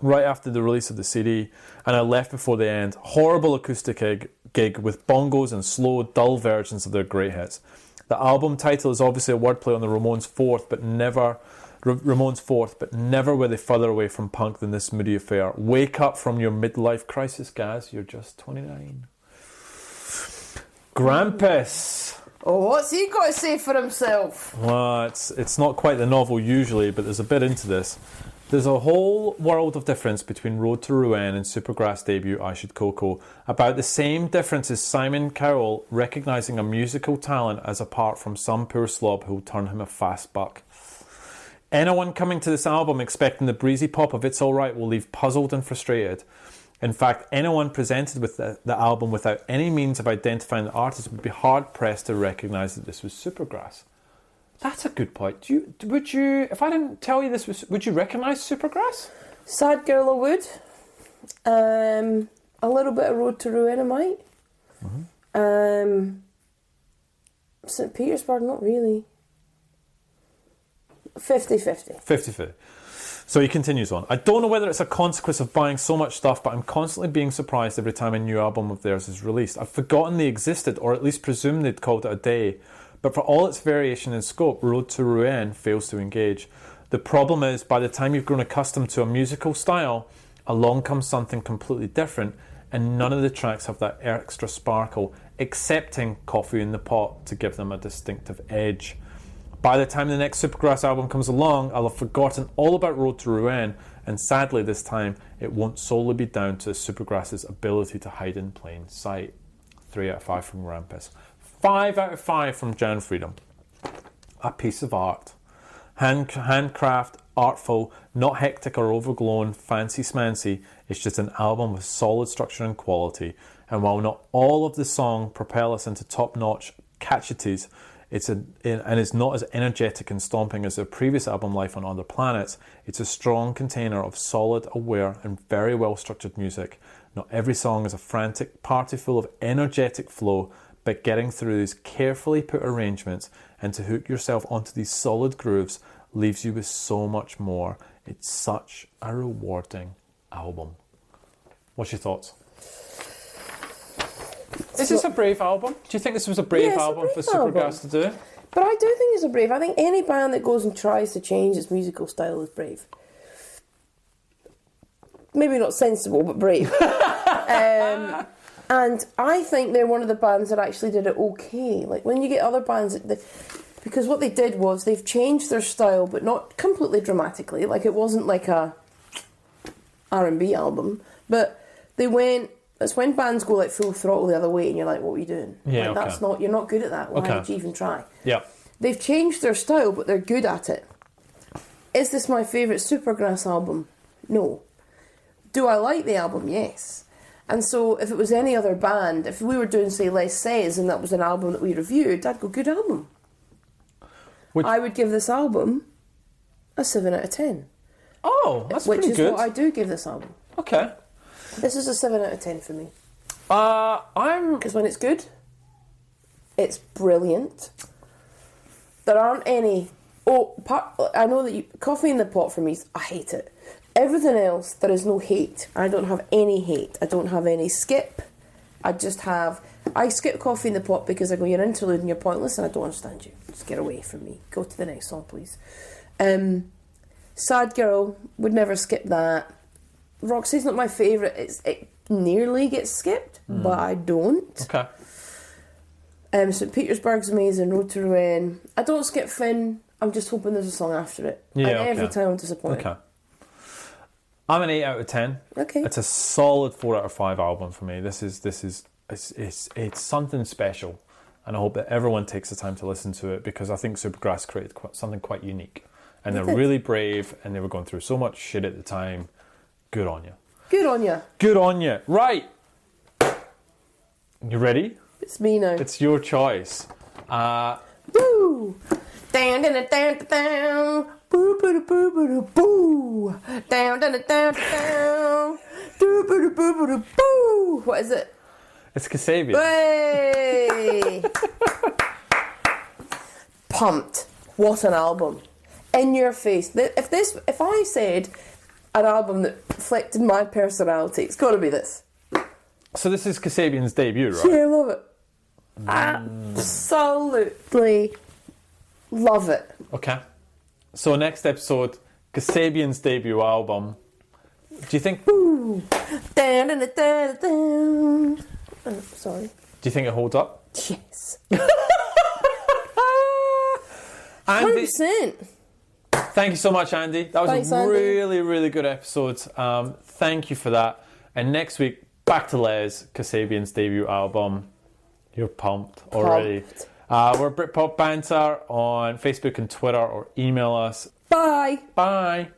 right after the release of the CD, and I left before the end. Horrible acoustic gig with bongos and slow, dull versions of their great hits. The album title is obviously a wordplay on the Ramones' Fourth, but never were they further away from punk than this moody affair. Wake up from your midlife crisis, Gaz. You're just 29. Grampus. Oh, what's he got to say for himself? Well, it's not quite the novel usually, but there's a bit into this. There's a whole world of difference between Road to Rouen and Supergrass debut I Should Coco. About the same difference as Simon Cowell recognising a musical talent as apart from some poor slob who'll turn him a fast buck. Anyone coming to this album expecting the breezy pop of It's Alright will leave puzzled and frustrated. In fact, anyone presented with the album without any means of identifying the artist would be hard-pressed to recognise that this was Supergrass. That's a good point. Would you, if I didn't tell you this was, would you recognise Supergrass? Sad Girl I would. A little bit of Road to Rouen I might. Mm-hmm. St. Petersburg, not really. 50-50. 50-50. So he continues on. I don't know whether it's a consequence of buying so much stuff, but I'm constantly being surprised every time a new album of theirs is released. I've forgotten they existed, or at least presumed they'd called it a day. But for all its variation in scope, Road to Rouen fails to engage. The problem is, by the time you've grown accustomed to a musical style, along comes something completely different, and none of the tracks have that extra sparkle, excepting Coffee in the Pot to give them a distinctive edge. By the time the next Supergrass album comes along, I'll have forgotten all about Road to Rouen, and sadly this time it won't solely be down to Supergrass's ability to hide in plain sight. 3 out of 5 from Grampus. 5 out of 5 from Jan Freedom. A piece of art. Handcraft, artful, not hectic or overblown, fancy smancy. It's just an album with solid structure and quality. And while not all of the song propel us into top-notch catchities, and it's not as energetic and stomping as their previous album, Life on Other Planets, it's a strong container of solid, aware, and very well-structured music. Not every song is a frantic party full of energetic flow, but getting through these carefully put arrangements and to hook yourself onto these solid grooves leaves you with so much more. It's such a rewarding album. What's your thoughts? Is this a brave album? Do you think this was a brave album for Supergrass to do? But I do think it's a brave. I think any band that goes and tries to change its musical style is brave. Maybe not sensible, but brave. And I think they're one of the bands that actually did it okay. Like, when you get other bands... Because what they did was they've changed their style, but not completely dramatically. Like, it wasn't like a R&B album. But they went... It's when bands go like full throttle the other way and you're like, what are you doing? Yeah, like, okay. That's not... You're not good at that. Why would you even try? Yeah. They've changed their style, but they're good at it. Is this my favourite Supergrass album? No. Do I like the album? Yes. And so if it was any other band, if we were doing, say, Les Says, and that was an album that we reviewed, I'd go, good album. I would give this album a 7 out of 10. Oh, that's pretty good. Which is what I do give this album. Okay. This is a 7 out of 10 for me. Because when it's good, it's brilliant. There aren't any... I know that Coffee in the Pot for me, I hate it. Everything else, there is no hate. I don't have any hate. I don't have any skip. I skip Coffee in the Pot because I go, you're interlude and you're pointless and I don't understand you. Just get away from me. Go to the next song, please. Sad Girl, would never skip that. Roxy's not my favourite. It nearly gets skipped, but I don't. Okay. St. Petersburg's amazing. Road to Rouen. I don't skip Finn. I'm just hoping there's a song after it. Yeah, and every time I'm disappointed. Okay. I'm an 8 out of 10. Okay. It's a solid 4 out of 5 album for me. It's something special, and I hope that everyone takes the time to listen to it because I think Supergrass created something quite unique, and they're really brave, and they were going through so much shit at the time. Good on you. Good on you. Good on you. Right. You ready? It's me now. It's your choice. Woo! Down, down, down, down. Boo, boo, boo, boo, boo. Down, down, down, down. Boo, boo, boo, boo, boo. What is it? It's Kasabian. Hey! Pumped. What an album. In your face. If I said an album that reflected my personality, it's got to be this. So this is Kasabian's debut, right? Yeah, I love it. Absolutely love it. Okay. So next episode, Kasabian's debut album. Do you think... Ooh. Down, down, down, down. Oh, sorry. Do you think it holds up? Yes. Andy, 100%. thank you so much, Andy. That was Thanks, a Andy. really, really good episode. Thank you for that. And next week, back to Les, Kasabian's debut album. You're pumped already. We're Britpop Banter on Facebook and Twitter, or email us. Bye. Bye.